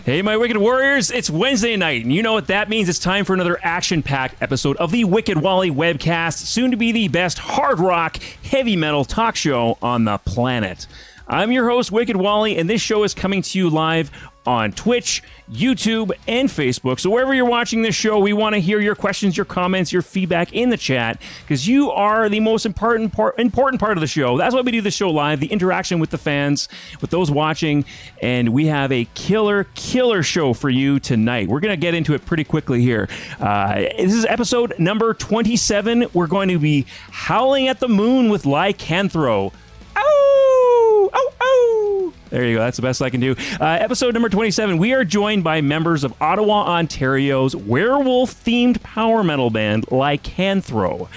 Hey, my Wicked Warriors, it's Wednesday night, and you know what that means. It's time for another action-packed episode of the Wicked Wally Webcast, soon to be the best hard rock, heavy metal talk show on the planet. I'm your host, Wicked Wally, and this show is coming to you live on Twitch, YouTube, and Facebook. So wherever you're watching this show, we want to hear your questions, your comments, your feedback in the chat, because you are the most important part of the show. That's why we do the show live, the interaction with the fans, with those watching, and we have a killer show for you tonight. We're going to get into it pretty quickly here. This is episode number 27. We're going to be howling at the moon with Lycanthro. Oh, oh, oh. There you go. That's the best I can do. Episode number 27. We are joined by members of Ottawa, Ontario's werewolf-themed power metal band, Lycanthro.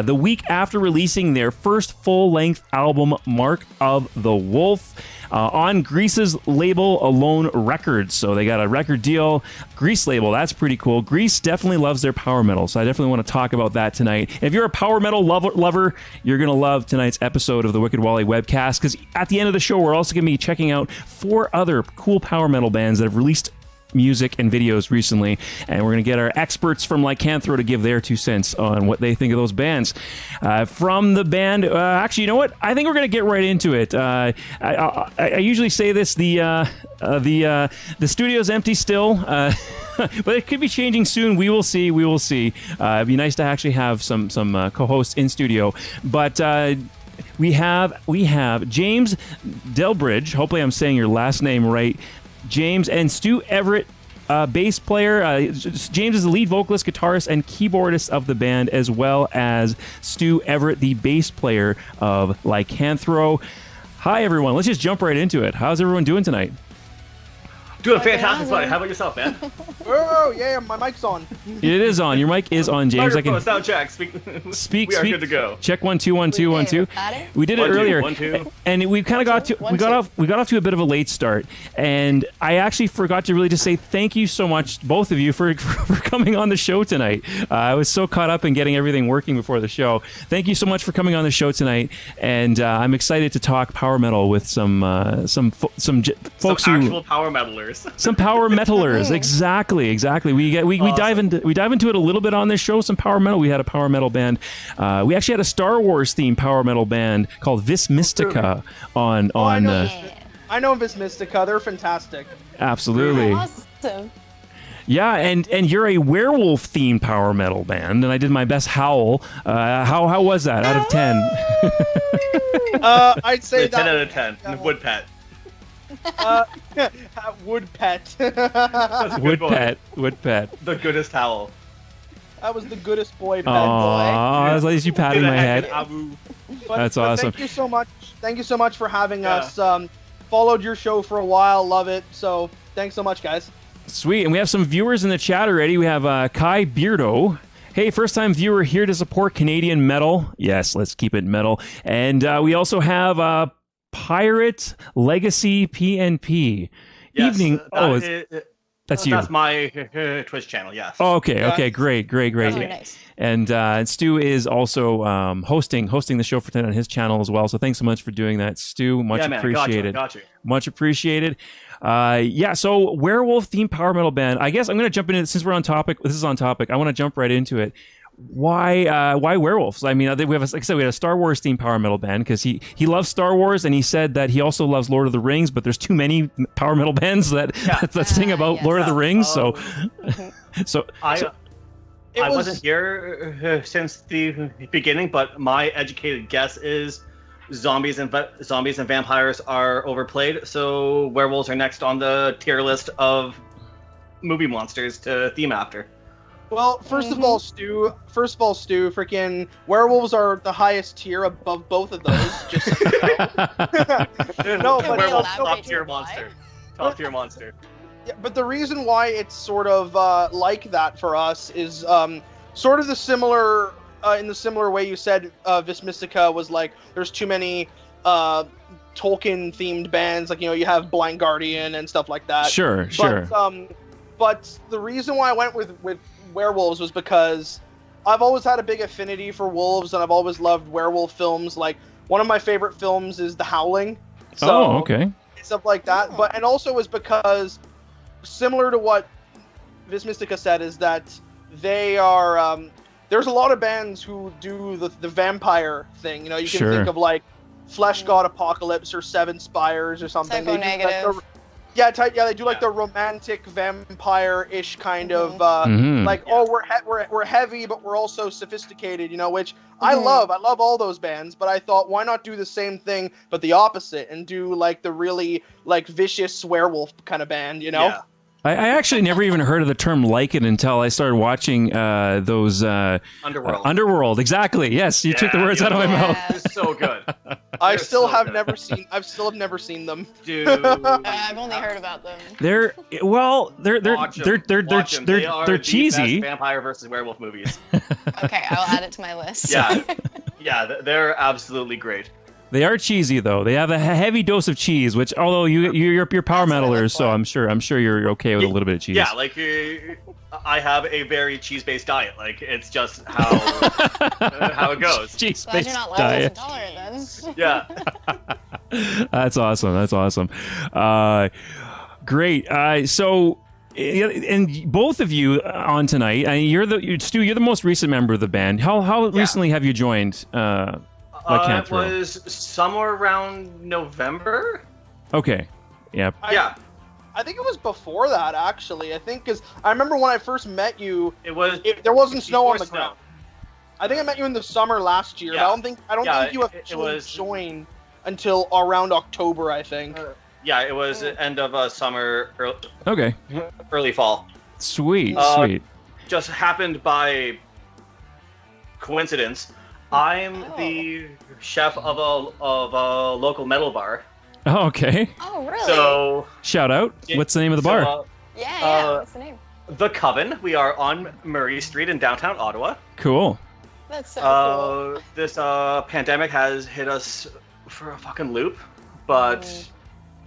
The week after releasing their first full-length album, Mark of the Wolf, on Grease's label, Alone Records. So they got a record deal. Grease label, that's pretty cool. Grease definitely loves their power metal, so I definitely want to talk about that tonight. If you're a power metal lover, you're going to love tonight's episode of the Wicked Wally Webcast, because at the end of the show, we're also going to be checking out 4 other cool power metal bands that have released music and videos recently, and we're going to get our experts from Lycanthro to give their 2 cents on what they think of those bands. From the band, actually, you know what? I think we're going to get right into it. I usually say this: the studio's empty still, but it could be changing soon. We will see. We will see. It'd be nice to actually have some co-hosts in studio, but. We have James Delbridge. Hopefully, I'm saying your last name right. James and Stew Everitt, bass player. James is the lead vocalist, guitarist, and keyboardist of the band, as well as Stew Everitt, the bass player of Lycanthro. Hi, everyone. Let's just jump right into it. How's everyone doing tonight? Doing fantastic, buddy. How about yourself, man? Oh, yeah, my mic's on. It is on. Your mic is on, James. Sound check. Speak. We are good to go. Check 1 2 1 2 1 2. We did it earlier, 1 2. and we kind of got off to a bit of a late start. And I actually forgot to really just say thank you so much, both of you, for coming on the show tonight. I was so caught up in getting everything working before the show. Thank you so much for coming on the show tonight, and I'm excited to talk power metal with some folks who actual power metalers. Some power metalers, exactly. We dive into it a little bit on this show. Some power metal. We had a power metal band. We actually had a Star Wars themed power metal band called Vis Mystica on. I know Vis Mystica. They're fantastic. Absolutely. Awesome. Yeah, and you're a werewolf themed power metal band, and I did my best Howl. How was that out of 10? I'd say 10 out of 10. Wood pet. Wood pet. Wood pet. The goodest Howl. That was the goodest boy pet. Aww, at least you patting my head. That's awesome. Thank you so much. Thank you so much for having us. Followed your show for a while. Love it. So thanks so much, guys. Sweet. And we have some viewers in the chat already. We have Kai Beardo. Hey, first-time viewer here to support Canadian metal. Yes, let's keep it metal. And we also have Pirate Legacy PNP. Yes, Evening. That's you. That's my Twitch channel. Yes. Oh, okay. Great. Really nice. And Stu is also hosting the show for tonight on his channel as well. So thanks so much for doing that, Stu. Much appreciated. Got you. Much appreciated. So werewolf themed power metal band. I guess I'm going to jump into it since we're on topic. This is on topic. I want to jump right into it. Why werewolves? I mean, we have, like I said, we had a Star Wars themed power metal band because he loves Star Wars, and he said that he also loves Lord of the Rings, but there's too many power metal bands that sing about Lord of the Rings. I wasn't here since the beginning, but my educated guess is zombies and vampires are overplayed, so werewolves are next on the tier list of movie monsters to theme after. Well, first of all, Stew, freaking werewolves are the highest tier above both of those. Just so you know. No, but top tier monster. Top tier monster. Yeah, but the reason why it's sort of like that for us is sort of the similar in the similar way you said Vis Mystica was like there's too many Tolkien themed bands, like, you know, you have Blind Guardian and stuff like that. Sure. But the reason why I went with werewolves was because I've always had a big affinity for wolves, and I've always loved werewolf films. Like, one of my favorite films is The Howling. So, okay. Stuff like that. But and also was because, similar to what Vis Mystica said, is that they are there's a lot of bands who do the vampire thing. You know, you can think of like Flesh God Apocalypse or Seven Spires or something. Psycho Negative. They do like the romantic vampire-ish kind of like, we're heavy but we're also sophisticated, you know, which I love. I love all those bands, but I thought, why not do the same thing but the opposite and do like the really like vicious werewolf kind of band, you know? Yeah. I actually never even heard of the term Lycan until I started watching those Underworld. Underworld, exactly. Yes, you took the words out of my mouth. It's so good. I've still never seen them. Dude, I've only heard about them. They're cheesy. Best vampire versus werewolf movies. Okay, I'll add it to my list. Yeah, they're absolutely great. They are cheesy though. They have a heavy dose of cheese, which although you're power metalers, so I'm sure you're okay with a little bit of cheese. Yeah, like I have a very cheese-based diet. Like, it's just how it goes. Glad you're not lactose intolerant then. Yeah. That's awesome. Great. So, and both of you on tonight. Stu, you're the most recent member of the band. How recently have you joined? It was somewhere around November. Okay. Yeah. I think it was before that, actually. I think because I remember when I first met you, there wasn't snow on the ground. I think I met you in the summer last year. Yeah. I don't think you actually joined until around October, I think. It was end of summer, early fall. Sweet. Just happened by coincidence. I'm the chef of a local metal bar. Oh, okay. Oh, really? So shout out. What's the name of the bar? What's the name? The Coven. We are on Murray Street in downtown Ottawa. Cool. That's so cool. This pandemic has hit us for a fucking loop, but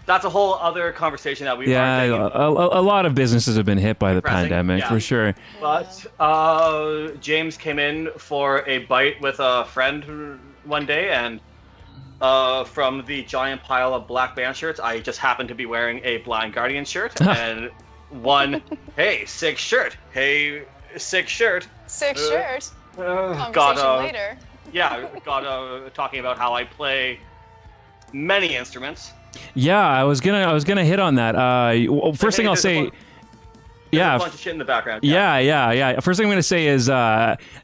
that's a whole other conversation that we a lot of businesses have been hit by the pandemic, for sure. But James came in for a bite with a friend one day, and from the giant pile of black band shirts, I just happened to be wearing a Blind Guardian shirt, and hey, sick shirt. Hey, sick shirt. Sick shirt. Got later. Got talking about how I play many instruments. Yeah, I was gonna hit on that. First thing I'll say, a bunch of shit in the background. Yeah. First thing I'm gonna say is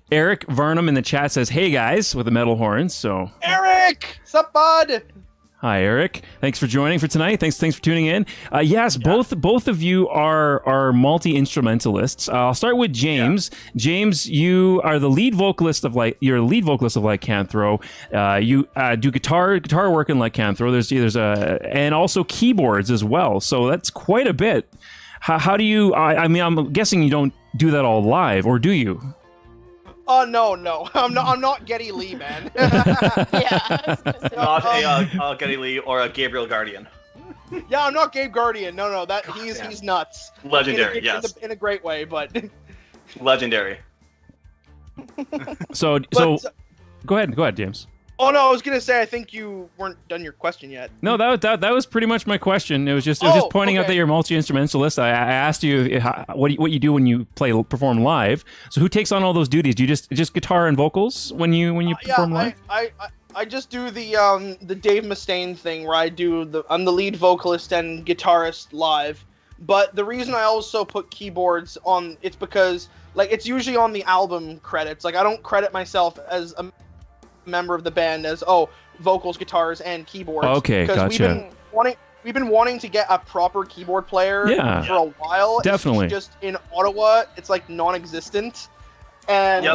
Eric Varnum in the chat says, "Hey guys," with the metal horns. So Eric, sup, bud? Hi, Eric. Thanks for joining for tonight. Thanks for tuning in. Both of you are multi-instrumentalists. I'll start with James. Yeah. James, you are the lead vocalist of Lycanthro. You do guitar work in Lycanthro. And also keyboards as well. So that's quite a bit. How do you? I'm guessing you don't do that all live, or do you? Oh no, I'm not Geddy Lee, man. Not a Geddy Lee or a Gabriel Guardian. Yeah, I'm not Gabe Guardian. No, he's nuts. Legendary, in a great way, but legendary. So go ahead, James. Oh no, I was gonna say I think you weren't done your question yet. No, that was pretty much my question. It was just pointing out that you're a multi-instrumentalist. I asked you what you do when you perform live. So who takes on all those duties? Do you just guitar and vocals when you perform live? I just do the Dave Mustaine thing where I'm the lead vocalist and guitarist live. But the reason I also put keyboards on, it's because like it's usually on the album credits. Like I don't credit myself as a member of the band as vocals, guitars, and keyboards. Okay, gotcha. We've we've been wanting to get a proper keyboard player for a while. Definitely. It's just in Ottawa, it's like non-existent. And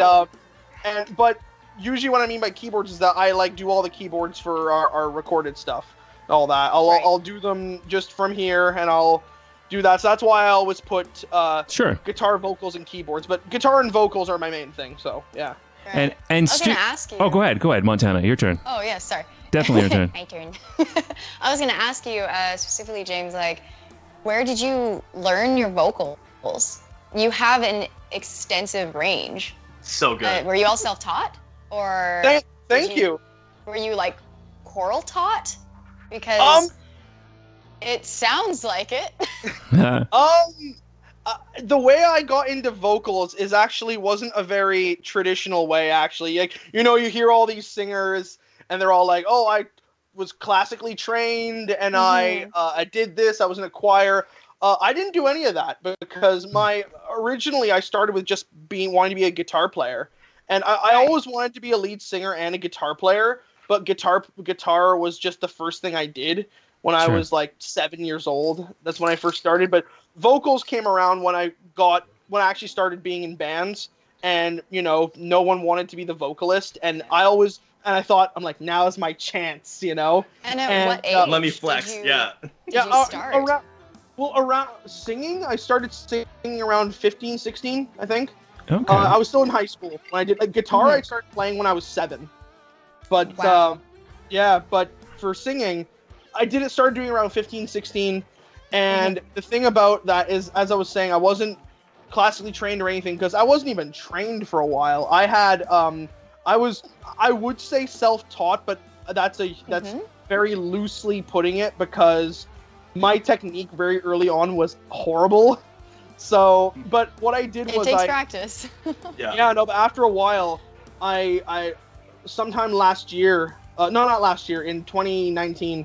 but usually what I mean by keyboards is that I like do all the keyboards for our recorded stuff, all that. I'll do them just from here, and I'll do that. So that's why I always put guitar, vocals, and keyboards. But guitar and vocals are my main thing. So yeah. Right. And I was gonna ask you. Oh, go ahead, Montana, your turn. Oh yeah, sorry. Definitely your turn. My turn. I was gonna ask you specifically, James, like, where did you learn your vocals? You have an extensive range. So good. Were you all self-taught, or thank you. Were you like choral taught? Because it sounds like it. The way I got into vocals wasn't a very traditional way, actually. Like, you hear all these singers, and they're all like, "Oh, I was classically trained, and I did this. I was in a choir." I didn't do any of that because originally I started with just wanting to be a guitar player, and I always wanted to be a lead singer and a guitar player. But guitar was just the first thing I did when I was like 7 years old. That's when I first started. But vocals came around when I actually started being in bands, and no one wanted to be the vocalist, and I thought, I'm like, now is my chance, And at what age? Let me flex. Did you start? Around singing, I started singing around 15, 16, I think. Okay. I was still in high school when I did guitar. I started playing when I was 7. But but for singing, I started doing around 15, 16. And the thing about that is, as I was saying, I wasn't classically trained or anything because I wasn't even trained for a while. I had I would say self-taught, but that's very loosely putting it because my technique very early on was horrible. So, but what I did was it takes practice. But after a while, I sometime last year, not last year, in 2019,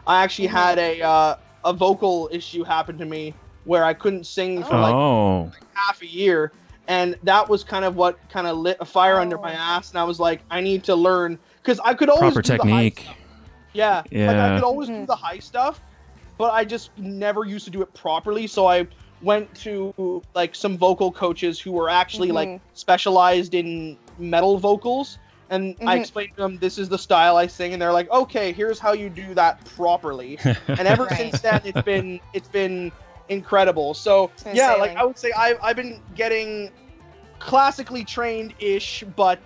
I actually had a vocal issue happen to me where I couldn't sing for like half a year. And that was kind of what kind of lit a fire under my ass. And I was like, I need to learn, because I could always proper do technique. The high stuff. Yeah. Like I could always do the high stuff, but I just never used to do it properly. So I went to like some vocal coaches who were actually like specialized in metal vocals. And I explained to them, this is the style I sing, and they're like, okay, here's how you do that properly. And ever since then, it's been incredible. So like I would say I've been getting classically trained-ish, but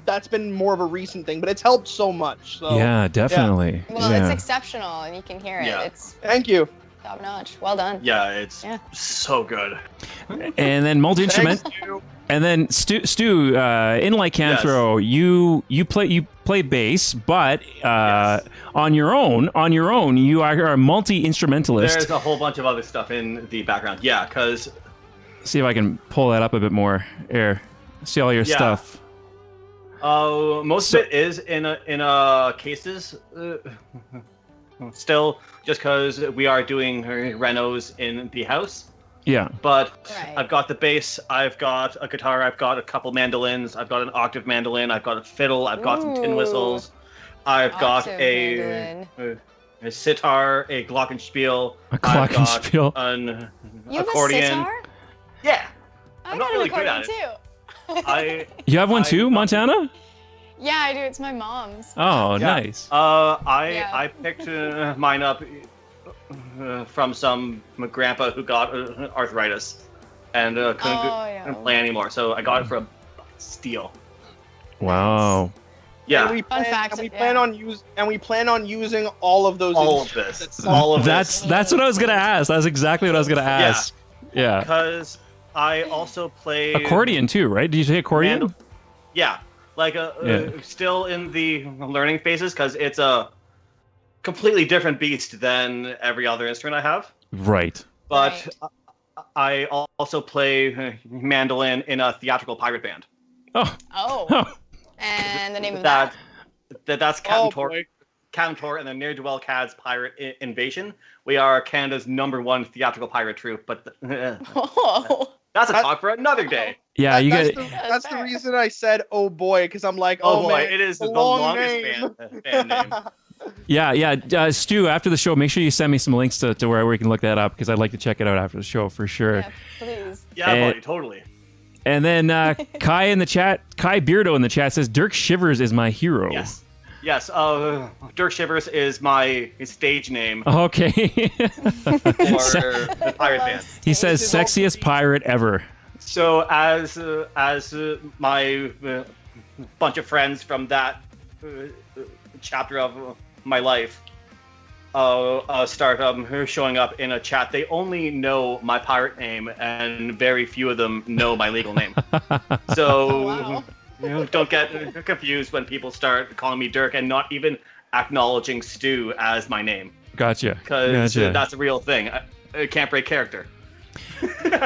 that's been more of a recent thing. But it's helped so much. So yeah, definitely. Yeah. Well, it's exceptional, and you can hear it. Yeah. It's thank you. Top notch. Well done. Yeah, it's so good. And then multi-instrument. And then Stew, in Lycanthro, you play bass, but on your own, you are a multi-instrumentalist. There's a whole bunch of other stuff in the background. Yeah, because see if I can pull that up a bit more. Here, see all your stuff. Most of it is in cases. Still, just because we are doing renos in the house. Yeah. But I've got the bass, I've got a guitar, I've got a couple mandolins, I've got an octave mandolin, I've got a fiddle, I've got some tin whistles, I've got a sitar, a glockenspiel, glockenspiel. An you accordion. Have a sitar? Yeah. I'm not really good at it. You have one too, Montana? Yeah, I do. It's my mom's. Oh, nice. I picked mine up from my grandpa who got arthritis and couldn't play anymore, so I got it for a steal. Wow. Yeah. And we plan on using all of those. All of this. That's what I was gonna ask. That's exactly what I was gonna ask. Yeah. Because I also play accordion too, right? Did you say accordion? Yeah. Like still in the learning phases, because it's a completely different beast than every other instrument I have. Right. But I also play mandolin in a theatrical pirate band. Oh. And the name of that? That's Captain Tor and the Ne'er-do-well Cad's Pirate Invasion. We are Canada's #1 theatrical pirate troupe, but that's a talk for another day. Yeah, that's the reason I said, oh boy, because I'm like, oh boy, it is the longest band name. Yeah. Stu, after the show, make sure you send me some links to where we can look that up, because I'd like to check it out after the show for sure. Yeah, please. Yeah, buddy, totally. And then Kai Beardo in the chat says, Dirk Shivers is my hero. Yes. Dirk Shivers is my stage name. Okay. For the pirate band. He says, sexiest pirate ever. So as my bunch of friends from that chapter of my life start showing up in a chat, they only know my pirate name, and very few of them know my legal name. So Wow. Don't get confused when people start calling me Dirk and not even acknowledging Stew as my name. Gotcha. Because that's a real thing. I can't break character.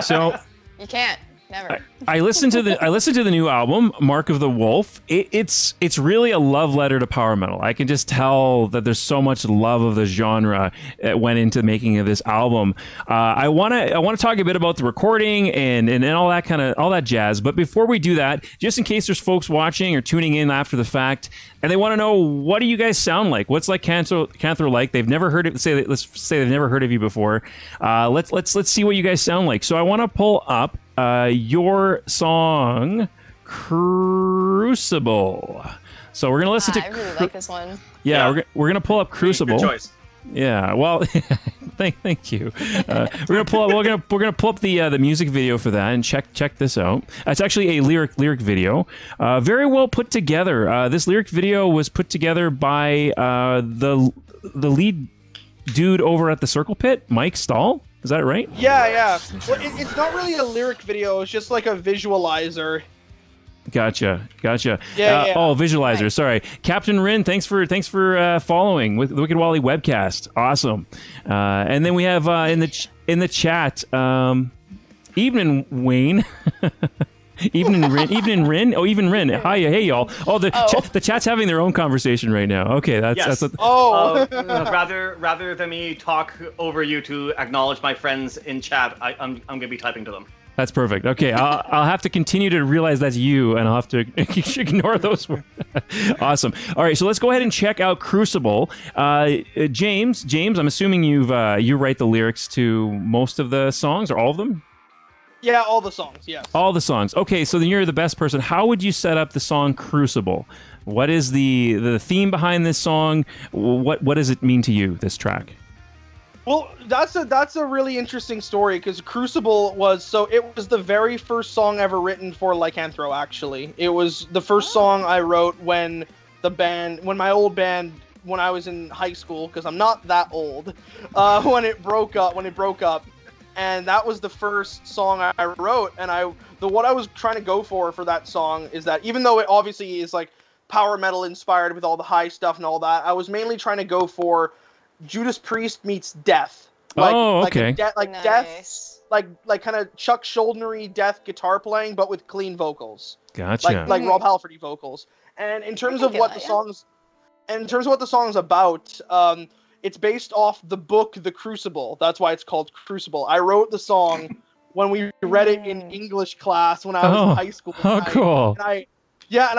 So You can't. Never. I listened to the new album, Mark of the Wolf. It's really a love letter to power metal. I can just tell that there's so much love of the genre that went into the making of this album. I want to talk a bit about the recording and all that jazz. But before we do that, just in case there's folks watching or tuning in after the fact, and they want to know, what do you guys sound like? What's Lycanthro like? They've never heard it. Let's say they've never heard of you before. Let's see what you guys sound like. So I want to pull up your song Crucible. So we're gonna listen to. I really like this one. Yeah. We're gonna pull up Crucible. Good choice. Yeah, well, thank you. We're gonna pull up the music video for that, and check this out. It's actually a lyric video, very well put together. This lyric video was put together by the lead dude over at the Circle Pit, Mike Stahl. Is that right? Yeah. Well, it's not really a lyric video. It's just like a visualizer. Gotcha. Yeah. Oh, visualizer. Sorry, Captain Rin. Thanks for following with the Wicked Wally Webcast. Awesome. And then we have in the chat, evening Wayne. Evening Rin. Oh, even Rin. Hi, hey y'all. Oh, the chat's having their own conversation right now. Okay, that's rather than me talk over you to acknowledge my friends in chat, I'm gonna be typing to them. That's perfect. Okay, I'll have to continue to realize that's you, and I'll have to ignore those words. Awesome. All right, so let's go ahead and check out Crucible. James, I'm assuming you write the lyrics to most of the songs, or all of them? Yeah, all the songs, yes. All the songs. Okay, so then you're the best person. How would you set up the song Crucible? What is the theme behind this song? What does it mean to you, this track? Well, that's a really interesting story, because Crucible was the very first song ever written for Lycanthro, actually. It was the first song I wrote when my old band, when I was in high school, because I'm not that old, when it broke up. And that was the first song I wrote, and what I was trying to go for that song is that, even though it obviously is like power metal inspired with all the high stuff and all that, I was mainly trying to go for Judas Priest meets death. Okay. Nice. Death, like kind of Chuck Schuldiner-y death guitar playing, but with clean vocals. Gotcha. Like Rob Halford vocals. And in terms of what the song's about, it's based off the book The Crucible. That's why it's called Crucible. I wrote the song when we read it in English class when I was in high school. Cool. And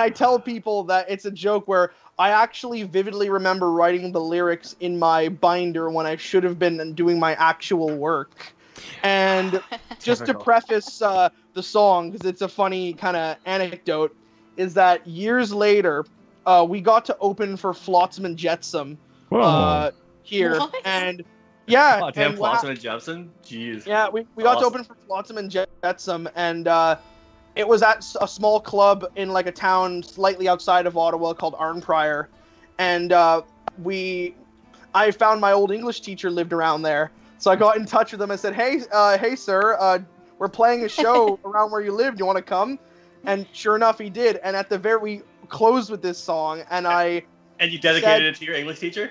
I tell people that it's a joke where I actually vividly remember writing the lyrics in my binder when I should have been doing my actual work. And just to preface the song, because it's a funny kind of anecdote, is that years later, we got to open for Flotsam and Jetsam. Here. What? And yeah. Oh, damn, Flotsam and Jetsam? Jeez. Yeah, we got to open for Flotsam and Jetsam, and it was at a small club in like a town slightly outside of Ottawa called Arnprior. And I found my old English teacher lived around there. So I got in touch with him and said, hey sir, we're playing a show around where you live. Do you want to come? And sure enough, he did. And we closed with this song, and And you dedicated it to your English teacher?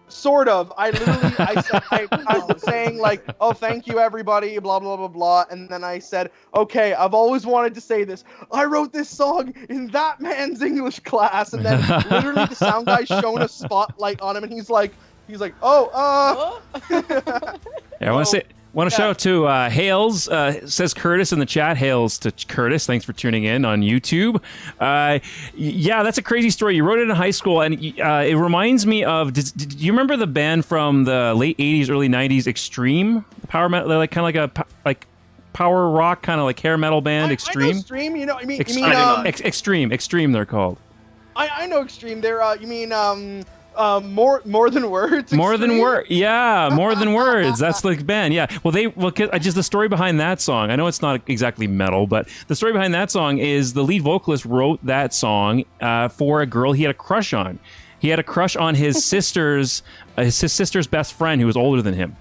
Sort of. I was saying like, oh, thank you everybody, blah, blah, blah, blah. And then I said, okay, I've always wanted to say this. I wrote this song in that man's English class. And then literally the sound guy shone a spotlight on him, and he's like, oh, Yeah, I want to say, Want to shout out to Hales, says Curtis in the chat. Hales to Curtis. Thanks for tuning in on YouTube. Yeah, that's a crazy story. You wrote it in high school, and it reminds me of. Do you remember the band from the late '80s, early '90s, Extreme? Power metal, like kind of like power rock, kind of like hair metal band. Extreme. I know Extreme. You know, Extreme. They're called. I know Extreme. They're you mean more than words. More than words, yeah, more than words. That's the band, yeah. Well, just the story behind that song. I know it's not exactly metal, but the story behind that song is the lead vocalist wrote that song for a girl he had a crush on. He had a crush on his sister's best friend who was older than him.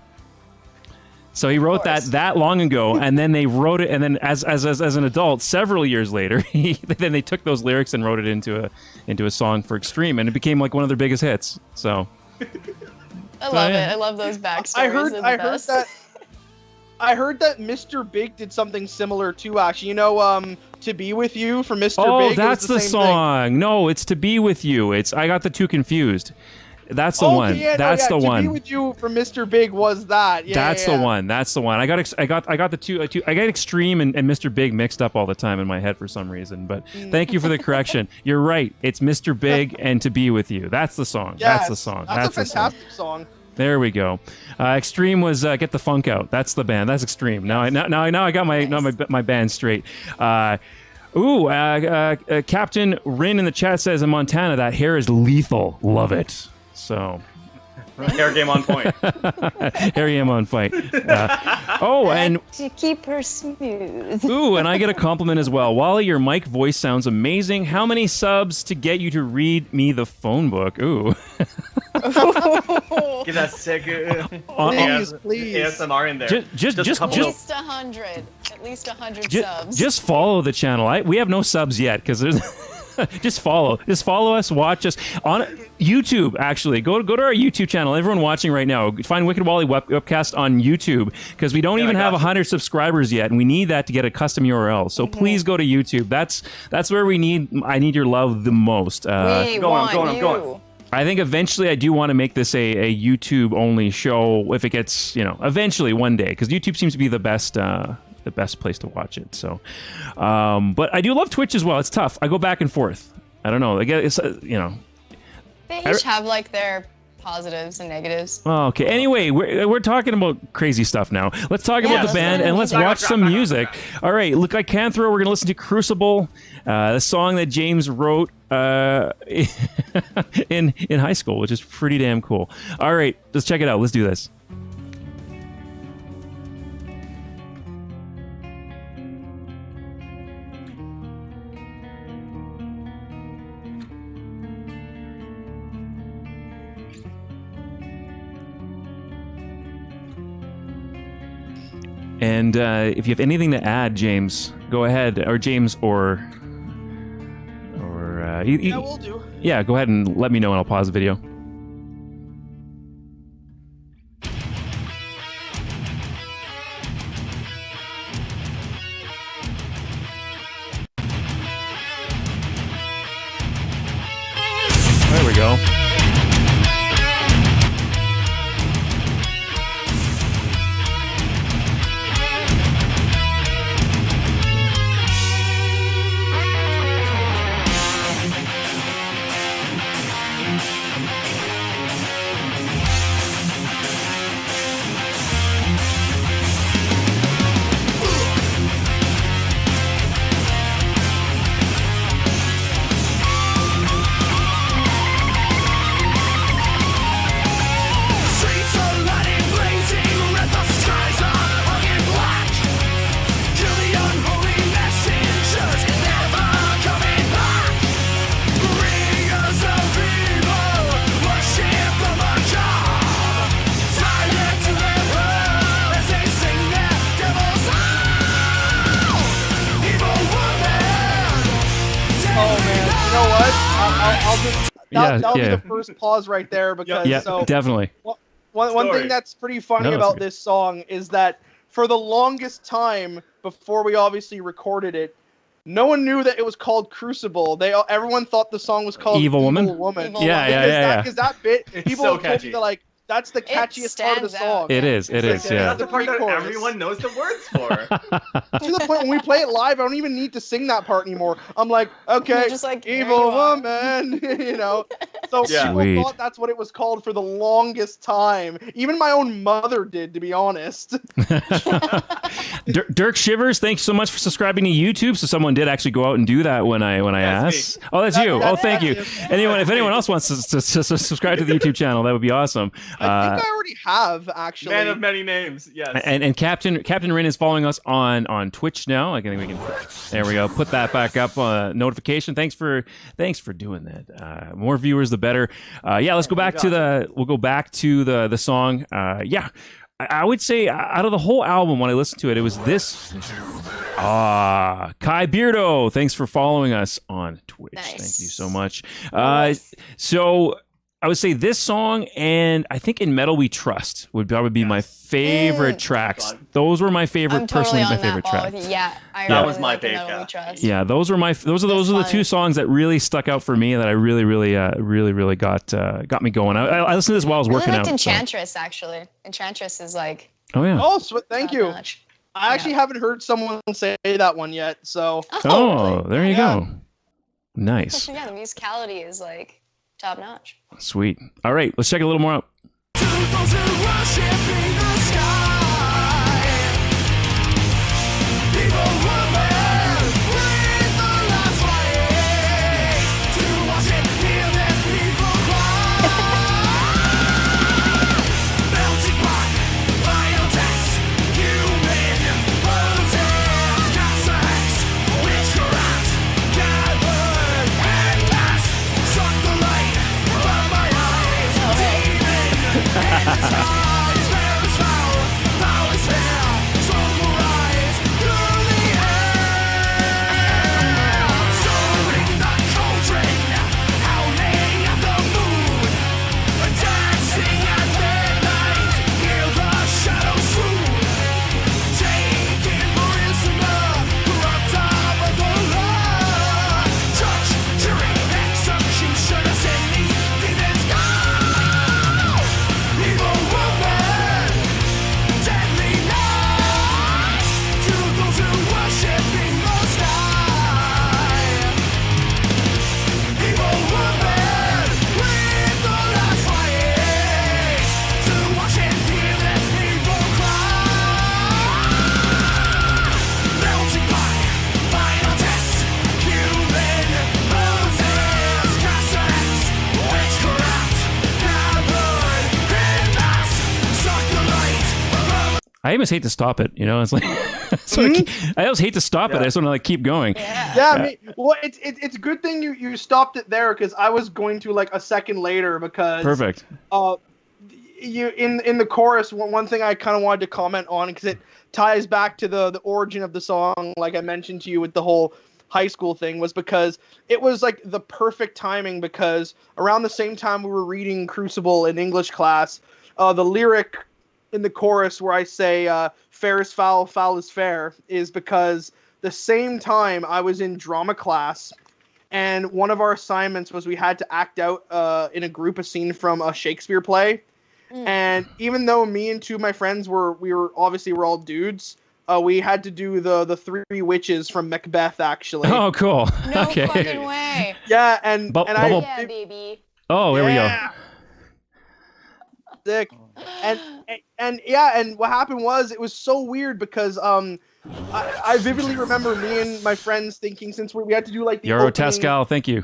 So he wrote that long ago, and then they wrote it, and then as an adult, several years later, then they took those lyrics and wrote it into a song for Extreme, and it became like one of their biggest hits. So I love it. I love those backstories. I heard that Mr. Big did something similar too. Actually, you know, "To Be With You" from Mr. Big. Oh, that's the song. Thing. No, it's "To Be With You." I got the two confused. That's the one. Yeah, that's the one. "To Be With You" from Mr. Big was that. Yeah, that's the one. That's the one. I got the two. I got Extreme and Mr. Big mixed up all the time in my head for some reason. But thank you for the correction. You're right. It's Mr. Big and "To Be With You." That's the song. Yes, that's the song. That's a fantastic song. There we go. Extreme was "Get the Funk Out." That's the band. That's Extreme. Now I got my band straight. Captain Rin in the chat says in Montana that hair is lethal. Love it. So, hair game on point. Hair game on point. And to keep her smooth. Ooh, and I get a compliment as well. Wally, your mic voice sounds amazing. How many subs to get you to read me the phone book? Ooh. Get that sick. Please. ASMR in there. Just at least 100. At least 100 subs. Just follow the channel. We have no subs yet because there's. Just follow us, watch us on YouTube. Actually, go to our YouTube channel. Everyone watching right now, find Wicked Wally Webcast on YouTube because we don't even have 100 subscribers yet, and we need that to get a custom URL. So please go to YouTube. That's where I need your love the most. I'm going. I think eventually I do want to make this a YouTube only show if it gets eventually one day because YouTube seems to be the best place to watch it. So, but I do love Twitch as well. It's tough. I go back and forth. I don't know. They each have like their positives and negatives. Oh, okay. Anyway, we're talking about crazy stuff now. Let's talk about the band and let's watch some music. All right, look, Lycanthro. We're gonna listen to Crucible, the song that James wrote in high school, which is pretty damn cool. All right, let's check it out. Let's do this. And if you have anything to add, James, go ahead. Or James, or yeah, we'll do. Yeah, go ahead and let me know, and I'll pause the video. There we go. That'll be the first pause right there because definitely. One thing that's pretty funny about this song is that for the longest time before we obviously recorded it, no one knew that it was called Crucible. Everyone thought the song was called Evil Woman. Woman. Yeah. Because that bit, people so told me catchy. that That's the catchiest part of the stands song. out. It is. It is. Yeah. That's the part that Pre-chorus. everyone knows the words for. To the point when we play it live, I don't even need to sing that part anymore. I'm like, okay, You're just like, there evil you are. woman, So Yeah. people Sweet. thought that's what it was called for the longest time. Even my own mother did, to be honest. Dirk Shivers, thanks so much for subscribing to YouTube. So someone did actually go out and do that when I That's asked. Oh, that's you. Oh, thank you. That's If anyone else wants to subscribe to the YouTube channel, that would be awesome. I think I already have, actually. Man of many names. Yes. And Captain Rin is following us on Twitch now. I think we can. There we go. Put that back up. Notification. Thanks for doing that. More viewers, the better. Let's go back to We'll go back to the song. I would say out of the whole album, when I listened to it, it was this. Kai Beardo, thanks for following us on Twitch. Nice. Thank you so much. So I would say this song, and I think In Metal We Trust would probably be my favorite tracks. Those were my favorite, I'm totally personally on my that favorite ball tracks. with you. Yeah, I That really was my like pick, Metal yeah. We Trust. Yeah, those are the two songs that really stuck out for me, that I really got me going. I listened to this while I was I really working liked out. Enchantress, actually. Enchantress is like Oh yeah. Oh, thank you. top-notch. I actually haven't heard someone say that one yet, so. Oh, there you Yeah. go. Nice. Yeah, the musicality is like top notch. Sweet. All right, let's check a little more out. I almost hate to stop it, It's like, I always hate to stop it. I just want to keep going. Yeah, I mean, well, it's a good thing you stopped it there, because I was going to like a second later, because Perfect. You in the chorus, one thing I kind of wanted to comment on, because it ties back to the origin of the song, like I mentioned to you with the whole high school thing, was because it was like the perfect timing, because around the same time we were reading Crucible in English class, the lyric in the chorus where I say fair is foul, foul is fair, is because the same time I was in drama class, and one of our assignments was we had to act out in a group a scene from a Shakespeare play. And even though me and two of my friends we're all dudes, we had to do the three witches from Macbeth, actually. Oh, cool. No Okay. fucking way. Yeah, and Bubble- Yeah, baby. Oh, there we go. Sick. And what happened was, it was so weird, because I vividly remember me and my friends thinking, since we had to do like the Euro opening, Tascal, thank you.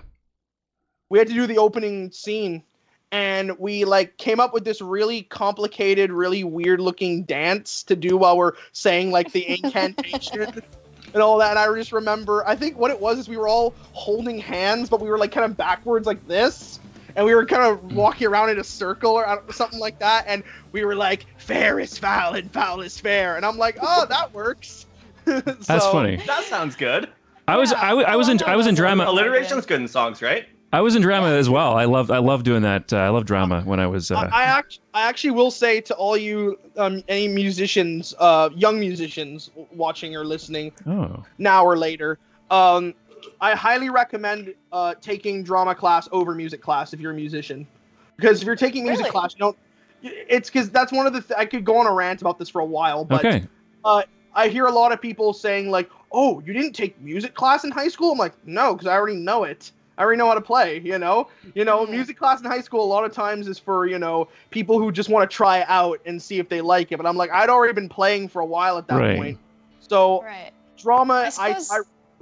we had to do the opening scene, and we like came up with this really complicated, really weird looking dance to do while we're saying like the incantation and all that. And I just remember, I think what it was is we were all holding hands, but we were like kind of backwards like this. And we were kind of walking around in a circle or something like that, and we were like, "Fair is foul and foul is fair," and I'm like, "Oh, that works." That's So, funny. That sounds good. I was in drama. Alliteration's good in songs, right? I was in drama as well. I love doing that. I love drama when I was. I actually will say to all you any musicians, young musicians watching or listening now or later, I highly recommend taking drama class over music class if you're a musician, because if you're taking music class, it's because that's one of the I could go on a rant about this for a while, but Okay. I hear a lot of people saying like, "Oh, you didn't take music class in high school?" I'm like, "No, because I already know it. I already know how to play." Music class in high school a lot of times is for people who just want to try out and see if they like it. But I'm like, I'd already been playing for a while at that point, so drama.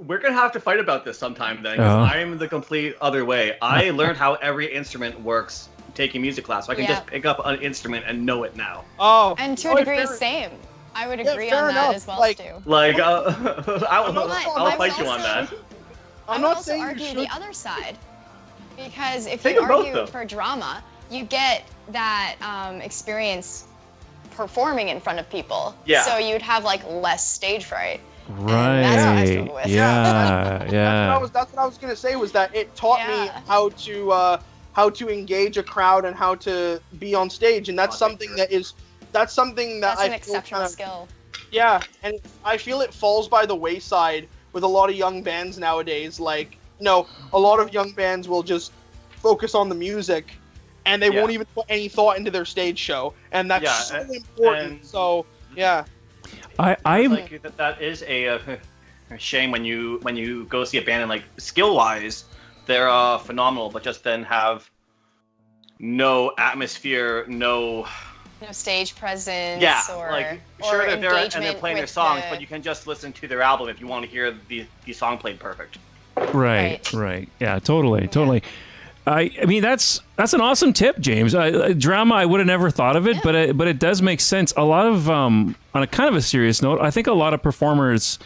We're gonna have to fight about this sometime then, because I'm the complete other way. I learned how every instrument works taking music class, so I can just pick up an instrument and know it now. Oh, and to a degree, same. I would agree on that as well, Stu. I'll fight you on that. I'm not also saying argue the other side, because if Take you them both, argue though. for drama, you get that experience performing in front of people. Yeah. So you'd have like less stage fright. Right. That's what I struggle with. Yeah. That's what I was gonna say, was that it taught me how to engage a crowd and how to be on stage, and that's something that That's I an feel exceptional skill. Yeah, and I feel it falls by the wayside with a lot of young bands nowadays. Like, a lot of young bands will just focus on the music, and they won't even put any thought into their stage show, and that's so important. So, yeah. That is a shame when you go see a band and like skill-wise, they're phenomenal, but just then have no atmosphere, no stage presence. They're there and they're playing their songs, but you can just listen to their album if you want to hear the song played perfect. Right. Yeah, totally. I mean, that's an awesome tip, James. Drama, I would have never thought of it, but it does make sense. A lot of, on a kind of a serious note, I think a lot of performers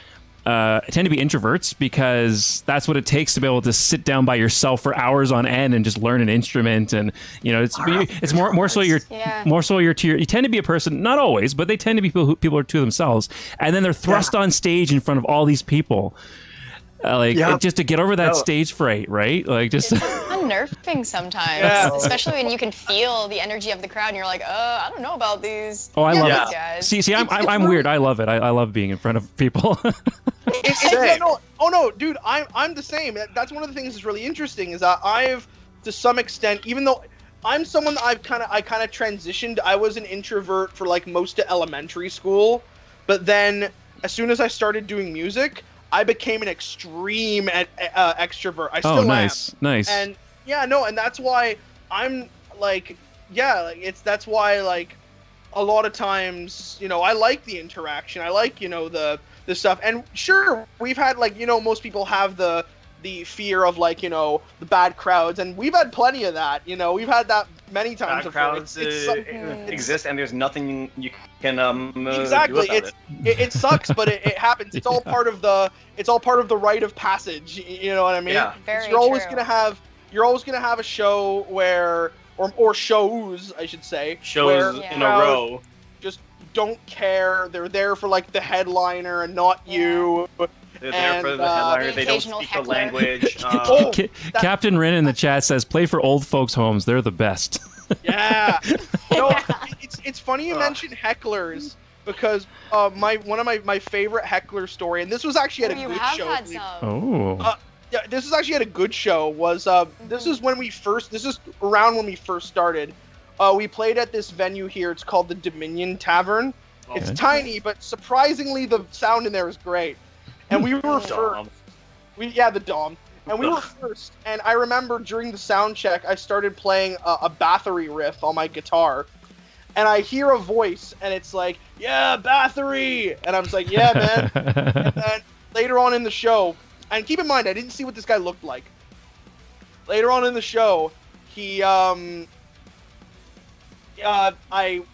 tend to be introverts, because that's what it takes to be able to sit down by yourself for hours on end and just learn an instrument. And it's more so you tend to be a person, not always, but they tend to be people who are to themselves, and then they're thrust on stage in front of all these people. Just to get over that stage fright, right? It's unnerving sometimes, especially when you can feel the energy of the crowd, and you're like, I don't know about these. Oh, I love it. Guys. See, I'm weird. I love it. I love being in front of people. Dude, I'm the same. That's one of the things that's really interesting, is that I've, to some extent, even though I'm someone that I kind of transitioned. I was an introvert for like most of elementary school, but then as soon as I started doing music, I became an extreme extrovert. I still am. Nice. And and that's why I'm like, that's why like a lot of times, I like the interaction. I like, the stuff. And sure, we've had like, most people have the fear of like, the bad crowds, and we've had plenty of that. We've had that many times. Bad crowds exist, and there's nothing you can exactly. do about it sucks, but it happens. It's all part of the rite of passage. You know what I mean? Yeah. You're always gonna have a show where, or shows, I should say, shows in a row just don't care. They're there for like the headliner and not you. They're there for the headliner. They don't speak the language. Captain Rin in the chat says, "Play for old folks' homes. They're the best." Yeah. It's funny you mentioned hecklers, because one of my favorite heckler story, and this was actually at a good show. Had some. This was actually at a good show. This is around when we first started. We played at this venue here. It's called the Dominion Tavern. It's tiny, but surprisingly the sound in there is great. And we were first. The Dom. And we were first. And I remember during the sound check, I started playing a Bathory riff on my guitar. And I hear a voice, and it's like, "Yeah, Bathory!" And I was like, "Yeah, man." And then later on in the show, and keep in mind, I didn't see what this guy looked like. Later on in the show, he it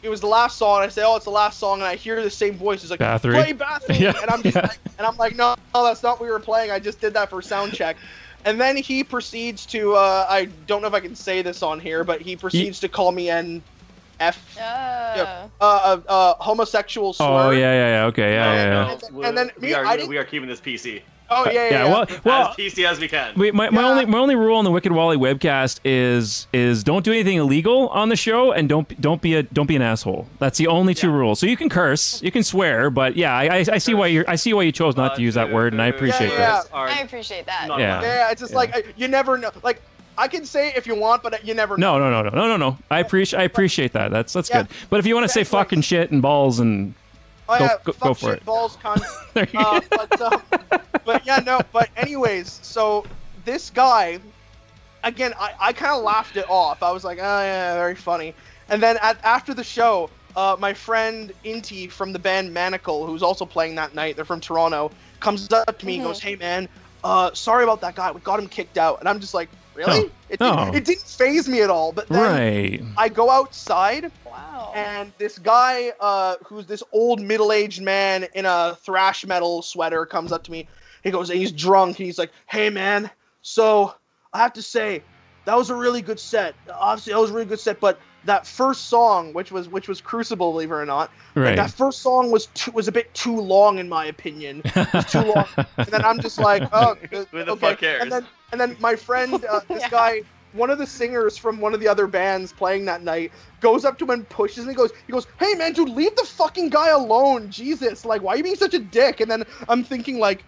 was the last song, and I say, "Oh, it's the last song," and I hear the same voice. It's like, Bathory. "Play Bathory," and I'm just like, no, that's not what we were playing. I just did that for sound check. And then he proceeds to, I don't know if I can say this on here, but he proceeds to call me an homosexual slur. Oh yeah, okay, yeah. And then we are keeping this PC. Oh yeah. Well, as PC as we can. My only rule on the Wicked Wally webcast is don't do anything illegal on the show, and don't be an asshole. That's the only two rules. So you can curse, you can swear, but yeah, I see why you chose not to use that word, and I appreciate that. I appreciate that. Yeah, it's just like you never know. Like I can say it if you want, but you never know. No. I appreciate that. That's good. But if you want to say fucking shit and balls and go for it. Balls, cunt. But yeah, no. But anyways, so this guy, again, I kind of laughed it off. I was like, oh yeah, very funny. And then after the show, my friend Inti from the band Manacle, who's also playing that night, they're from Toronto, comes up to me and goes, "Hey man, sorry about that guy. We got him kicked out." And I'm just like, really? It didn't faze me at all. But then I go outside, and this guy, who's this old middle-aged man in a thrash metal sweater, comes up to me. He goes, and he's drunk, and he's like, "Hey man, so I have to say, that was a really good set. Obviously, that was a really good set, but that first song, which was Crucible, believe it or not, like, that first song was a bit too long in my opinion. It was too long." And then I'm just like, "Oh, who the fuck cares?" And then my friend, this guy, one of the singers from one of the other bands playing that night, goes up to him and pushes him. He goes, "Hey man, dude, leave the fucking guy alone. Jesus, like, why are you being such a dick?" And then I'm thinking, like,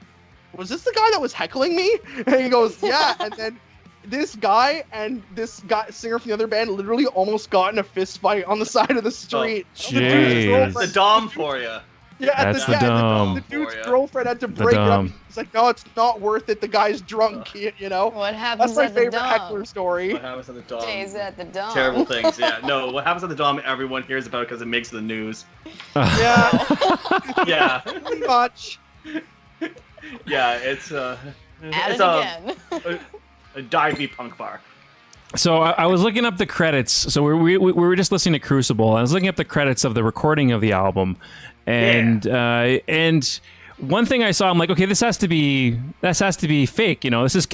was this the guy that was heckling me? And he goes, "Yeah." And then this guy and this guy, singer from the other band, literally almost got in a fist fight on the side of the street. The Dom for you. Yeah, That's the Dom. The dude's girlfriend had to break it up. He's like, "No, it's not worth it. The guy's drunk," you know? What happens That's my at favorite the Dom? heckler story. What happens at the Dom? Days at the Dom. Terrible things, yeah. No, what happens at the Dom, everyone hears about because it makes the news. Yeah. Yeah. Pretty much. Yeah, it's again. a divey punk bar. So I was looking up the credits. So we were just listening to Crucible. I was looking up the credits of the recording of the album, and one thing I saw, I'm like, okay, this has to be fake. You know, this is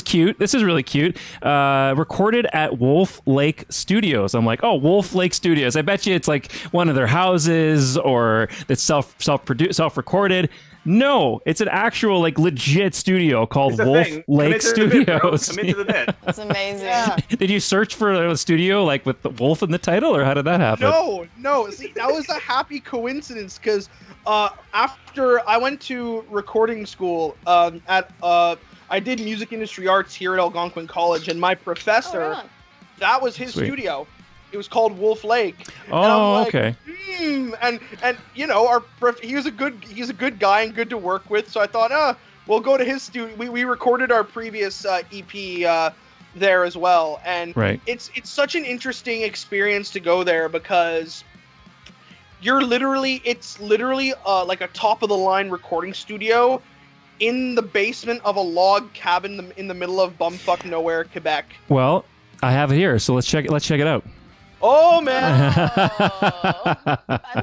cute. This is really cute. Recorded at Wolf Lake Studios. I'm like, oh, Wolf Lake Studios. I bet you it's like one of their houses or that's self-recorded. No, it's an actual, like, legit studio called Wolf Lake Studios. Commit to the bit. That's amazing. Yeah. Did you search for a studio, like, with the wolf in the title, or how did that happen? No. See, that was a happy coincidence, because after I went to recording school I did music industry arts here at Algonquin College, and my professor, that was his studio. It was called Wolf Lake. Oh, like, okay. And you know, he's a good guy and good to work with. So I thought, we'll go to his studio. We recorded our previous EP there as well, and it's such an interesting experience to go there, because it's literally like a top of the line recording studio in the basement of a log cabin in the middle of bumfuck nowhere, Quebec. Well, I have it here, so let's check it out. Oh man!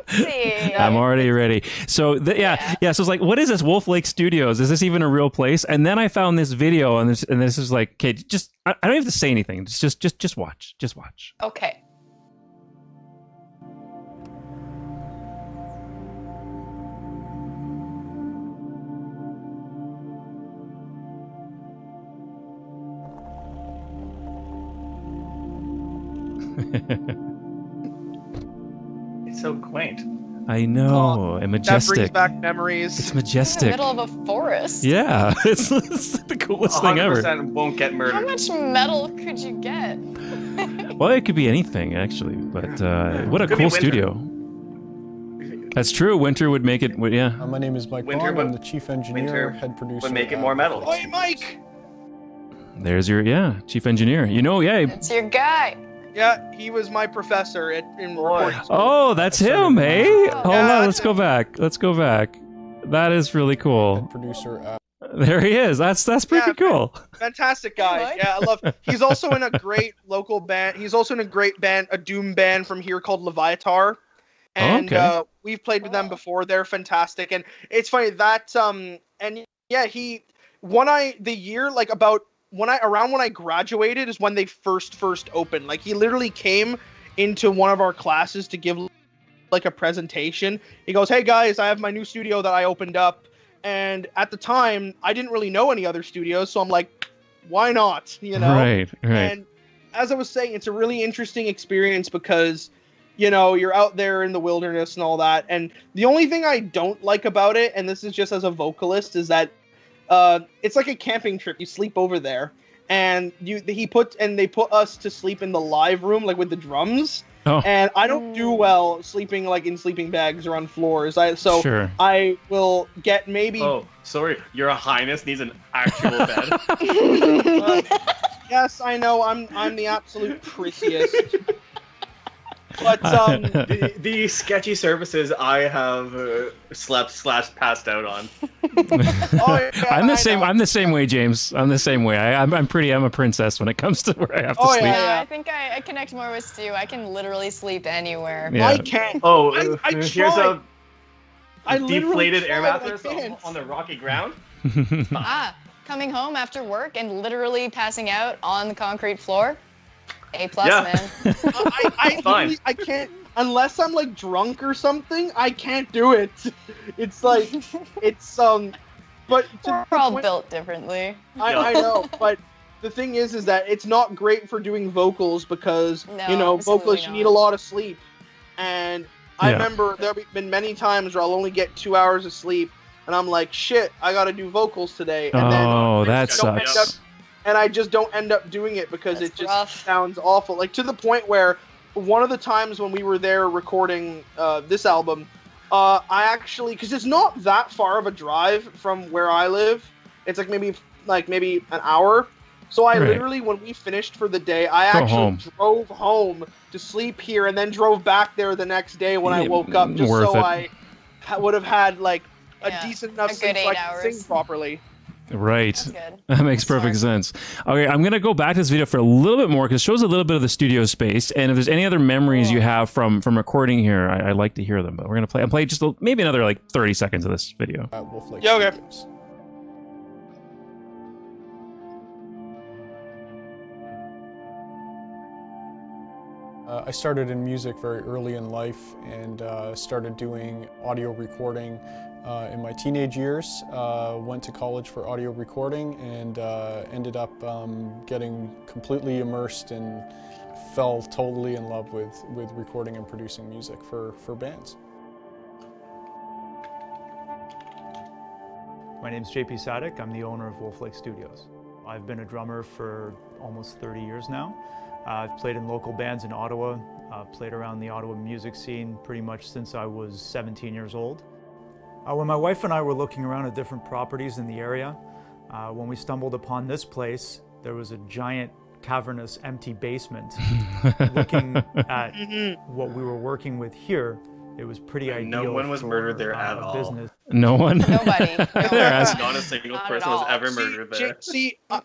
Fancy. I'm already ready. So so it's like, what is this Wolf Lake Studios? Is this even a real place? And then I found this video, and this is like, okay, just I don't have to say anything. Just watch. Just watch. Okay. It's so quaint. I know, and majestic. That brings back memories. It's majestic. In the middle of a forest. Yeah, it's the coolest thing ever. 100% won't get murdered. How much metal could you get? Well, it could be anything, actually. But what a cool studio. That's true. Winter would make it. Yeah. My name is Mike Bond. I'm the chief engineer, head producer. Would make it more metal. Hey, Mike. There's your chief engineer. You know, It's your guy. Yeah, he was my professor in recording school. Oh, that's him, hey? Hold on, let's go back. That is really cool. Producer. There he is. That's pretty cool. Fantastic guy. Yeah, I love. He's also in a great local band. He's also in a great band, a doom band from here called Leviatar. And we've played with them before. They're fantastic. And it's funny that and yeah, when I graduated is when they first opened. Like, he literally came into one of our classes to give like a presentation. He goes, "Hey guys, I have my new studio that I opened up." And at the time, I didn't really know any other studios, so I'm like, why not? You know? Right. And as I was saying, it's a really interesting experience because, you know, you're out there in the wilderness and all that. And the only thing I don't like about it, and this is just as a vocalist, is that it's like a camping trip. You sleep over there. and they put us to sleep in the live room, like with the drums. Oh. And I don't do well sleeping like in sleeping bags or on floors. Sure. I will get maybe. Oh, sorry, Your Highness needs an actual bed. Yes, I know. I'm the absolute prissiest. But the sketchy services I have slept/passed out on. Oh, yeah, I'm the same. I'm the same way, James. I'm the same way. I'm a princess when it comes to where I have to sleep. Yeah. I think I connect more with Stew. I can literally sleep anywhere. Yeah. I can't. Oh, I here's tried. a deflated air tried, mattress I can't. on the rocky ground. Coming home after work and literally passing out on the concrete floor. A+, Yeah. man. Fine. I can't unless I'm like drunk or something. I can't do it. It's like it's but We're all built differently. I know, but the thing is that it's not great for doing vocals because vocalists you need a lot of sleep. And I remember there have been many times where I'll only get 2 hours of sleep, and I'm like, shit, I got to do vocals today. And that sucks. And I just don't end up doing it because That's it just rough. sounds awful. Like, to the point where one of the times when we were there recording this album, I actually, because it's not that far of a drive from where I live. It's like maybe an hour. So I literally, when we finished for the day, I actually drove home to sleep here and then drove back there the next day when I woke up, just so I would have had like a decent enough sleep so I could sing properly. Right. That's good. That makes perfect sense. Okay, I'm going to go back to this video for a little bit more because it shows a little bit of the studio space. And if there's any other memories you have from recording here, I'd like to hear them. But we're going to play just maybe another like 30 seconds of this video. Yeah, okay. I started in music very early in life and started doing audio recording in my teenage years. Went to college for audio recording and ended up getting completely immersed and fell totally in love with recording and producing music for bands. My name's JP Sadek. I'm the owner of Wolf Lake Studios. I've been a drummer for almost 30 years now. I've played in local bands in Ottawa, played around the Ottawa music scene pretty much since I was 17 years old. When my wife and I were looking around at different properties in the area, when we stumbled upon this place, there was a giant cavernous empty basement. Looking at what we were working with here, it was pretty ideal. No one was murdered there at all. Business. No one? Nobody. Not a single person was ever murdered there.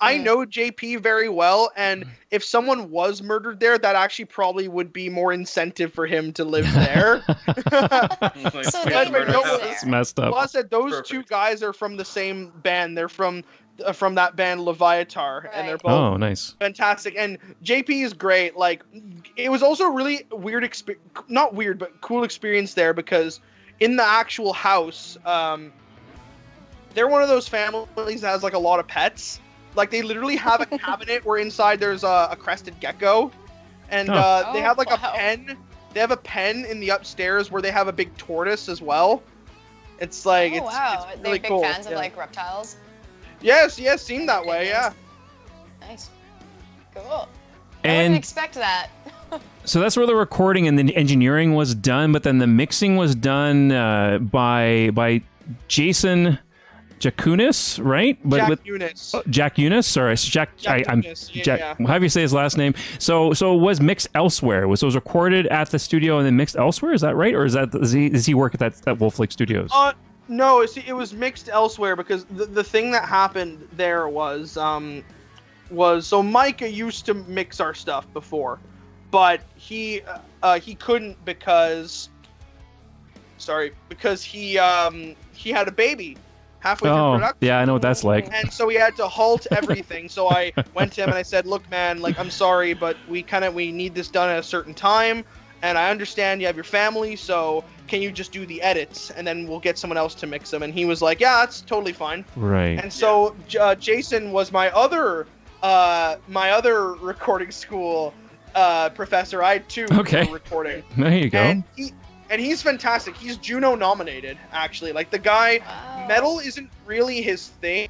I know JP very well, and if someone was murdered there, that actually probably would be more incentive for him to live there. So they were there. It's messed up. Plus, those two guys are from the same band. They're from that band Leviatar, and they're both nice, fantastic. And JP is great. Like, it was also a really weird not weird, but cool experience there because in the actual house, they're one of those families that has like a lot of pets. Like, they literally have a cabinet where inside there's a crested gecko, and they have like a pen. They have a pen in the upstairs where they have a big tortoise as well. It's like it's really big cool. Fans of like reptiles. Yes, seemed that way, yeah. Nice. Cool. I And wouldn't expect that. so that's where the recording and the engineering was done, but then the mixing was done by Jason Jakunis, right? Jack Eunice. Sorry, Jack. However you say his last name. So it was mixed elsewhere. It was recorded at the studio and then mixed elsewhere. Is that right, or does he work at that Wolf Lake Studios? No, it was mixed elsewhere because the thing that happened there was so Micah used to mix our stuff before, but he couldn't because he had a baby halfway through production. Yeah, I know what that's like. And so he had to halt everything. So I went to him and I said, "Look, man, like, I'm sorry, but we need this done at a certain time, and I understand you have your family, so can you just do the edits and then we'll get someone else to mix them?" And he was like, "Yeah, that's totally fine." Right. And so Jason was my other recording school professor. I had two for recording. There you go. And he's fantastic. He's Juno nominated, actually. Like, the guy, metal isn't really his thing,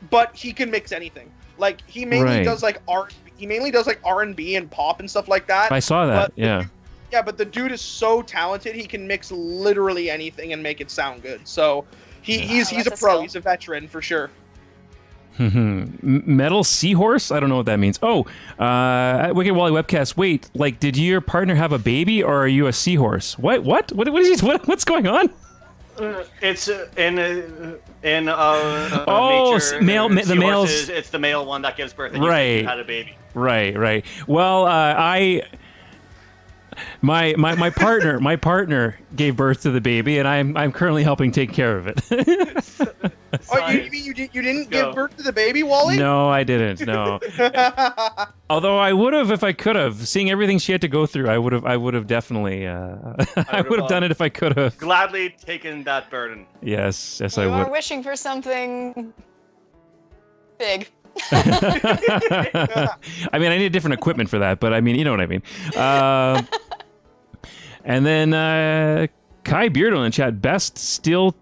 but he can mix anything. Like he mainly Right. does like R&B and pop and stuff like that. I saw that. But Yeah. Yeah, but the dude is so talented. He can mix literally anything and make it sound good. So he's that's a a pro. skill. He's a veteran for sure. Metal Seahorse? I don't know what that means. Oh, at Wicked Wally Webcast. Wait, like, did your partner have a baby, or are you a seahorse? What is he? What's going on? It's in Oh, nature. male- the seahorses, males- It's the male one that gives birth, and Right. you had a baby. Right. Well, my partner gave birth to the baby, and I'm currently helping take care of it. Oh, you mean you didn't give birth to the baby, Wally? No, I didn't. No. Although I would have if I could have. Seeing everything she had to go through, I would have definitely. I would have done it if I could have. Gladly taken that burden. Yes, I You are would. wishing for something big. I mean, I need different equipment for that, but I mean, you know what I mean. And then Kai Beardo in the chat, best steel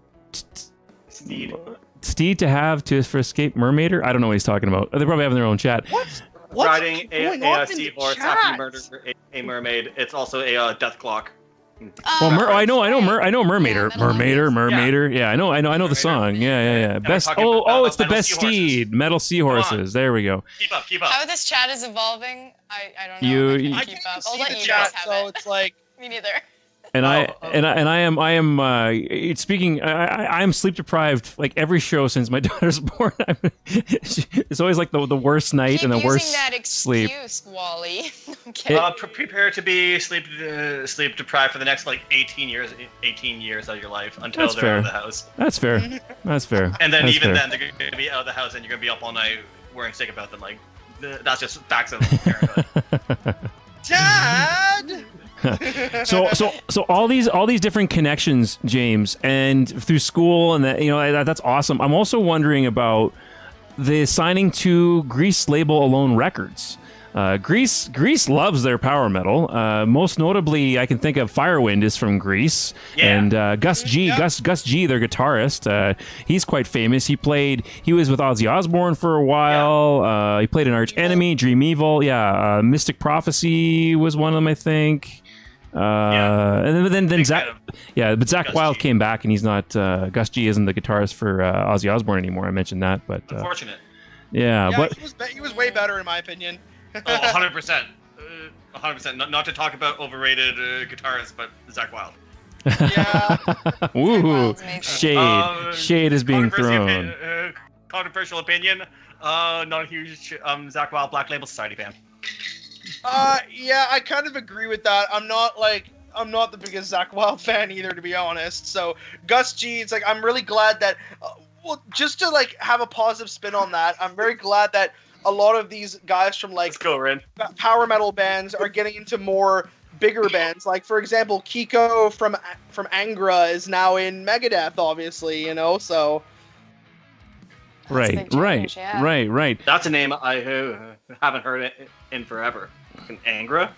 steed to have for escape mermaider. I don't know what he's talking about. They probably have in their own chat. What's Riding going a on in the seahorse chat? after you murder a mermaid. It's also a death clock. Well, I know mermaider, Yeah, mermaider. Yeah, I know the Mermaider. song. Yeah. we're Best. talking Oh, about it's the metal best seahorses. steed, metal seahorses. There we go. Keep up. How this chat is evolving, I don't know. You- I I can keep can't up. see I'll let the you chat, guys have so it. it's like Me neither. And I Oh, am speaking. I am sleep deprived like every show since my daughter's born. It's always like the worst night Keep and the using worst that sleep. excuse, Wally. Okay. Prepare to be sleep deprived for the next like 18 years of your life until That's they're fair. out of the house. That's fair. That's fair. And then That's even fair. then, they're going to be out of the house, and you're going to be up all night worrying sick about them. Like that's just facts of parenthood. Dad. So all these different connections, James, and through school, and that's awesome. I'm also wondering about the signing to Grease label Alone Records. Grease loves their power metal. Most notably, I can think of Firewind is from Grease, Yeah. and Gus G, their guitarist. He's quite famous. He was with Ozzy Osbourne for a while. He played in Arch Enemy, Dream Evil. Yeah, Mystic Prophecy was one of them, I think. And then Zach, but Zach Gus Wilde G. came back, and he's not. Gus G isn't the guitarist for Ozzy Osbourne anymore. I mentioned that, but Unfortunate. yeah, Yeah, but he was way better in my opinion. Oh, 100%. 100%. Not to talk about overrated guitarists, but Zach Wilde. Yeah. Woohoo! Wild's amazing. Shade is being thrown. Controversial opinion. Not a huge Zach Wilde Black Label Society fan. Yeah, I kind of agree with that. I'm not the biggest Zach Wilde fan either, to be honest. So Gus G, it's like I'm really glad that, well, just to like have a positive spin on that, I'm very glad that a lot of these guys from like Let's go, Rin. power metal bands are getting into more bigger bands. Like for example, Kiko from Angra is now in Megadeth, obviously. So. That's a big change, yeah. Right. That's a name I haven't heard it in forever. Fucking Angra.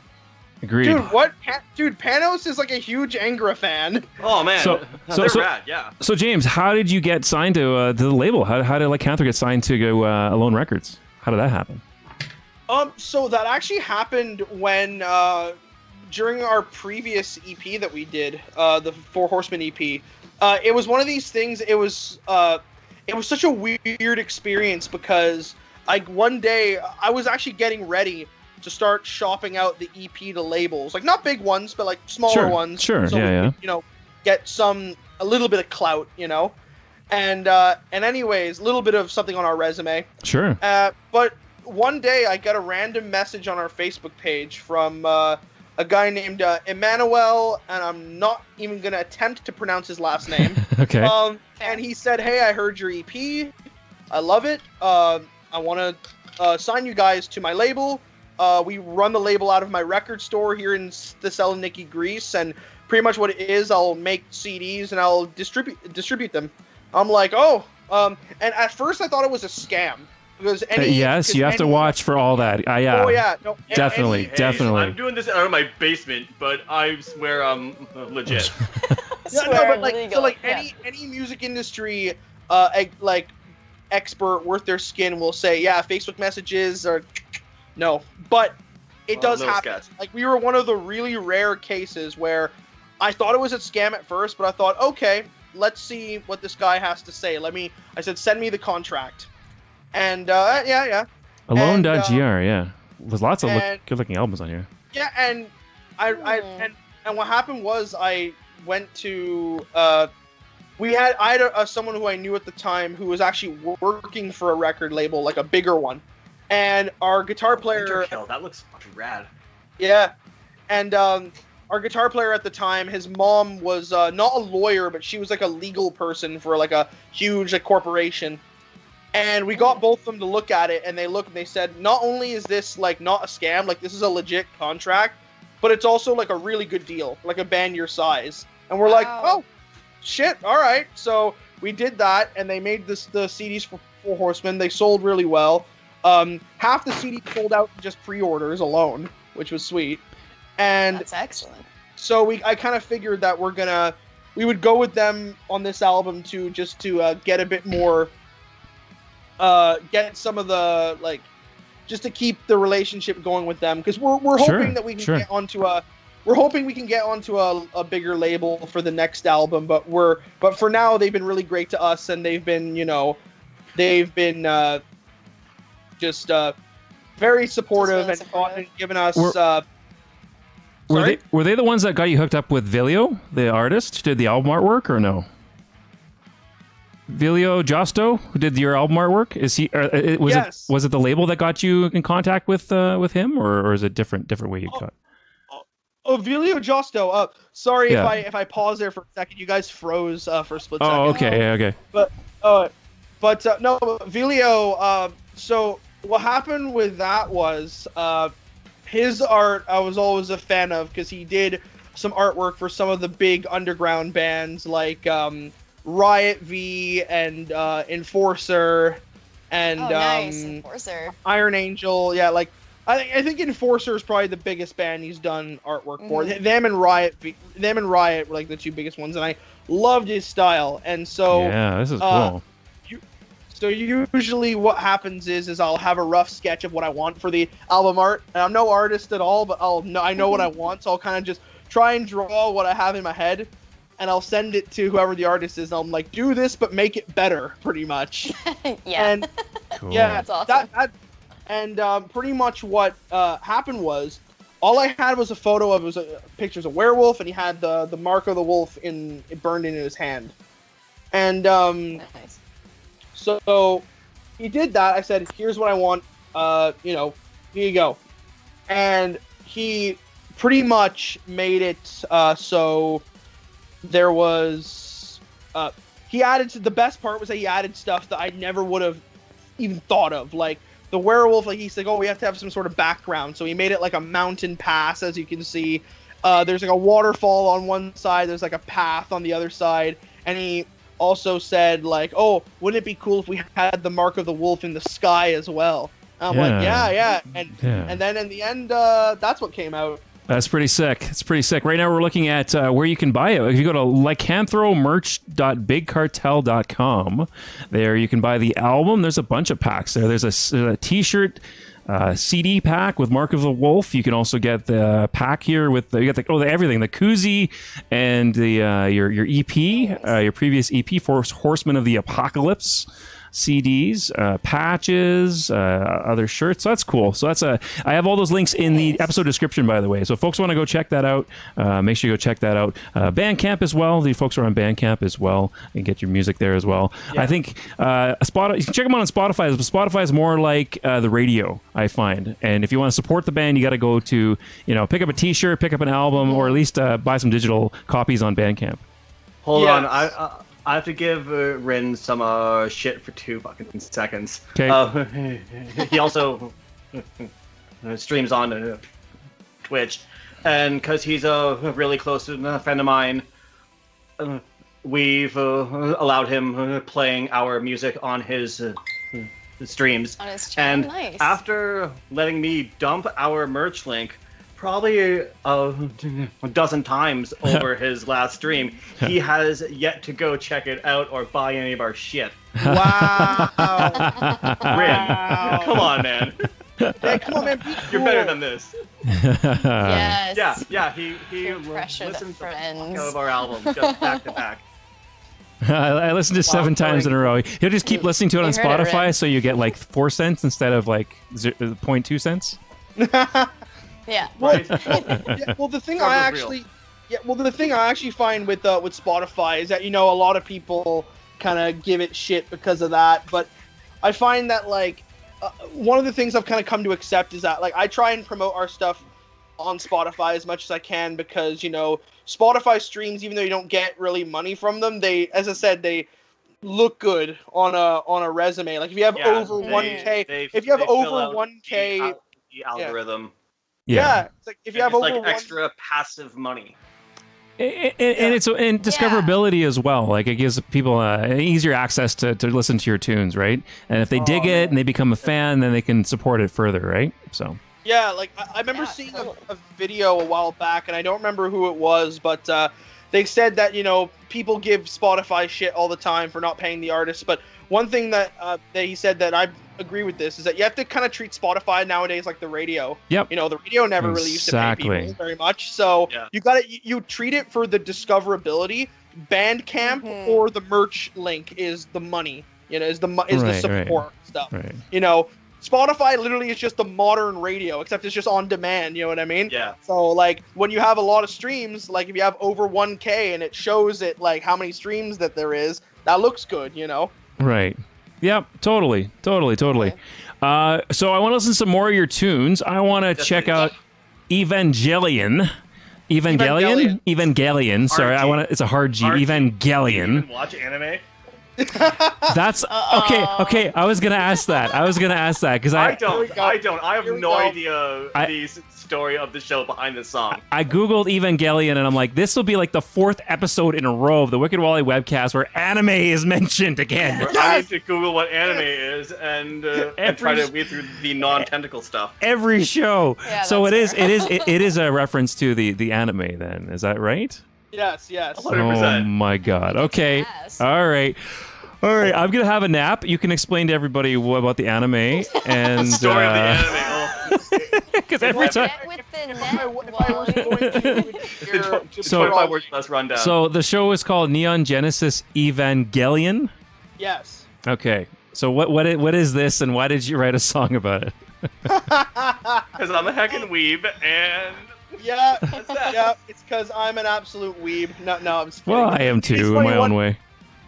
Agreed. Dude, what? Dude, Panos is like a huge Angra fan. Oh man, So they're rad. Yeah. So James, how did you get signed to the label? How did Lycanthro get signed to go Alone Records? How did that happen? So that actually happened when during our previous EP that we did, the Four Horsemen EP. It was one of these things. It was such a weird experience because one day I was actually getting ready to start shopping out the EP to labels, like not big ones, but like smaller ones. Sure, so yeah, we could, get a little bit of clout, and anyways, a little bit of something on our resume. Sure. But one day I got a random message on our Facebook page from a guy named Emmanuel, and I'm not even gonna attempt to pronounce his last name. Okay. And he said, "Hey, I heard your EP. I love it. I want to sign you guys to my label. We run the label out of my record store here in Thessaloniki, Greece, and pretty much what it is, I'll make CDs and I'll distribute them." I'm like, "Oh." And at first I thought it was a scam because yes, you have to watch for all that. Yeah. Oh yeah, no, Definitely. I'm doing this out of my basement, but I swear I'm legit. Yeah, no, Swear but legal. any music industry, expert worth their skin will say, yeah, Facebook messages are no, but it does happen. Guys. Like, we were one of the really rare cases where I thought it was a scam at first, but I thought, okay, let's see what this guy has to say. I said, send me the contract. And, yeah. Alone.gr, yeah. There's lots of good-looking albums on here. Yeah, and and what happened was I went to, I had someone who I knew at the time who was actually working for a record label, like a bigger one. And our guitar player... That looks fucking rad. Yeah. And our guitar player at the time, his mom was not a lawyer, but she was like a legal person for like a huge corporation. And we got both of them to look at it, and they looked and they said, not only is this like not a scam, like this is a legit contract, but it's also like a really good deal, like a band your size. And we're like, oh, shit, all right. So we did that, and they made the CDs for Four Horsemen. They sold really well. Half the CDs sold out in just pre-orders alone, which was sweet. And that's excellent. So I kind of figured that we would go with them on this album to get a bit more, get some of the just to keep the relationship going with them, because we're hoping that we can get onto a bigger label for the next album. But for now they've been really great to us, and they've been just very supportive and given us. Were they the ones that got you hooked up with Vilio, the artist who did the album artwork, or no? Vilio Josto, who did your album artwork? Is he? Yes. Was it the label that got you in contact with him, or is it different way you got? Oh, Vilio Josto. Sorry if I pause there for a second. You guys froze for a split second. Oh, okay, yeah, okay. But no, Vilio. So what happened with that was his art I was always a fan of, because he did some artwork for some of the big underground bands like Riot V and Enforcer and nice. Enforcer. Iron Angel. Yeah, like I think Enforcer is probably the biggest band he's done artwork for. Them and Riot were like the two biggest ones, and I loved his style. And so yeah, this is cool. So usually what happens is I'll have a rough sketch of what I want for the album art. And I'm no artist at all, but I know what I want, so I'll kind of just try and draw what I have in my head, and I'll send it to whoever the artist is, and I'm like, do this, but make it better, pretty much. Yeah. And cool. yeah, that's awesome. Pretty much what happened was, all I had was a photo of pictures of werewolf, and he had the mark of the wolf burned into his hand. And nice. So he did that. I said, here's what I want. Here you go. And he pretty much made it so there was the best part was that he added stuff that I never would have even thought of. Like the werewolf, like he said, we have to have some sort of background. So he made it like a mountain pass, as you can see. There's like a waterfall on one side, there's like a path on the other side, and he also said, like, oh, wouldn't it be cool if we had the mark of the wolf in the sky as well? And I'm like, yeah. And then in the end, that's what came out. That's pretty sick. It's pretty sick. Right now we're looking at where you can buy it. If you go to lycanthromerch.bigcartel.com, there you can buy the album. There's a bunch of packs there. There's a t-shirt, CD pack with Mark of the Wolf. You can also get the pack here with everything, the koozie and the your EP, your previous EP, Horsemen of the Apocalypse. CDs, patches, other shirts. So that's cool. So I have all those links in the episode description, by the way. So if folks want to go check that out, make sure you go check that out. Bandcamp as well. The folks are on Bandcamp as well and get your music there as well. Yeah. I think you can check them out on Spotify. But Spotify is more like the radio, I find. And if you want to support the band, you got to go to, pick up a t-shirt, pick up an album, or at least buy some digital copies on Bandcamp. Hold on. I have to give Rin some shit for 2 fucking seconds. Okay. He also streams on Twitch, and because he's a really close friend of mine, we've allowed him playing our music on his streams. On his channel, and nice. after letting me dump our merch link probably a dozen times over his last stream. He has yet to go check it out or buy any of our shit. Wow. Rin, come on, man. Hey, come on, man. Be cool. You're better than this. Yes. Yeah. He Pressure the listens to the fuck friends. out of our album just back to back. I listened to 7 times in a row. He'll just keep listening to it on You heard it, Spotify, Rin. so you get like 4 cents instead of like 0.2 cents. Yeah. Right. Yeah, well, the thing Struggle I is real. actually, the thing I actually find with Spotify is that a lot of people kind of give it shit because of that, but I find that like one of the things I've kind of come to accept is that like I try and promote our stuff on Spotify as much as I can because Spotify streams, even though you don't get really money from them, as I said, they look good on a resume. Like if you have over 1K, if you have over 1K, the algorithm. yeah, it's like if you have It's over like extra passive money. And it's discoverability as well. Like it gives people easier access to listen to your tunes, right? And if they dig it and they become a fan, then they can support it further, right? So yeah, like I remember seeing a video a while back, and I don't remember who it was, but they said that people give Spotify shit all the time for not paying the artists. But one thing that he said that I agree with this is that you have to kind of treat Spotify nowadays like the radio. Yep. The radio never really used to pay people very much. So you treat it for the discoverability. Bandcamp or the merch link is the money. Is the support stuff. Right. Spotify literally is just the modern radio, except it's just on demand, you know what I mean? Yeah. So, like, when you have a lot of streams, like, if you have over 1K and it shows it, like, how many streams that there is, that looks good, Right. Yep, totally. So I want to listen to some more of your tunes. I want to check out Evangelion. Sorry, it's a hard G. Evangelion. You even watch anime? That's okay. I was gonna ask that because I don't. I have no idea the story of the show behind this song. I googled Evangelion and I'm like, this will be like the 4th episode in a row of the Wicked Wally webcast where anime is mentioned again. I need to Google what anime is and try to read through the non-tentacle stuff. Every show. Yeah, so it that's is a reference to the anime. Then is that right? Yes. 100%. Oh my God. Okay. Yes. All right. I'm gonna have a nap. You can explain to everybody about the anime and Story of the anime. because every time. Get with the net, Wally. So 25 words less rundown. So the show is called Neon Genesis Evangelion. Yes. Okay. So what is this, and why did you write a song about it? Because I'm a heckin' weeb, and Yeah, that's that. yeah. It's because I'm an absolute weeb. No, I'm just kidding. Well, I am It's too in funny, my own way.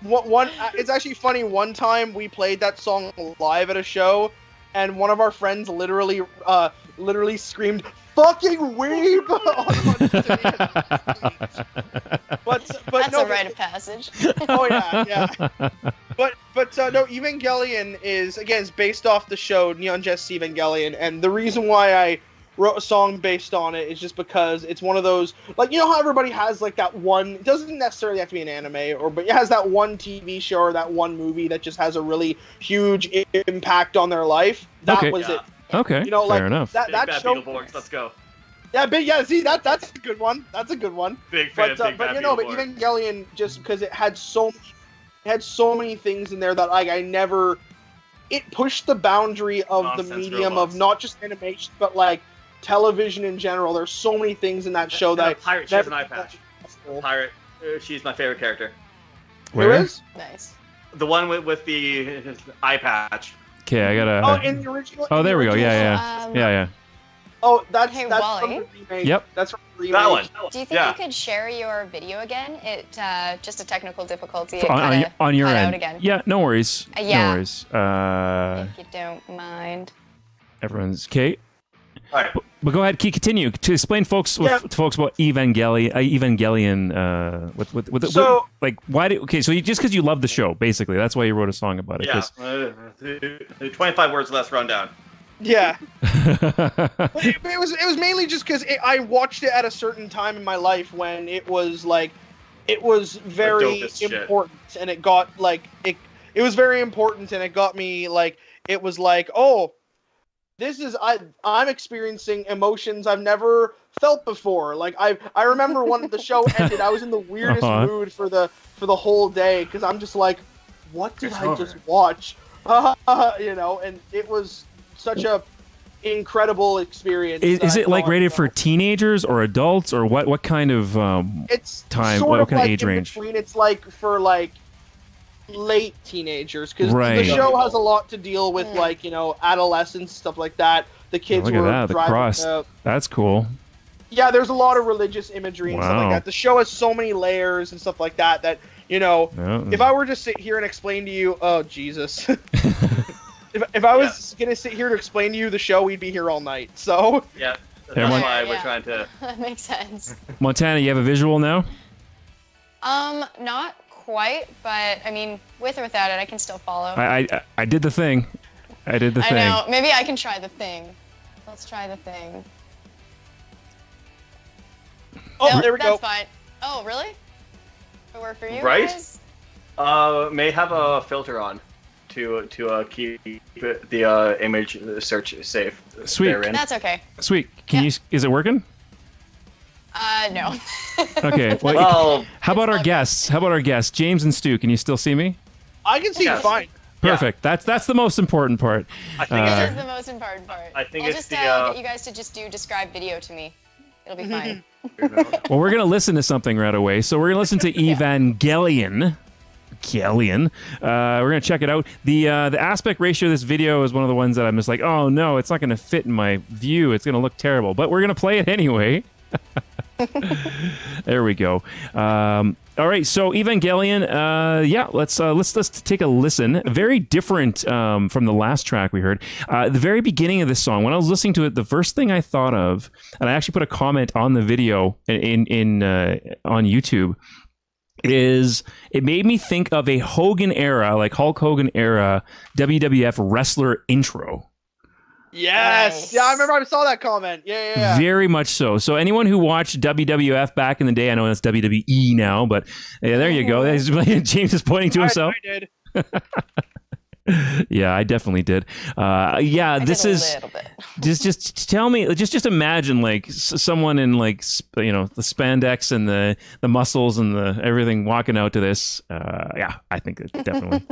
It's actually funny. One time we played that song live at a show, and one of our friends literally screamed "fucking weeb" on stage. But That's no, a rite of passage. Oh yeah. But no, Evangelion is based off the show Neon Genesis Evangelion, and the reason why I wrote a song based on it is just because it's one of those, like, how everybody has like that one, it doesn't necessarily have to be an anime, but it has that one TV show or that one movie that just has a really huge impact on their life. That was it. Okay, fair enough. Big That Bad show. Beetleborgs, let's go. See, that's a good one. That's a good one. Big fan, But Big Bad but Beetleborgs. Evangelion, just because it had so many things in there that it pushed the boundary of the Nonsense medium robots. of not just animation, but like television in general. There's so many things in that show that Pirate, she has an eye patch. Pirate, she's my favorite character. Where? Who is? Nice. The one with the eye patch. Okay, I gotta. Oh, in the original. Oh, in the there we go. original- Yeah. Oh, that's Hey, from Wally? the remake. Yep. That's from the remake. That one. Do you think Yeah. you could share your video again? It just a technical difficulty. On your cut end. out again. Yeah, no worries. Yeah. No worries. If you don't mind. Everyone's okay. All right. But go ahead, continue to explain to folks about Evangelion. Why did? Okay, so just because you love the show, basically, that's why you wrote a song about it. Yeah. 25 words less rundown. Yeah. But it was mainly just because I watched it at a certain time in my life when it was very dopest shit. important, and it got like it was very important, and it got me like it was like, oh, this is I'm experiencing emotions I've never felt before. Like I remember when the show ended, I was in the weirdest mood for the whole day because I'm just like, what did I just watch? You know, and it was such a incredible experience. Is it like rated for teenagers or adults or what kind of it's time? Sort what of kind like of age in range? between. It's like for like late teenagers because Right. the show has a lot to deal with, like, you know, adolescence, stuff like that. The kids Look at were that, the driving, cross. That's cool. yeah, there's a lot of religious imagery and stuff Wow. like that. The show has so many layers and stuff like that that, you know, Yeah. if I were to sit here and explain to you, oh Jesus. If I was gonna sit here to explain to you the show, we'd be here all night. So Yeah, that's Everyone- why we're trying to. That makes sense. Montana, you have a visual now? Not quite, but I mean, with or without it, I can still follow. I did the thing. I did the I thing. know. Maybe I can try the thing. Let's try the thing. oh, No, there we that's go. fine. Oh, really? It work for you Right? guys? May have a filter on to keep the image search safe. Sweet. therein. That's okay. Sweet. Can you? Is it working? No. Okay. Well, Well, how about our guests? How about our guests? James and Stu, can you still see me? I can see you Yes. fine. Perfect. That's the most important part. I think This it's is the most important part. I think I'll it's just the, get you guys to just describe video to me. It'll be fine. Well, we're gonna listen to something right away. So we're gonna listen to Evangelion. We're gonna check it out. The aspect ratio of this video is one of the ones that I'm just like, oh no, it's not gonna fit in my view. It's gonna look terrible. But we're gonna play it anyway. There we go. All right, so Evangelion. Yeah, let's take a listen. Very different from the last track we heard. The very beginning of this song, when I was listening to it, the first thing I thought of, and I actually put a comment on the video on YouTube, is it made me think of a Hogan era, like Hulk Hogan era WWF wrestler intro. Yes. Nice. Yeah, I remember I saw that comment. Yeah. Very much so. So anyone who watched WWF back in the day, I know it's WWE now, but yeah, there you go. James is pointing to himself. I did. Yeah, I definitely did. Yeah, this did a is little bit. just tell me, just imagine like someone in like you know, the spandex and the muscles and the everything walking out to this. Yeah, I think it definitely.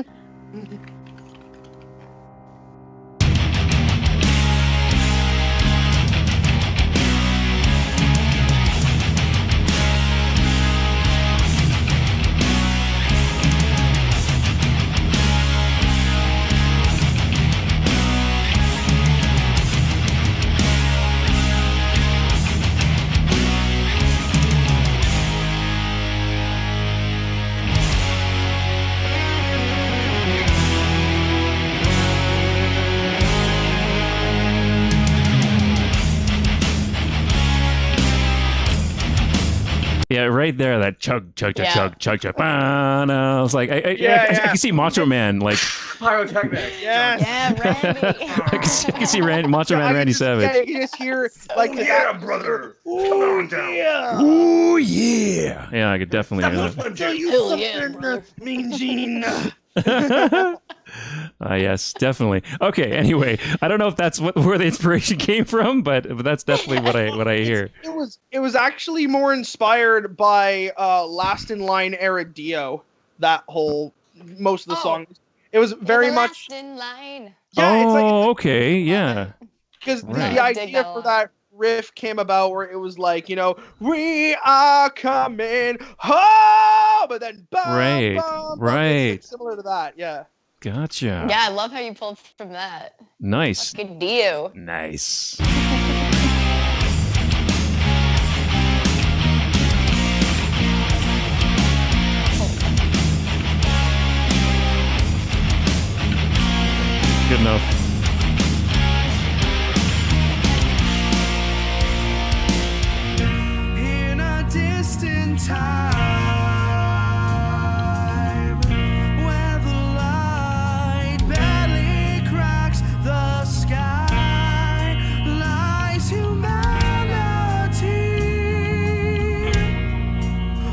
Yeah, right there, that chug. I was like, I can see Macho Man, like, pyrotechnic. Yes. Yeah, Randy. I can see Macho Man Randy Savage. Yeah, you just hear like brother. Come on down. Yeah. Ooh, yeah. Yeah, I could definitely. Tell you Hell yeah, something, brother. Mean Gene. Yes, definitely. Okay. Anyway, I don't know if that's where the inspiration came from, but that's definitely what I hear. It was actually more inspired by Last in Line era Dio. That whole most of the songs. It was very much. Last in line. Yeah, it's like Okay. Yeah. because Right. the I dig idea that a for lot. that riff came about where it was like, you know, we are coming home, but then bum, Right, bum, bum. right. It's like similar to that, yeah. Gotcha. Yeah, I love how you pulled from that. Nice. Good deal. Nice. Good enough. In a distant time where the light barely cracks the sky, lies humanity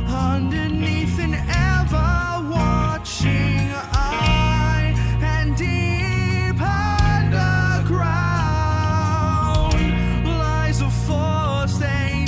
underneath an ever watching eye, and deep underground lies a force they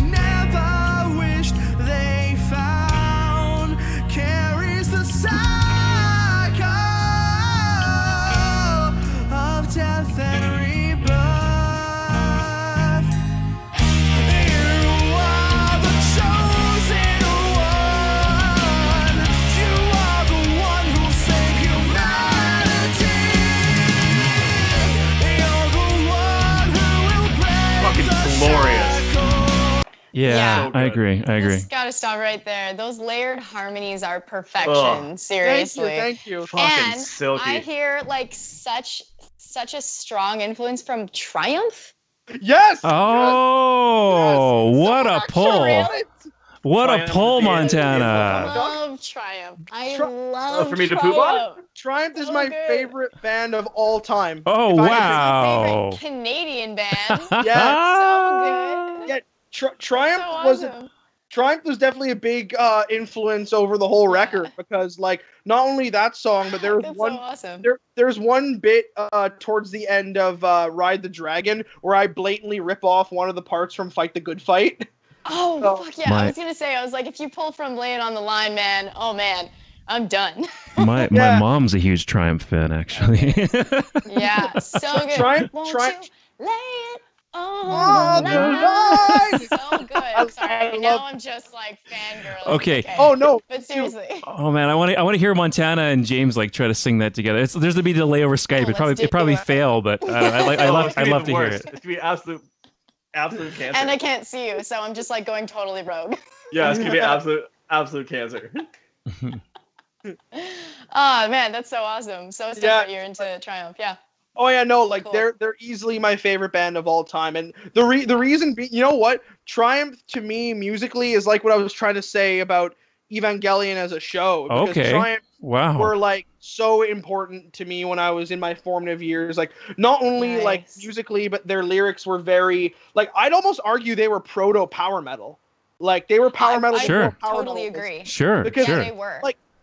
Yeah, So I good. agree. I agree. Just gotta stop right there. Those layered harmonies are perfection. Ugh. Seriously. Thank you. Fucking And silky. I hear like such a strong influence from Triumph. Yes. Oh, what a pull! Yes. What a Triumph pull, is the- I Montana! love Triumph. I Tri- love for me to poop on? Triumph. Triumph is So my good. favorite band of all time. Oh, If I had to wow! Favorite Canadian band. Yeah. So good. Yeah, Triumph So was awesome. Triumph was definitely a big influence over the whole record because, like, not only that song, but there was That's one. so awesome. There's one bit towards the end of Ride the Dragon where I blatantly rip off one of the parts from Fight the Good Fight. Oh, So- fuck yeah. I was going to say, I was like, if you pull from Laying on the Line, man, oh man, I'm done. My Yeah. mom's a huge Triumph fan, actually. Yeah, so good. Triumph- Won't Triumph- you lay it on On the the line? line. So good. I Sorry, love- now I'm just like fangirling. Okay. Oh no! But seriously. Oh man, I want to hear Montana and James like try to sing that together. There's gonna be a delay over Skype. Oh, It probably let's do it. fail, but I'd Oh, love it's gonna be to the hear worst. it. It's gonna be absolute cancer. And I can't see you, so I'm just like going totally rogue. Yeah, it's gonna be absolute cancer. Oh man, that's so awesome. So stoked Yeah. that you're into Triumph. Yeah. Oh yeah, no, like Cool. they're easily my favorite band of all time, and the reason you know what, Triumph to me musically is like what I was trying to say about Evangelion as a show. Because Okay. Triumph Wow. were like so important to me when I was in my formative years. Like not only like Nice. musically, but their lyrics were very like I'd almost argue they were proto power metal. Like they were power metal. I Sure. before power totally metal was- agree. Sure. Because- sure. Yeah, they were.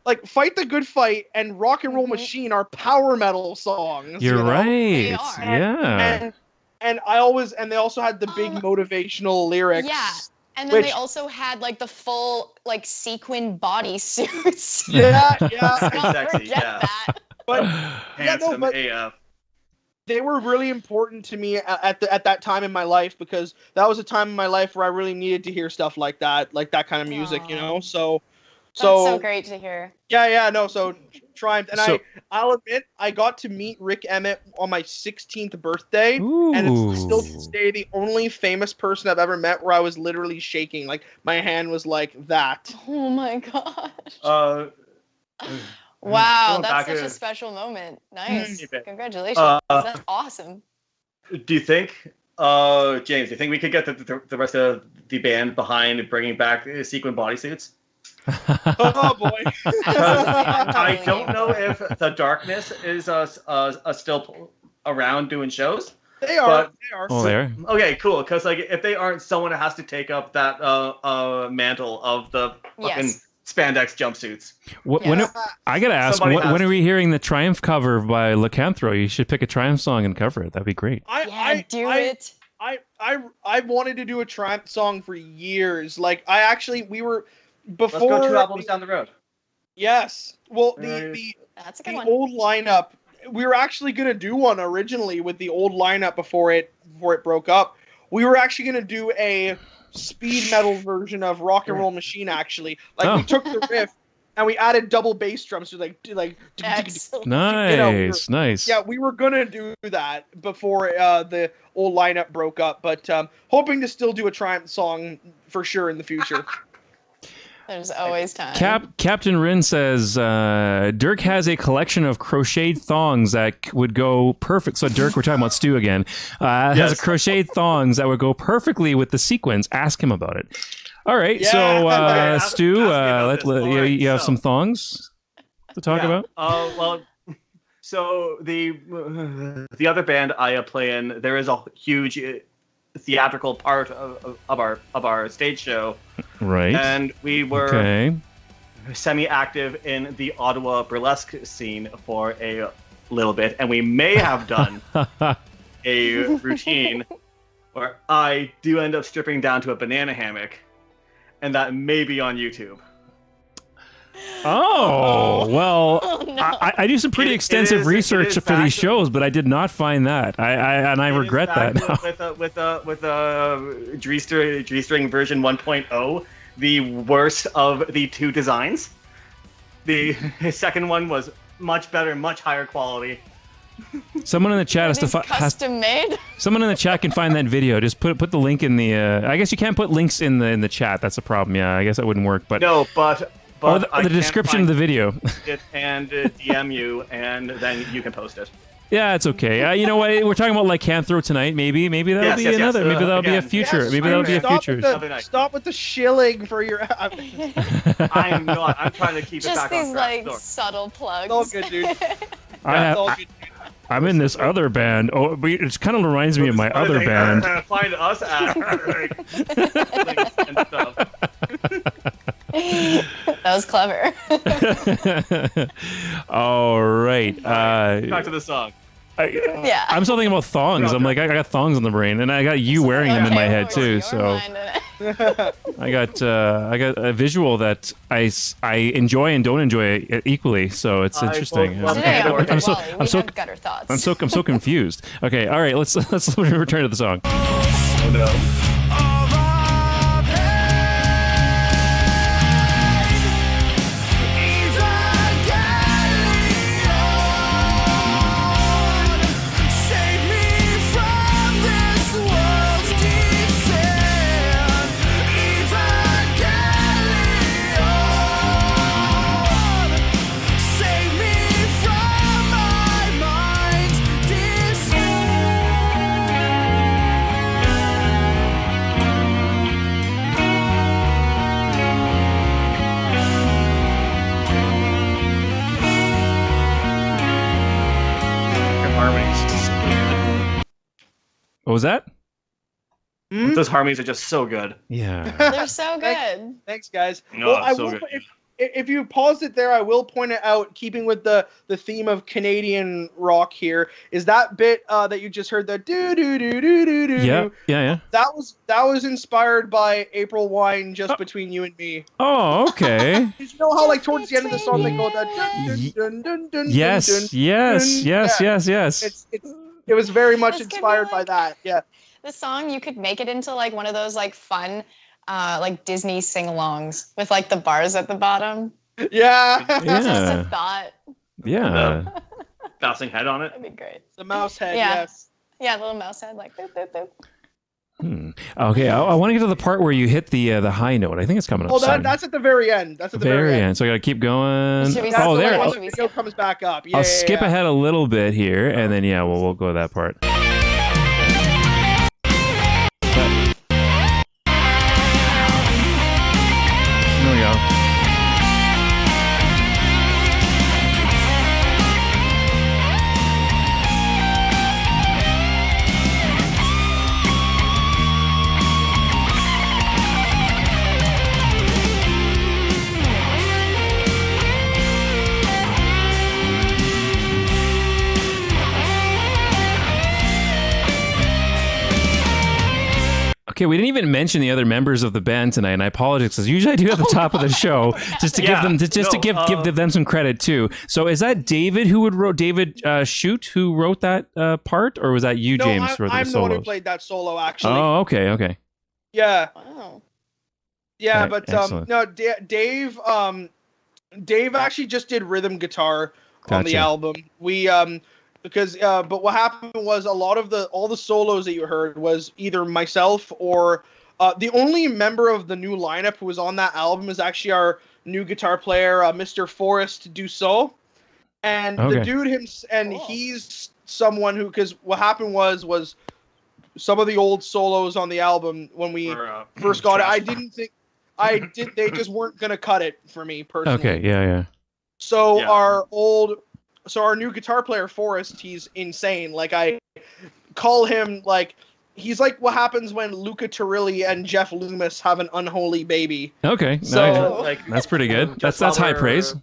Like Fight the Good Fight and Rock and Roll Mhm. Machine are power metal songs. You're you know? right. are. Yeah. And they also had the big motivational lyrics. Yeah. And then they Which- also had like the full like sequin body suits. Yeah, Pretty Don't sexy, forget yeah. that. but Handsome but- AF. they were really important to me at that time in my life because that was a time in my life where I really needed to hear stuff like that kind of music, you know. So That's so great to hear. so Triumph, and So- I'll admit I got to meet Rick Emmett on my 16th birthday, and it's still to this day the only famous person I've ever met where I was literally shaking, like my hand was like that. Oh my gosh. Mm, Wow, going that's back such a- a special moment. Nice. Keep it. Congratulations. That's awesome. Do you think, James? Do you think we could get the rest of the band behind bringing back sequin bodysuits? Oh boy. I don't know if the Darkness is still around doing shows. They are. But- They are. Oh, there. Okay, cool. Because like, if they aren't, someone has to take up that mantle of the fucking Yes. spandex jumpsuits. When Yes. I gotta ask, Somebody when has are to. we hearing the Triumph cover by Lycanthro? You should pick a Triumph song and cover it. That'd be great. Yeah, do it. I wanted to do a Triumph song for years. Like we were before. Let's go 2 albums down the road. Yes. Well, Right. That's a good the one. old lineup. We were actually gonna do one originally with the old lineup before it broke up. We were actually gonna do a speed metal version of Rock and Roll Machine. Actually, like Oh. we took the riff and we added double bass drums to like Excellent. Nice, nice. Yeah, we were gonna do that before the old lineup broke up, but hoping to still do a Triumph song for sure in the future. There's always time. Captain Rin says Dirk has a collection of crocheted thongs that would go perfect. So Dirk, we're talking about Stew again. Has Yes. a crocheted thongs that would go perfectly with the sequins. Ask him about it. All right, Yeah. so Okay, Stu, ask me about this. All right, you have so- some thongs to talk Yeah. about. Well, so the other band I play in, there is a huge theatrical part of our stage show, Right. and we were Okay. semi-active in the Ottawa burlesque scene for a little bit, and we may have done a routine where I do end up stripping down to a banana hammock, and that may be on YouTube. Oh, well, Oh, no. I do some pretty It extensive is research for back these to- shows, but I did not find that. I It is regret back that now. with a G-string version 1.0, the worst of the two designs. The second one was much better, much higher quality. Someone in the chat has to custom made. Someone in the chat can find that video. Just put the link in the. I guess you can't put links in the chat. That's a problem. Yeah, I guess that wouldn't work. But no, but or the description of the video. It and DM you, and then you can post it. Yeah, it's okay. You know what? We're talking about Lycanthro tonight. Maybe that'll be another. Maybe that'll be a future. Yes, maybe that'll be a future. Stop with the shilling for your. I'm not. I'm trying to keep it back Just on these track. subtle plugs. All good, dude. I'm in this other band. Oh, it kind of reminds me of my other band. Find us at and stuff. That was clever. All right. Back to the song. Yeah. I'm still thinking about thongs. I'm like, I got thongs on the brain, and I got you wearing them in my head too. So I got a visual that I enjoy and don't enjoy equally. So it's interesting. I'm so confused. Okay, all right. Let's return to the song. Oh no. What was that? Those harmonies are just so good. Yeah. They're so good. Thanks, guys. No, Well, so good. if you paused it there, I will point it out, keeping with the theme of Canadian rock here, is that bit that you just heard, the do do do do do do. Yeah. That was inspired by April Wine, Just Between You and Me. Oh, okay. Did you know how, like, towards the end of the song they go that dun dun dun dun Yes. It was very much This could be inspired by like- that. Yeah. The song, you could make it into like one of those like fun like Disney sing-alongs with like the bars at the bottom. Yeah. Just Yeah. a thought. Yeah. Bouncing head on it. That'd be great. The mouse head, Yeah. yes. Yeah, the little mouse head like boop boop boop. Okay, I want to get to the part where you hit the high note. I think it's coming up. Oh, soon. that's at the very end. That's at the very end. So I gotta keep going. Should we That's Oh, the there. one Should we when the video comes back up. Yeah, I'll yeah, skip yeah. ahead a little bit here, and then we'll go to that part. There we go. Okay, we didn't even mention the other members of the band tonight, and I apologize because usually I do at the top of the show just to give them give them some credit too. So is that David who wrote Shoot who wrote that part, or was that you, James? For the I'm the one who solos? played that solo, actually. Oh, okay. Yeah. Wow. Yeah, Okay, but excellent. no, Dave actually just did rhythm guitar on the Gotcha. album. We but what happened was all the solos that you heard was either myself or the only member of the new lineup who was on that album is actually our new guitar player, Mr. Forrest Dussault. And the dude he's someone who, because what happened was some of the old solos on the album when we first got it, I didn't think they just weren't gonna cut it for me personally. Okay, yeah. So our new guitar player Forrest, he's insane. Like, I call him like he's like what happens when Luca Turilli and Jeff Loomis have an unholy baby. Okay, So that's pretty good. That's while high we're- praise.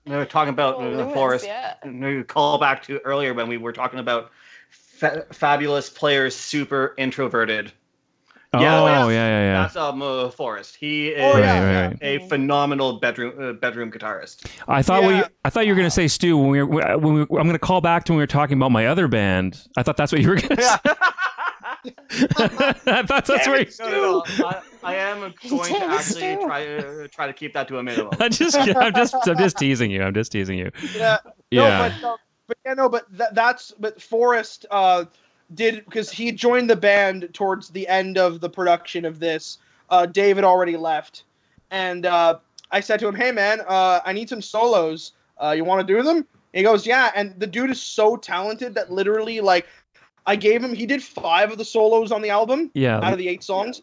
We were talking about Loomis, Forrest. yeah. We call back to earlier when we were talking about fabulous players, super introverted. Oh, yeah. That's Forrest. He is Right. a phenomenal bedroom guitarist. I thought you were gonna say, Stu, I'm gonna call back to when we were talking about my other band. I thought that's what you were gonna say. I thought that's where No. I am going to actually try to keep that to a minimum. I'm just teasing you. Yeah. Yeah. No, but Forrest did, because he joined the band towards the end of the production of this. David already left, and I said to him, "Hey man, I need some solos. You want to do them?" And he goes, "Yeah." And the dude is so talented that literally, like, he did 5 of the solos on the album. Yeah. Out of the 8 songs.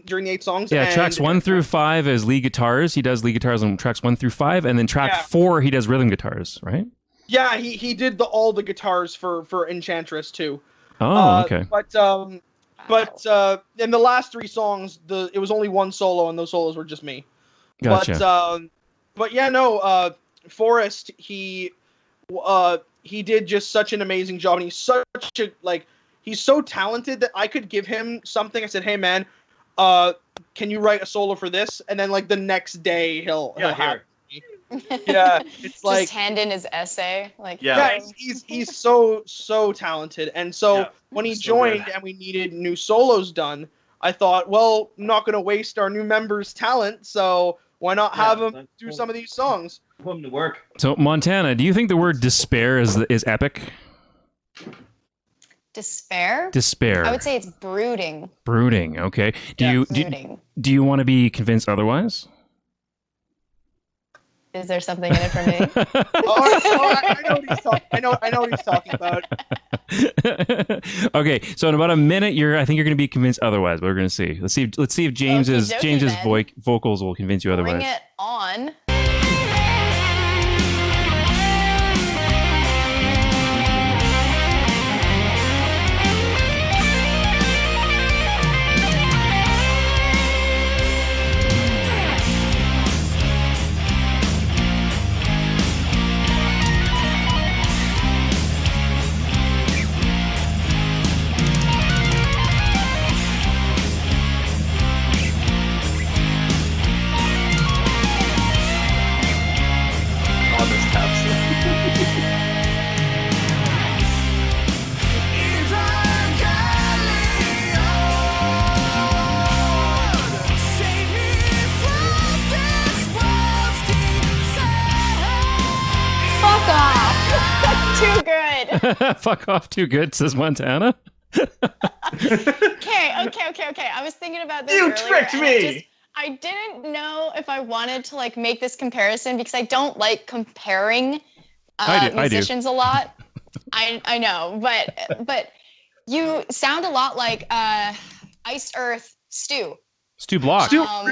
During the 8 songs. Yeah, and tracks 1 through 5 is lead guitars. He does lead guitars on tracks 1 through 5, and then track 4 he does rhythm guitars, right? Yeah, he did all the guitars for Enchantress too. Oh, okay. But in the last 3 songs, it was only 1 solo, and those solos were just me. Gotcha. But yeah, no. Forrest, he did just such an amazing job, and he's so talented that I could give him something. I said, "Hey man, can you write a solo for this?" And then like the next day he'll have me. Yeah, it's like just hand in his essay. Like, he's so talented. And so when he joined and we needed new solos done, I thought, well, I'm not gonna waste our new member's talent, so why not have him do some of these songs? Put him to work. So Montana, do you think the word despair is epic? Despair? Despair. I would say it's brooding. Brooding. Okay. Do you want to be convinced otherwise? Is there something in it for me? I know what he's talking about. Okay, so in about a minute, I think you're going to be convinced otherwise. But we're going to see. Let's see if James's vocals will convince you otherwise. Bring it on. Fuck off, too good, says Montana. Okay. I was thinking about this earlier. You tricked me! I didn't know if I wanted to like make this comparison because I don't like comparing musicians a lot. I know, but you sound a lot like Iced Earth Stew. Stu Block.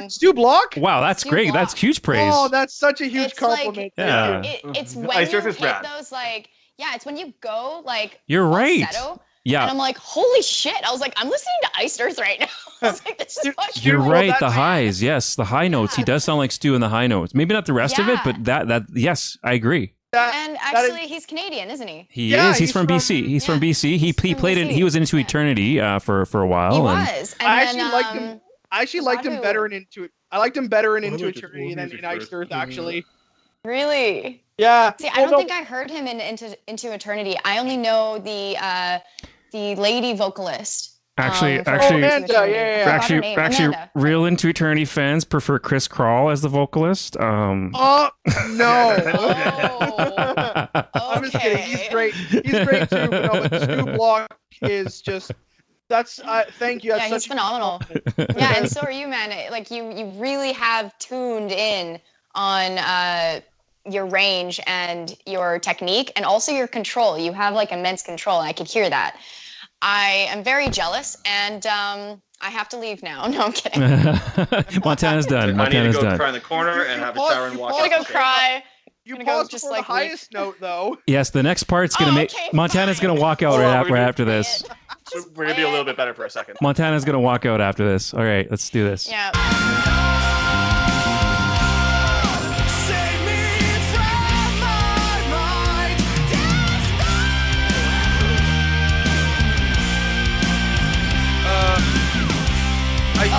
Stu Block? Wow, that's Stu great. Block. That's huge praise. Oh, that's such a huge compliment. Like, yeah. It's when you hit those like, it's when you go like. You're right. Falsetto, yeah. And I'm like, holy shit. I was like, I'm listening to Iced Earth right now. I was like, this is fucking You're right. The highs. Yes. The high notes. He does sound like Stu in the high notes. Maybe not the rest of it, but yes, I agree. And actually, he's Canadian, isn't he? He is. He's from BC. He's from BC. He played it. He was into Eternity for a while. He was. And I then, actually liked him. I actually liked him better in Into. I liked him better in Into Eternity than in Iced Earth. Actually. Really? Yeah. See, I don't think I heard him in Into Eternity. I only know the lady vocalist. Actually, Amanda. Real Into Eternity fans prefer Chris Crawl as the vocalist. No. I'm just kidding. He's great. He's great too. But Stu Block is just. That's thank you. That's he's phenomenal. Yeah, and so are you, man. Like you really have tuned in on your range and your technique, and also your control. You have like immense control, and I could hear that. I am very jealous, and I have to leave now. No, I'm kidding. Montana's done. I need to go cry in the corner and have a shower and walk out. I'm gonna go cry. You paused just like the highest note, though. Yes, the next part's gonna make Montana's gonna walk out right after this. We're gonna be a little bit better for a second. Montana's gonna walk out after this. All right, let's do this. Yeah.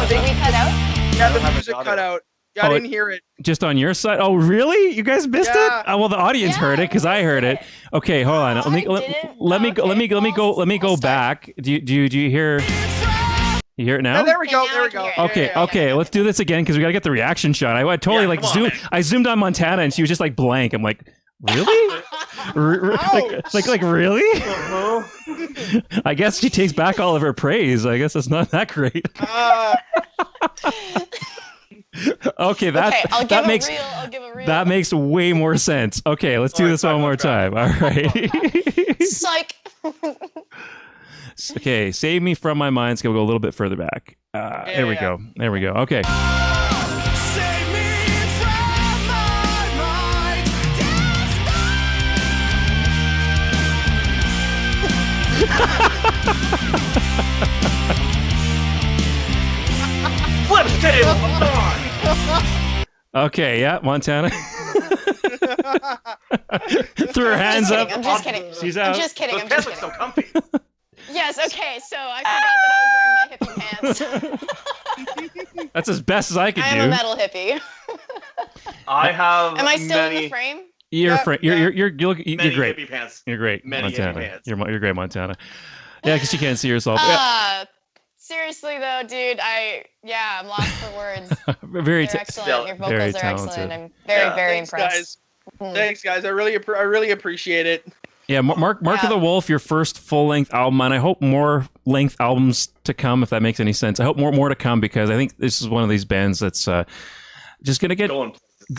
Did we cut out? Yeah, the music cut out. Yeah, I didn't hear it. Just on your side? Oh, really? You guys missed it? Well, the audience heard it because I heard it. Okay, hold on. Let me go back. Do you hear? You hear it now? Yeah, there we go. There we go. Okay. Let's do this again because we gotta get the reaction shot. I totally zoomed on Montana and she was just like blank. I'm like, really? like really? I guess she takes back all of her praise. I guess it's not that great. Okay, I'll give makes a real. that makes way more sense. Okay, let's do this one more time. All right. Psych. Okay, save me from my mind. It's gonna go a little bit further back. There we go. There we go. Okay. Save me from my mind. Flip the table. Come on. Okay, yeah, Montana. Threw her hands up. I'm just kidding. She's I'm out. just kidding. Those I'm pants just look kidding. so comfy. Yes. Okay. So I forgot that I was wearing my hippie pants. That's as best as I could I do. am a metal hippie. I have Am I still in many, the frame? You're many you're great. hippie pants. You're great, Many Montana. hippie pants. You're great, Montana. Yeah, because you can't see yourself. Seriously though, dude, I'm lost for words. Very They're excellent. Your vocals very are talented. excellent. I'm very, very Thanks, impressed. guys. Thanks, guys. I really appreciate it. Yeah, Mark of the Wolf, your first full-length album, and I hope more length albums to come, if that makes any sense. I hope more to come, because I think this is one of these bands that's just gonna get.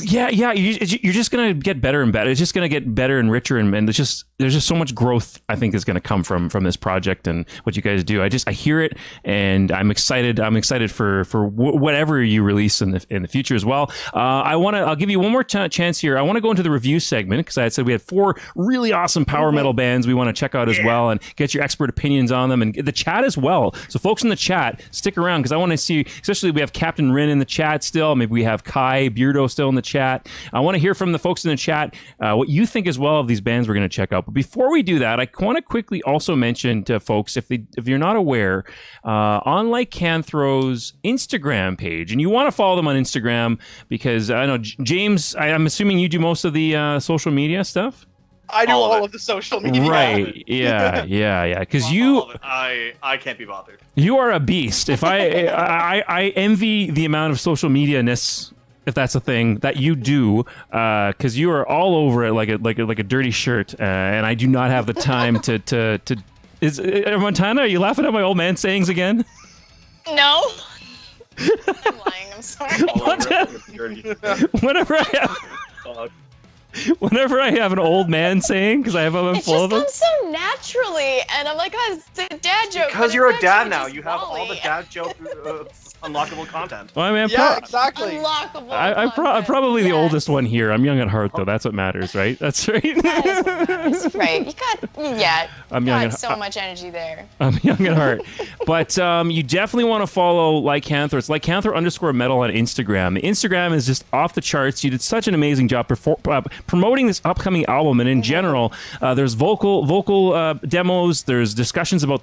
Yeah, you're just gonna get better and better. It's just gonna get better and richer, and there's just so much growth I think is gonna come from this project and what you guys do. I hear it, and I'm excited. I'm excited for whatever you release in the future as well. I'll give you one more chance here. I want to go into the review segment, because I had said we had 4 really awesome power metal bands we want to check out as well, and get your expert opinions on them, and the chat as well. So folks in the chat, stick around, because I want to see, especially we have Captain Rin in the chat still. Maybe we have Kai Beardo still in the chat. I want to hear from the folks in the chat what you think as well of these bands we're going to check out. But before we do that, I want to quickly also mention to folks, if you're not aware, on Lycanthro's Instagram page, and you want to follow them on Instagram, because I know James, I'm assuming you do most of the social media stuff. I do all of the social media. Right? Yeah. Because I can't be bothered. You are a beast. If I envy the amount of social media-ness, if that's a thing that you do, because you are all over it like a dirty shirt, and I do not have the time to. Is Montana? Are you laughing at my old man sayings again? No. I'm lying. I'm sorry. Whenever I have an old man saying, because I have them full of them. It just comes so naturally, and I'm like, oh, it's a dad joke. Because but you're it's a dad actually now. just You have Wally. all the dad joke unlockable content. Well, I mean, exactly. Unlockable. I'm probably the Yes. oldest one here. I'm young at heart, though. That's what matters, right? That's right. That is what matters. Right. I'm young at so much energy there. I'm young at heart. But you definitely want to follow Lycanthro. It's Lycanthro_metal on Instagram. The Instagram is just off the charts. You did such an amazing job promoting this upcoming album. And in general, there's vocal demos. There's discussions about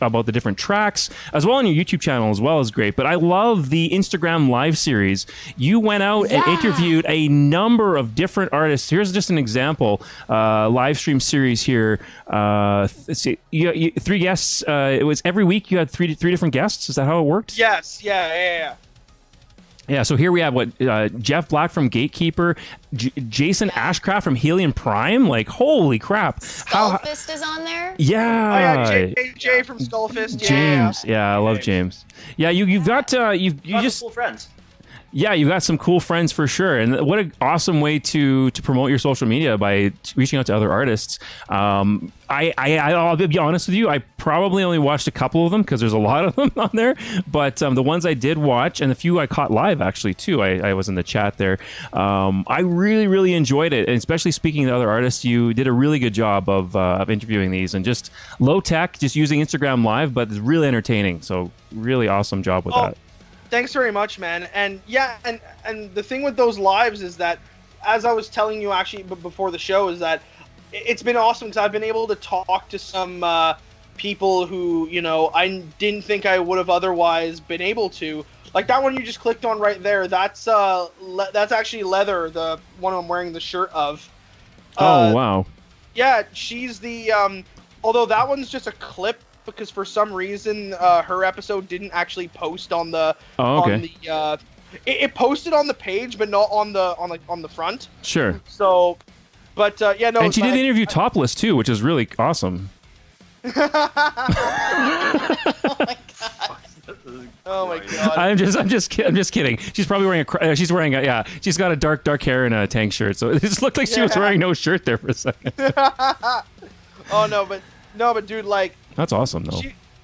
about the different tracks, as well on your YouTube channel as well is great. But I love the Instagram live series. You went out and interviewed a number of different artists. Here's just an example. Live stream series here. Let's see. You 3 guests. It was every week you had three different guests. Is that how it worked? Yes. Yeah. Yeah, so here we have Jeff Black from Gatekeeper, Jason Ashcraft from Helium Prime. Like, holy crap! Skullfist is on there. Yeah. Oh, yeah, Jay from Skullfist. James. Yeah, I love James. Yeah, you've got you just cool friends. Yeah, you've got some cool friends for sure, and what an awesome way to promote your social media by reaching out to other artists. I'll be honest with you, I probably only watched a couple of them because there's a lot of them on there, but the ones I did watch, and the few I caught live actually too, I was in the chat there. I really enjoyed it, and especially speaking to other artists, you did a really good job of interviewing these, and just low tech, just using Instagram Live, but it's really entertaining. So really awesome job with that. Thanks very much, man. And yeah, and the thing with those lives is that, as I was telling you actually before the show, is that it's been awesome because I've been able to talk to some people who, I didn't think I would have otherwise been able to. Like that one you just clicked on right there. That's actually Leather, the one I'm wearing the shirt of. Oh wow. Yeah, she's the although that one's just a clip, because for some reason her episode didn't actually post on the it posted on the page but not on the front. Sure. So But yeah, no. And she did the interview topless too, which is really awesome. Oh my god! I'm just kidding. She's probably wearing she's got a dark hair and a tank shirt, so it just looked like she was wearing no shirt there for a second. Oh no, but dude, like that's awesome though.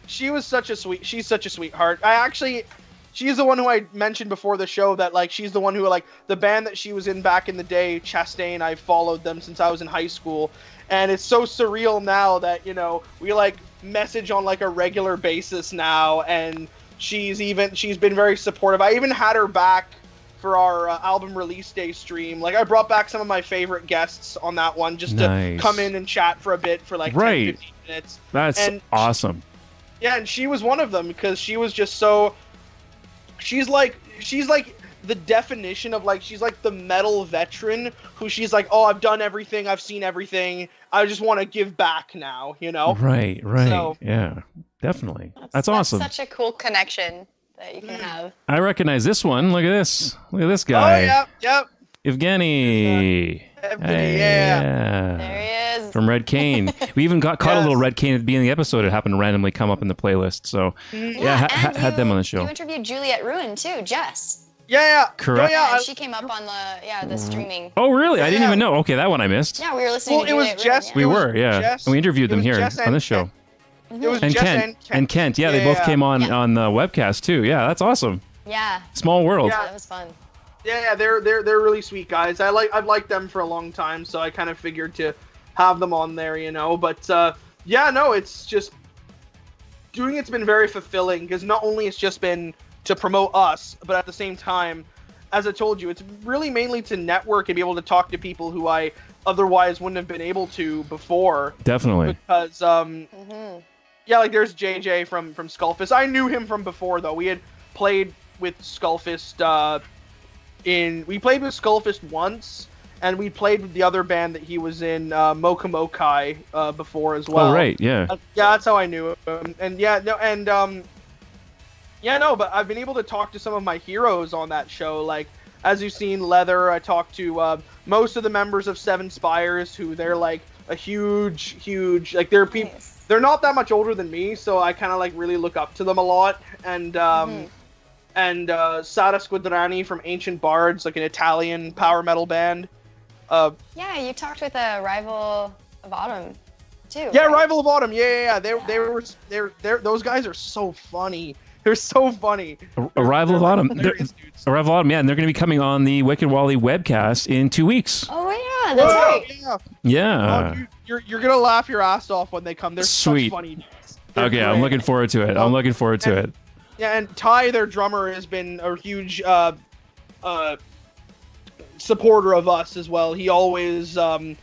She's such a sweetheart. She's the one who I mentioned before the show that like she's the one who like the band that she was in back in the day, Chastain. I followed them since I was in high school, and it's so surreal now that we like message on like a regular basis now, and she's been very supportive. I even had her back for our album release day stream. Like I brought back some of my favorite guests on that one just to come in and chat for a bit for like 10-15 minutes. That's awesome. Yeah, and she was one of them because she was just so. She's like the definition of like she's like the metal veteran who she's like, oh, I've done everything, I've seen everything, I just want to give back now, Right. So, yeah, definitely. That's awesome. That's such a cool connection that you can have. I recognize this one. Look at this guy. Oh, yep. Evgeny. Yeah. There he is. From Red Cane. We even caught a little Red Cane at the beginning of the episode. It happened to randomly come up in the playlist. So, had them on the show. You interviewed Juliet Ruin, too, Jess. Yeah. Correct. Yeah, she came up on the streaming. Oh, really? I didn't even know. Okay, that one I missed. Yeah, we were listening to it was Juliet Jess. Ruin, We were, yeah. Jess, and we interviewed them here on this show. It was And Jess Kent. Yeah, they both came on the webcast, too. Yeah, that's awesome. Yeah. Small world. Yeah, that was fun. Yeah, they're really sweet guys. I've liked them for a long time, so I kind of figured to have them on there, But it's just doing it's been very fulfilling because not only it's just been to promote us, but at the same time, as I told you, it's really mainly to network and be able to talk to people who I otherwise wouldn't have been able to before. Definitely. Because like there's JJ from Skullfist. I knew him from before though. We had played with Skullfist. We played with Skullfist once, and we played with the other band that he was in, Mocha Mokai, before as well. Oh right, yeah. That's how I knew him. But I've been able to talk to some of my heroes on that show. Like, as you've seen, Leather. I talked to most of the members of Seven Spires, who they're like a huge, like they're people. They're not that much older than me, so I kind of like really look up to them a lot. And Sara Squadrani from Ancient Bards, like an Italian power metal band. Yeah, you talked with a Rival of Autumn, too. Yeah, right? Rival of Autumn. Yeah. Those guys are so funny. They're so funny. Arrival of Autumn. Arrival of Autumn, yeah, and they're going to be coming on the Wicked Wally webcast in 2 weeks. Oh, yeah, that's right. Yeah. Oh, you're going to laugh your ass off when they come. They're sweet. So funny. Okay, great. I'm looking forward to it. Yeah, and Ty, their drummer, has been a huge supporter of us as well. He always, the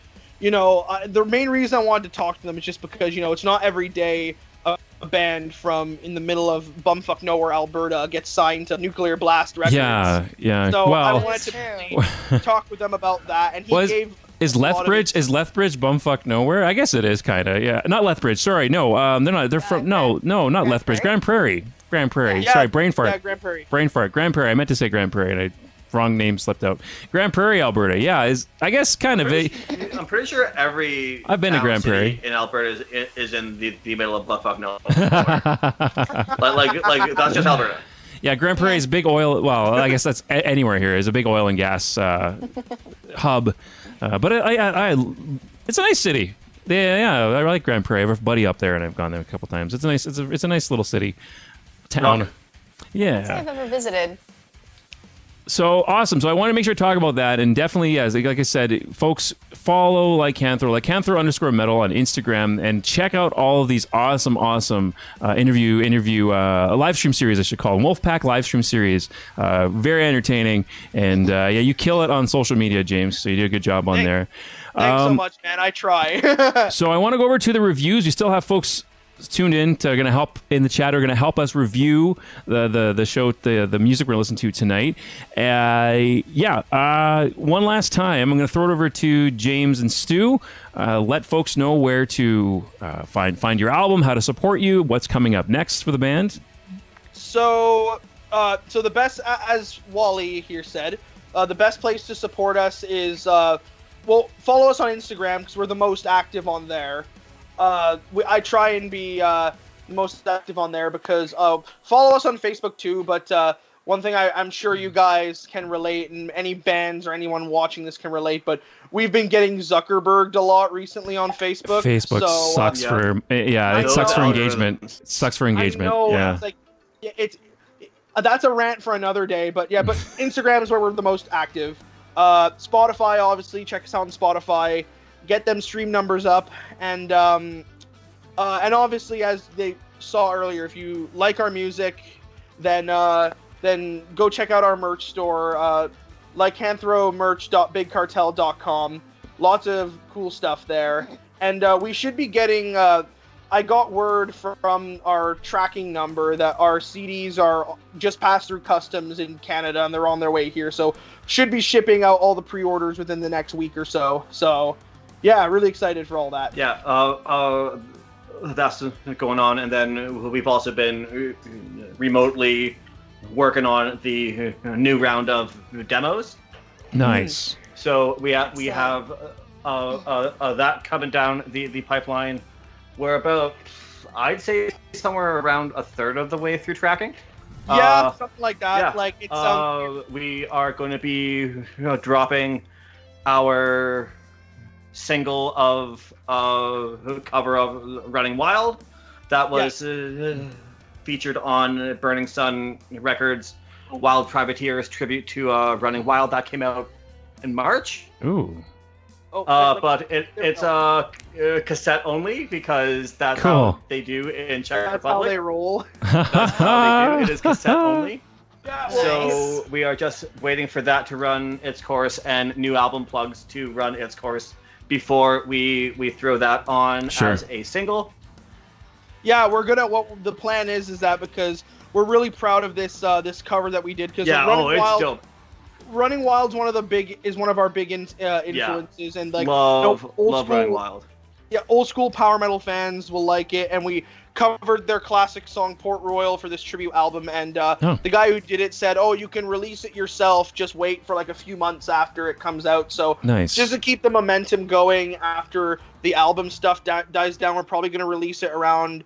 main reason I wanted to talk to them is just because, it's not every day a band from in the middle of bumfuck nowhere, Alberta, gets signed to Nuclear Blast Records. Yeah. So well, I wanted to talk with them about that, and he gave. Is Lethbridge bumfuck nowhere? I guess it is kind of. Yeah, not Lethbridge. Sorry, no. They're not. They're from not Lethbridge. Grand Prairie. Yeah, Sorry, brain fart. Yeah, Grand Prairie. Brain fart. Grand Prairie. I meant to say Grand Prairie, and wrong name slipped out. Grand Prairie, Alberta. Yeah, is I guess kind of a. I'm pretty sure every. I've been to Grand Prairie in Alberta is in the middle of bumfuck nowhere. like that's just Alberta. Yeah, Grand Prairie is a big oil. Well, I guess that's anywhere here is a big oil and gas hub. But it's a nice city. Yeah, I like Grand Prairie. I have a buddy up there, and I've gone there a couple times. It's a nice little city, town. Wrong. Yeah. I've ever visited. So awesome. So I want to make sure to talk about that, and definitely, yes, like I said, folks, follow Lycanthro_metal on Instagram, and check out all of these awesome interview live stream series, I should call them, Wolfpack live stream series. Very entertaining, and you kill it on social media, James. So you do a good job on there. Thanks so much, man. I try. So I want to go over to the reviews. We still have folks tuned in to going to help in the chat, are going to help us review the show, the music we're going to listen to tonight. One last time, I'm going to throw it over to James and Stew. Let folks know where to find your album, how to support you, what's coming up next for the band. So the best, as Wally here said, the best place to support us is well, follow us on Instagram because we're the most active on there. I try and be the most active on there because follow us on Facebook too. But one thing I'm sure you guys can relate, and any bands or anyone watching this can relate, but we've been getting Zuckerberged a lot recently on Facebook. Facebook sucks for it sucks for engagement. It sucks for engagement. I know, yeah. it's like that's a rant for another day. But yeah, but Instagram is where we're the most active. Spotify, obviously, check us out on Spotify. Get them stream numbers up, and obviously, as they saw earlier, if you like our music, then go check out our merch store, lycanthrommerch.bigcartel.com. Lots of cool stuff there, and we should be getting. I got word from our tracking number that our CDs are just passed through customs in Canada, and they're on their way here. So should be shipping out all the pre-orders within the next week or so. So yeah, really excited for all that. Yeah, that's going on, and then we've also been remotely working on the new round of demos. Nice. So we have that coming down the pipeline. We're about, I'd say, somewhere around a third of the way through tracking. Yeah, something like that. Yeah. Like it's we are going to be dropping our single of cover of Running Wild that was featured on Burning Sun Records Wild Privateers tribute to Running Wild that came out in March. Ooh. But it's cassette only because that's how they do in Czech that's Republic. how they roll. That's how they do. It is cassette only. Yeah, So we are just waiting for that to run its course and new album plugs to run its course before we throw that on as a single. Yeah, we're gonna. What the plan is that because we're really proud of this this cover that we did because it's dope. Running Wild's one of our big influences, and like love school, Running Wild. Yeah, old school power metal fans will like it, and we covered their classic song Port Royal for this tribute album, and the guy who did it said, "Oh, you can release it yourself. Just wait for like a few months after it comes out." So nice. Just to keep the momentum going after the album stuff dies down, we're probably going to release it around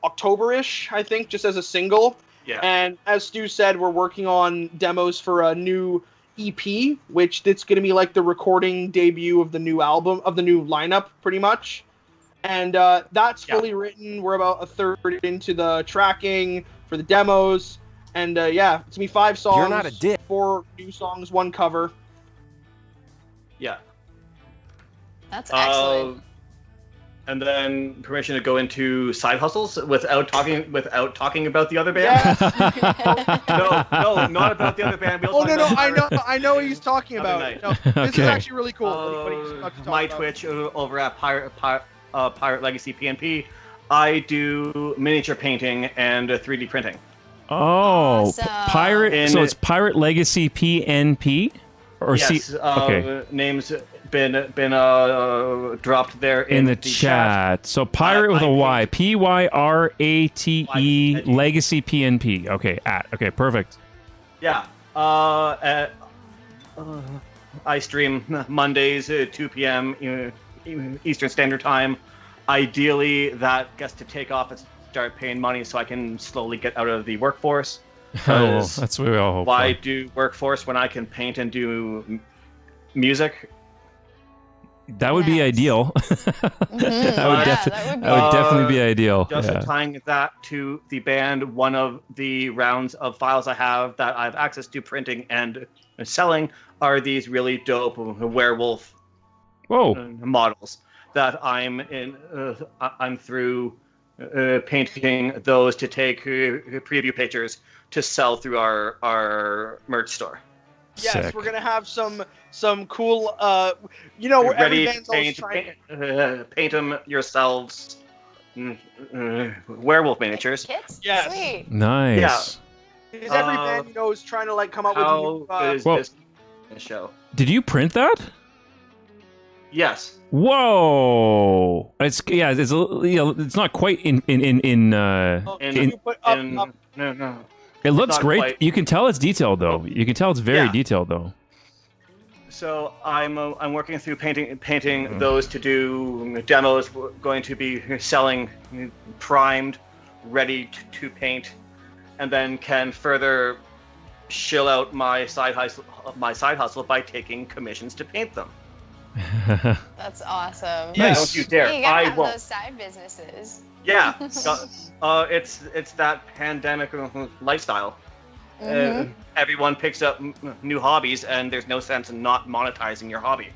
October-ish, I think, just as a single. Yeah. And as Stu said, we're working on demos for a new EP, which it's going to be like the recording debut of the new album, of the new lineup, pretty much. And that's fully written. We're about a third into the tracking for the demos. And it's going to be 5 songs. You're not a dick. 4 new songs, 1 cover. Yeah. That's excellent. And then permission to go into side hustles without talking about the other band. Yes. No, not about the other band. I know what he's talking about. Night. No, this is actually really cool. What he's about to talk my about. Twitch over at Pirate Legacy PNP, I do miniature painting and 3D printing. Oh, Awesome. Pirate. So it's Pirate Legacy PNP, or yes, okay. Names been dropped there in the chat. So Pirate with a Y, Pyrate Legacy PNP. Okay, okay, perfect. Yeah. I stream Mondays at 2 p.m. Eastern Standard Time. Ideally, that gets to take off and start paying money so I can slowly get out of the workforce. Oh, that's what we all hope why for. do workforce when I can paint and do music? That would be ideal. That would definitely be ideal. Just tying that to the band, one of the rounds of files I have that I have access to printing and selling are these really dope werewolf models that I'm through painting those to take preview pictures to sell through our merch store. Yes, Sick. we're gonna have some cool. Where every Ready band's always trying. Paint them yourselves. Werewolf miniatures. Kits? Yes. Sweet. Nice. Yeah. Because every band is trying to come up How with good is Whoa. this show? Did you print that? Yes. Whoa! It's not quite in. No. It looks not great. quite. You can tell it's detailed though. You can tell it's very detailed though. So I'm working through painting those to do demos. We're going to be selling primed, ready to paint, and then can further shill out my side hustle by taking commissions to paint them. That's awesome. Yeah, Nice. don't you dare! Hey, you gotta I have won't. those side businesses. Yeah, it's that pandemic lifestyle. Everyone picks up new hobbies, and there's no sense in not monetizing your hobby.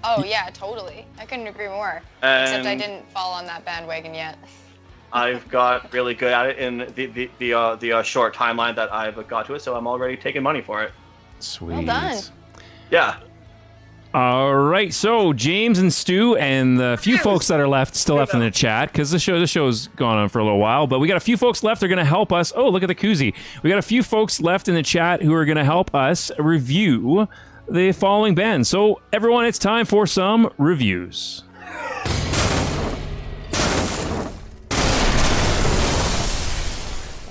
Oh yeah, totally. I couldn't agree more. Except I And didn't fall on that bandwagon yet. I've got really good at it in the short timeline that I've got to it, so I'm already taking money for it. Sweet. Well done. Yeah. All right, so James and Stu and the few folks that are still left in the chat, because the show's gone on for a little while, but we got a few folks left. They're going to help us. Oh, look at the koozie. We got a few folks left in the chat who are going to help us review the following bands. So everyone, it's time for some reviews.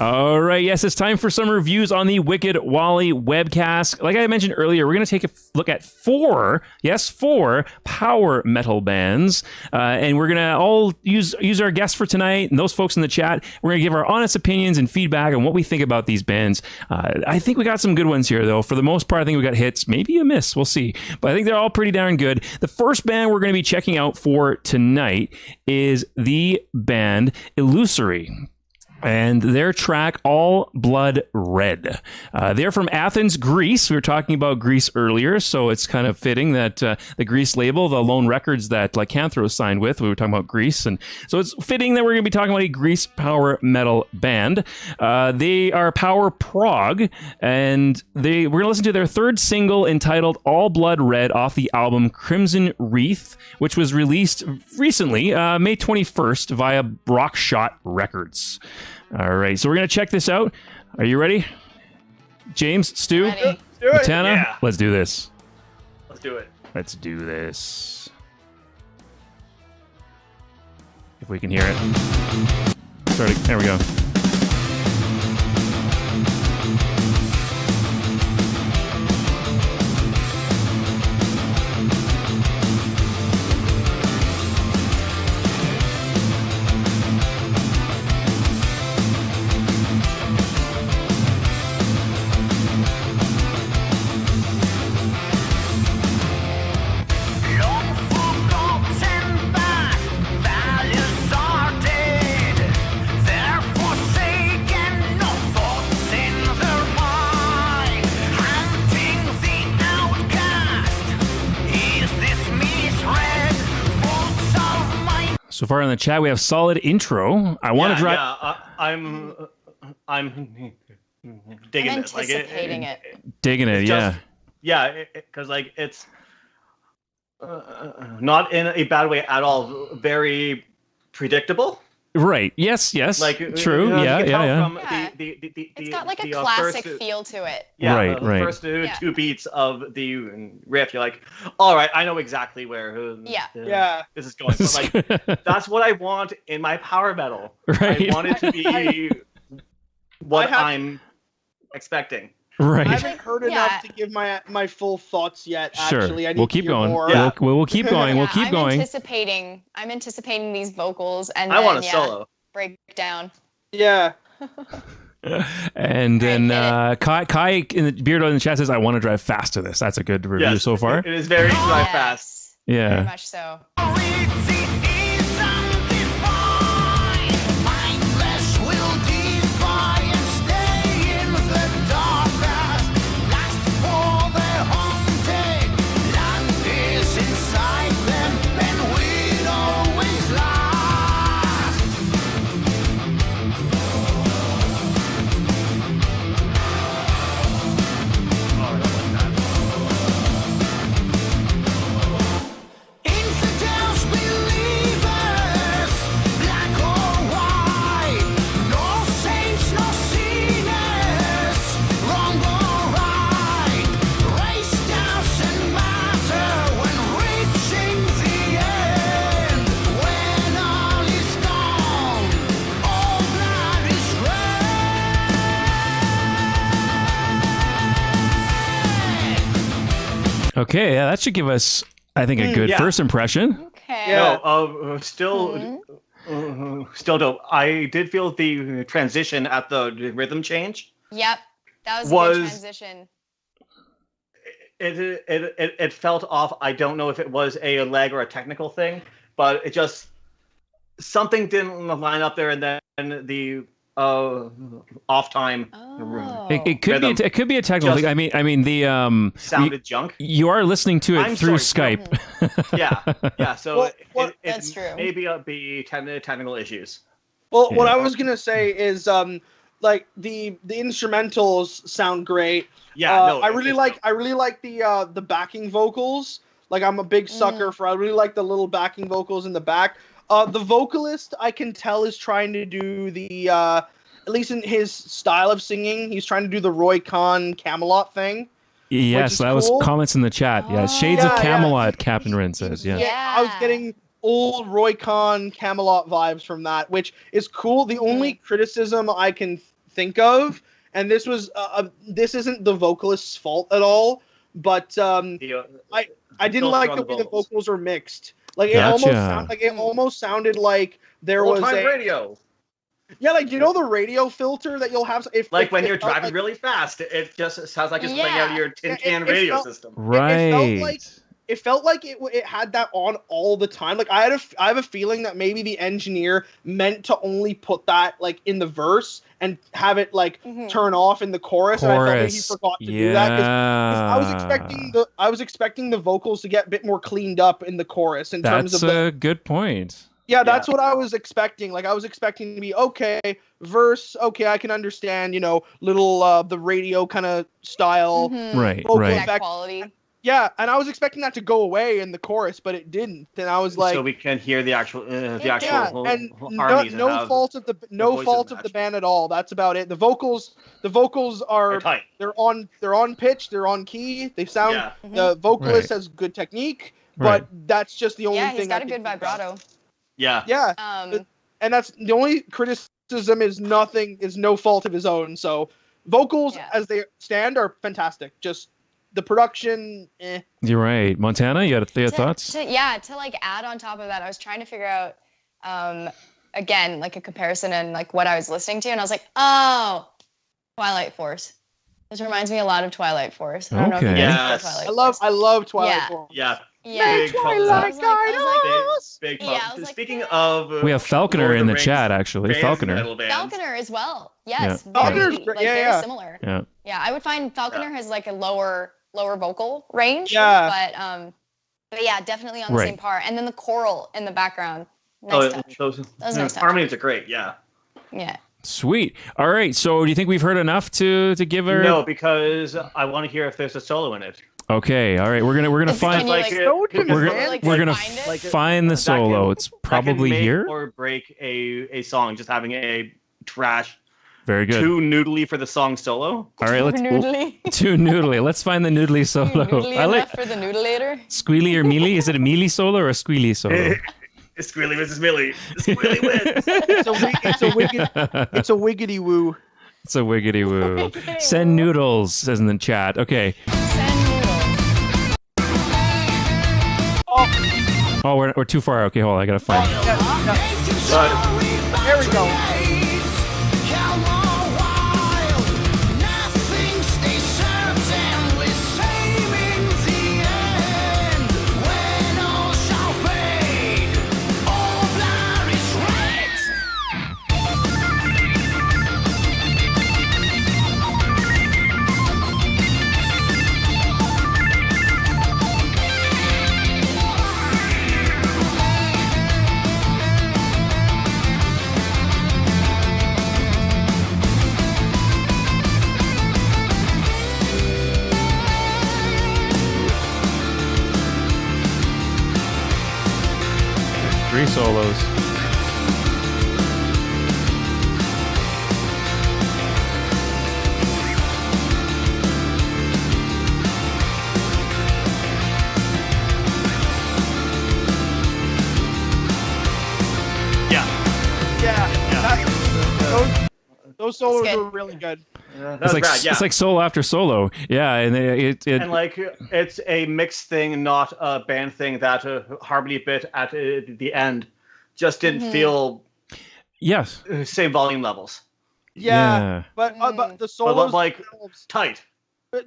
All right, yes, it's time for some reviews on the Wicked Wally webcast. Like I mentioned earlier, we're going to take a look at four power metal bands, and we're going to all use our guests for tonight, and those folks in the chat. We're going to give our honest opinions and feedback on what we think about these bands. I think we got some good ones here, though. For the most part, I think we got hits, maybe a miss. We'll see. But I think they're all pretty darn good. The first band we're going to be checking out for tonight is the band Illusory, and their track All Blood Red. They're from Athens, Greece. We were talking about Greece earlier, so it's kind of fitting that the Greece label, the Lone Records that Lycanthro signed with, we were talking about Greece, and so it's fitting that we're going to be talking about a Greece power metal band. They are power prog, and we're going to listen to their third single entitled All Blood Red off the album Crimson Wreath, which was released recently, May 21st, via Rockshot Records. All right, so we're going to check this out. Are you ready? James, Stu, Ready. Matana, Yeah. let's do this. Let's do it. Let's do this. If we can hear it. There we go. Long forgotten past values are dead. They're forsaken, no thoughts in their mind. Hunting the outcast. Is this misread? Faults of mine. So far in the chat, we have solid intro. I want to drop. Yeah, I'm digging I'm it. Like anticipating it. Digging it, it's yeah. just- Yeah, because like it's not in a bad way at all. Very predictable. Right. Yes. Like True. you Yeah. can tell Yeah. from Yeah. the It's got like a the, classic first, feel to it. Yeah, Right, the right. first Yeah. two beats of the riff, you're like, all right, I know exactly where Yeah. Yeah. this is going. But like, that's what I want in my power metal. Right. I want it to be what I have- I'm expecting. I Right. haven't heard Yeah. enough to give my full thoughts yet. Sure. Actually, I need We'll to keep hear going. more. Yeah. We'll keep going. We'll keep I'm going. I'm anticipating these vocals and I then want a solo. break down. Yeah. And then Right, Kai in the Beardo in the chat says, "I want to drive fast to this." That's a good review Yes, so far. It is very drive fast. Yes, very Yeah. much so. Mindless will defy and stay in the darkness. Last for their haunted land is inside them, and we'd always last. Infidels believe Okay, yeah, that should give us, I think, a good first impression. Okay. No, still dope. I did feel the transition at the rhythm change. Yep, that was a good transition. It felt off. I don't know if it was a lag or a technical thing, but it just something didn't line up there, and then the off time. Oh. It could be a technical thing. I mean the sounded junk. You are listening to it through Skype. Yeah. So that's true. Maybe be technical issues. Well, what I was gonna say is like the instrumentals sound great. Yeah, I really like the backing vocals. Like I'm a big sucker for. I really like the little backing vocals in the back. The vocalist, I can tell, is trying to do the at least in his style of singing, he's trying to do the Roy Khan Camelot thing. Yes, that was comments in the chat. Yeah, Shades of Camelot, Captain Rin says. Yeah, I was getting old Roy Khan Camelot vibes from that, which is cool. The only criticism I can think of, and this isn't the vocalist's fault at all, but I didn't like the way the vocals are mixed. Like it almost sounded like there was a radio. Yeah, like the radio filter that you'll have when you're driving really fast, it just sounds like it's playing out of your tin can radio system. Right. It felt like it had that on all the time. Like I have a feeling that maybe the engineer meant to only put that like in the verse and have it like turn off in the chorus. And I thought maybe he forgot to do that. 'Cause I was expecting the vocals to get a bit more cleaned up in the chorus terms of That's a good point. Yeah, that's what I was expecting. Like I was expecting to be verse, I can understand, little the radio kind of style. Right. That quality. Yeah, and I was expecting that to go away in the chorus, but it didn't. And I was like, so we can hear the actual harmonies. No fault of the band at all. That's about it. The vocals are tight. They're on pitch. They're on key. They sound. The vocalist has good technique, but that's just the only thing. Yeah, he's got a good vibrato. Yeah. Yeah. And that's the only criticism is no fault of his own. So vocals as they stand are fantastic. Just the production, You're right. Montana, you had thoughts? To like add on top of that, I was trying to figure out, again, like a comparison and like what I was listening to, and I was like, oh, Twilight Force. This reminds me a lot of Twilight Force. I don't know if you guys know Twilight Force. I love Twilight Force. Yeah. Yeah. Twilight Guidance. Big Speaking of, we have Falconer in the chat, actually. Falconer as well. Yes. Yeah. Falconer's great. Very similar. Yeah. I would find Falconer has like a lower vocal range. Yeah. But yeah, definitely on the same par. And then the choral in the background. Nice touch. Those nice harmonies are great. Yeah. Yeah. Sweet. All right. So do you think we've heard enough to give her? No, because I want to hear if there's a solo in it. Okay. All right. We're gonna find find the solo. It's probably here. Or break a song just having a trash. Very good. Too noodly for the song solo. All right, too noodly. Let's find the noodly solo. I like for the noodlator. Squealy or mealy? Is it a mealy solo or a squealy solo? It's Squealy versus Millie. Squealy wins. It's a wiggity woo. It's a wiggity woo. Send noodles, says in the chat. Okay. Send noodles. Oh, we're too far. Okay, hold on. I gotta find it. There we go. Three solos. Those solos are really good. That's like rad, yeah. it's like solo after solo. Yeah, and and like it's a mixed thing, not a band thing. That harmony bit at the end just didn't feel same volume levels. Yeah. But the solos like tight.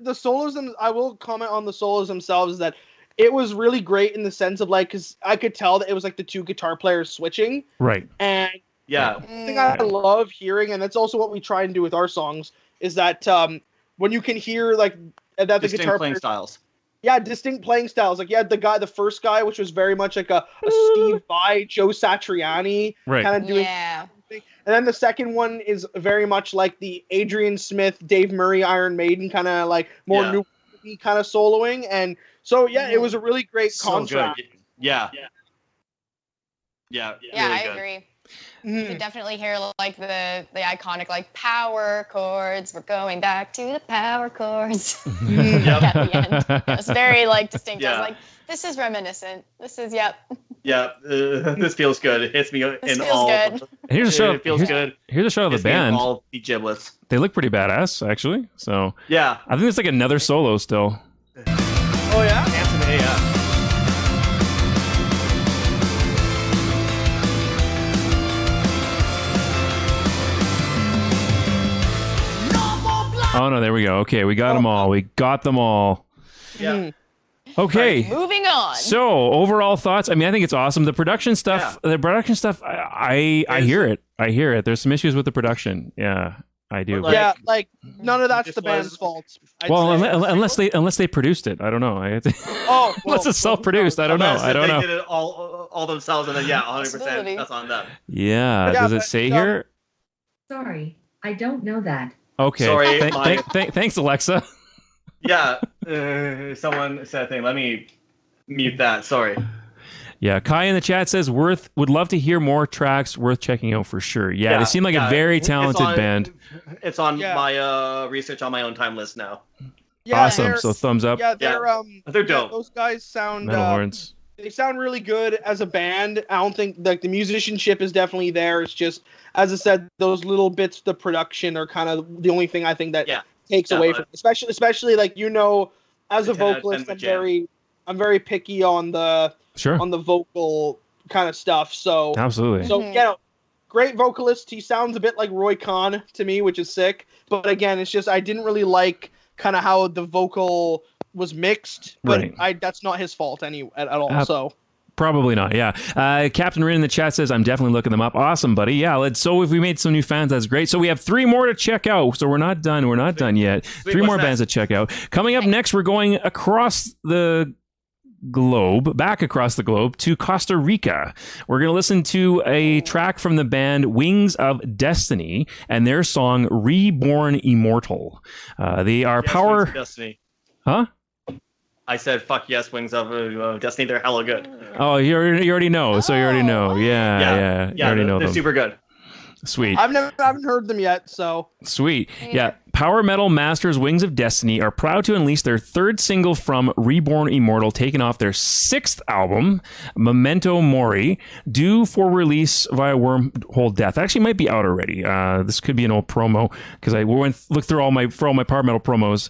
The solos, I will comment on the solos themselves that it was really great in the sense of like, because I could tell that it was like the two guitar players switching. Right. And yeah, the thing I love hearing, and that's also what we try and do with our songs, is that when you can hear like that the distinct guitar playing styles. Yeah, distinct playing styles. Like you had the first guy, which was very much like a Steve Vai, Joe Satriani kind of doing. Yeah. And then the second one is very much like the Adrian Smith, Dave Murray, Iron Maiden kind of like more new kind of soloing. And so it was a really great contrast. Good. Yeah. Yeah, really I good. agree. You could definitely hear like the iconic like power chords. We're going back to the power chords at the end. It's very like distinct. I was like, this is reminiscent. This is Yeah, this feels good. It hits me This in feels all. good. Here's a shot. It feels good. Here's a shot of the Hits me in band. all the giblets. They look pretty badass, actually. So Yeah. I think it's like another solo still. Oh yeah. Handsome AF. Oh no, there we go. Okay, we got them all. We got them all. Yeah. Okay. Moving on. So overall thoughts. I mean, I think it's awesome. The production stuff. Yeah. The production stuff. I hear it. I hear it. There's some issues with the production. Yeah, I do. Like- Yeah, like none of that's This the band's was- fault. I'd well, say. unless they produced it. I don't know. Oh, Unless it's self-produced. I don't know. Unless I don't they know. did it all themselves, and then 100%. Possibility. That's on them. Yeah. Yeah, Does it but, say here? Sorry, I don't know that. Okay. Sorry, Thanks, Alexa. Yeah, someone said a thing. Let me mute that. Sorry. Yeah, Kai in the chat says would love to hear more tracks worth checking out for sure. Yeah, they seem like a very talented band. It's on my research on my own time list now. Yeah, Awesome. they're- So thumbs up. Yeah, They're dope. Those guys sound Metal horns. they sound really good as a band. I don't think like the musicianship is definitely there. It's just, as I said, those little bits, the production are kind of the only thing I think that takes away from, especially like as a vocalist, I'm very picky on the vocal kind of stuff. So Absolutely. So great vocalist. He sounds a bit like Roy Khan to me, which is sick. But again, it's just I didn't really like kind of how the vocal was mixed. But that's not his fault at all. So. Probably not, yeah. Captain Rin in the chat says, I'm definitely looking them up. Awesome, buddy. Yeah, so if we made some new fans, that's great. So we have 3 more to check out. So we're not done. We're not done yet. Sweet. 3 more What's bands to check out. Coming up next, we're going across the globe, back across the globe to Costa Rica. We're going to listen to a track from the band Wings of Destiny and their song Reborn Immortal. They are Wings of Destiny. Huh? I said, fuck yes, Wings of Destiny. They're hella good. Oh, you already know. So you already know. Yeah. You already know they're them. super good. Sweet. I haven't heard them yet, so. Sweet. Yeah. Power metal masters Wings of Destiny are proud to unleash their 3rd single from Reborn Immortal, taken off their 6th album, Memento Mori, due for release via Wormhole Death. Actually, might be out already. This could be an old promo because I looked through all my power metal promos.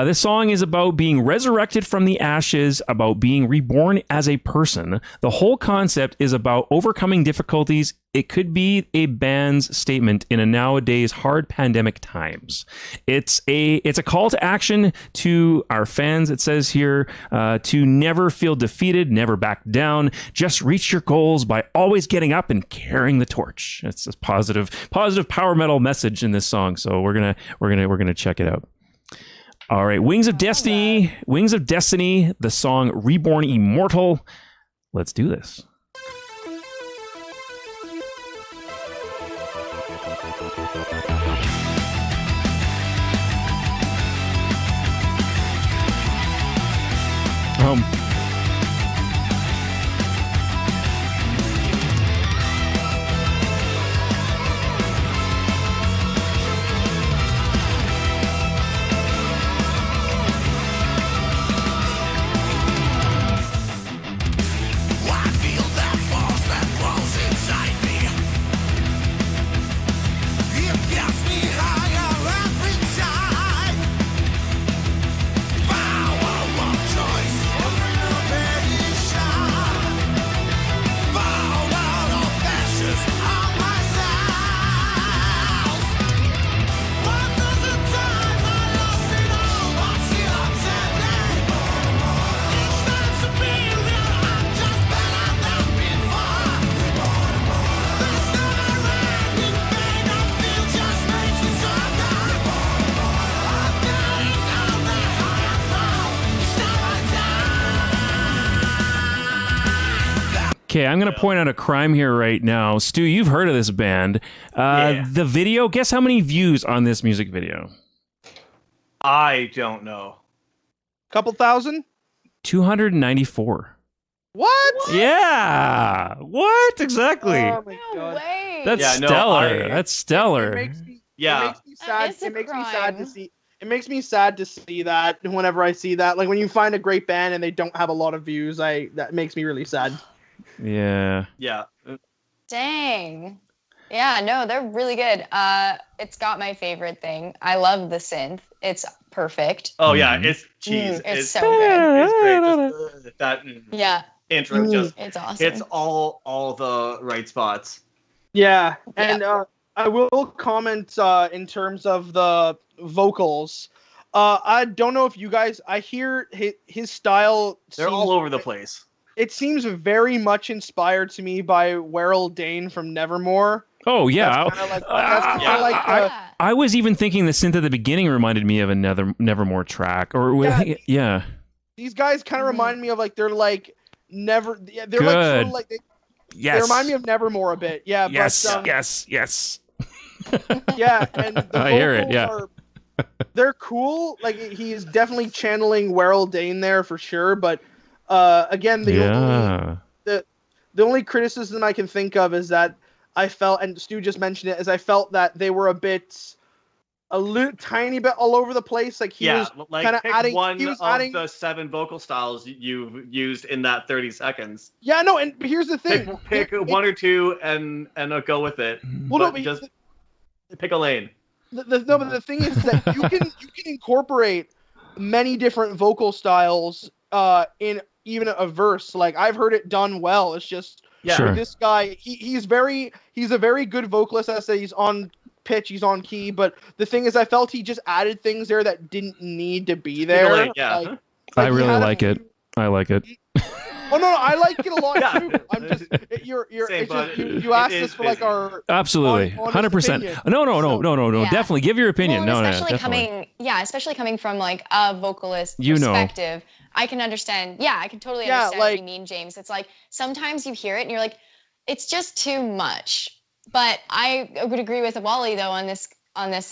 This song is about being resurrected from the ashes, about being reborn as a person. The whole concept is about overcoming difficulties. It could be a band's statement in a nowadays hard pandemic times. It's a call to action to our fans. It says here to never feel defeated, never back down. Just reach your goals by always getting up and carrying the torch. It's a positive power metal message in this song. So we're gonna check it out. All right, Wings of Destiny, the song Reborn Immortal. Let's do this. I feel that force that grows inside me. It gets me higher every time. Okay, I'm going to point out a crime here right now. Stu, you've heard of this band. The video, guess how many views on this music video? I don't know. Couple thousand? 294. What? Yeah. What? Exactly. Oh my No God. way. That's Yeah, no, stellar. I- That's stellar. It makes me That sad. is a It makes me sad to crime. see. It makes me sad to see that whenever I see that. Like when you find a great band and they don't have a lot of views, that makes me really sad. Yeah. Yeah. Dang. Yeah, no, they're really good. It's got my favorite thing. I love the synth. It's perfect. Oh yeah, it's cheese. It's so good. It's great. Just, that Yeah, intro just it's awesome. hits all the right spots. Yeah, and I will comment in terms of the vocals. I don't know if you guys. I hear his style. They're all over the place. It seems very much inspired to me by Werewolf Dane from Nevermore. Oh, yeah. I was even thinking the synth at the beginning reminded me of another Nevermore track. Yeah. These guys kind of remind me of like they're like never. They're Good. like sort of like Yes. they remind me of Nevermore a bit. Yeah. Yes. But, Yes. Yeah, and the I hear it, vocals yeah. they're cool. Like he's definitely channeling Werewolf Dane there for sure. But again, the only criticism I can think of is that I felt, and Stu just mentioned it, is I felt that they were a tiny bit all over the place. Like he was kind of adding one of the 7 vocal styles you used in that 30 seconds. Yeah, no, and here's the thing: pick one or two and go with it. Well, but just pick a lane. But the thing is that you can incorporate many different vocal styles in even a verse. Like I've heard it done well. It's just with this guy, he's a very good vocalist. I say he's on pitch, he's on key, but the thing is I felt he just added things there that didn't need to be there. I really like it. I like it. Oh no, I like it a lot too. I'm just you asked us for like our absolutely 100%. No. Definitely give your opinion. Well, especially coming from like a vocalist perspective, I can understand. Yeah, I can totally understand what you mean, James. It's like sometimes you hear it and you're like, it's just too much. But I would agree with Wally though on this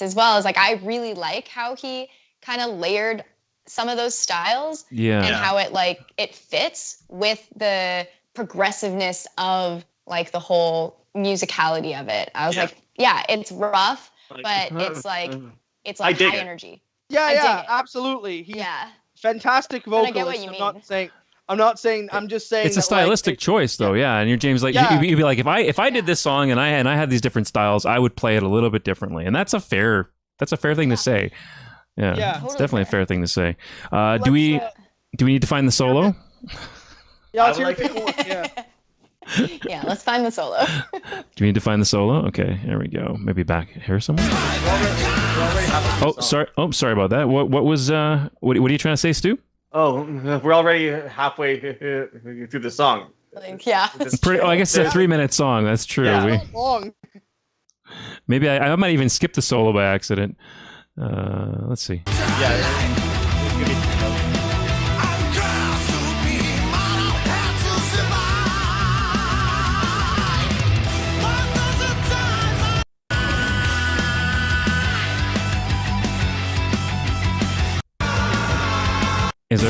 as well. Is like I really like how he kind of layered some of those styles and how it fits with the progressiveness of like the whole musicality of it. I was like, it's rough, but it's like high energy. Yeah, absolutely. He's fantastic vocalist. I get what you mean. I'm just saying it's a stylistic choice though. And you're James, like you'd be like, if I did this song and I had these different styles, I would play it a little bit differently. And that's a fair thing to say. Yeah, it's definitely a fair thing to say. Do we need to find the solo? Yeah, let's hear it. Yeah, let's find the solo. Do we need to find the solo? Okay, there we go. Maybe back here somewhere. Sorry about that. What was what are you trying to say, Stu? Oh, we're already halfway through the song. I guess it's a 3-minute song. That's true. Yeah, long. Maybe I might even skip the solo by accident. Let's see. Is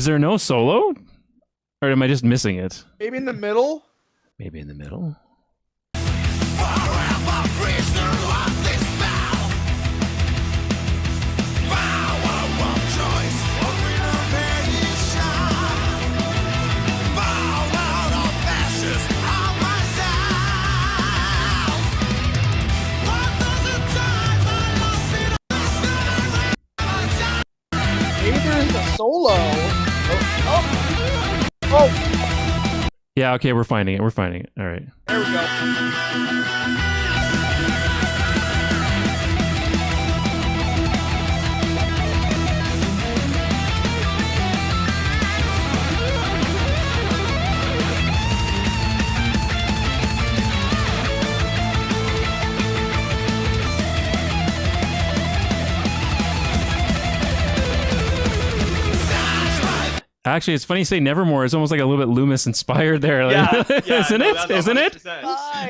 there no solo? Or am I just missing it? Maybe in the middle? Maybe in the middle? Solo. Oh. Yeah, okay, we're finding it. All right. There we go. Actually, it's funny you say Nevermore. It's almost like a little bit Loomis inspired there. Isn't it? Isn't it?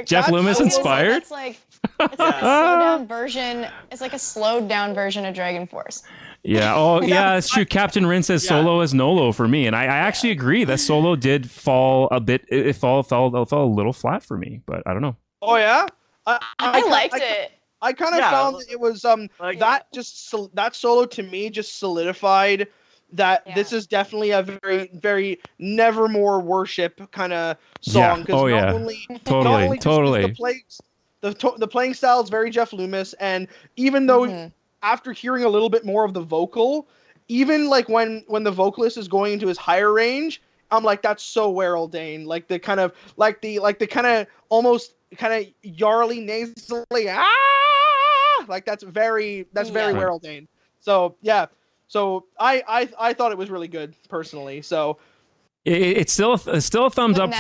Jeff Loomis inspired? It's like a slowed down version. It's like a slowed down version of Dragon Force. Yeah. Oh, yeah. That's true. Captain Rin says solo is Nolo for me, and I actually agree that solo did fall a bit. It fell a little flat for me, but I don't know. Oh yeah, I liked it. I kind of found that it was that solo to me just solidified that this is definitely a very, very Nevermore worship kind of song. Totally. The playing style is very Jeff Loomis, and even though after hearing a little bit more of the vocal, even like when the vocalist is going into his higher range, I'm like, that's so Werewolf. Like the kind of almost kind of yarly nasally like that's very Werewolf. So yeah. So I thought it was really good personally. So it's still a thumbs up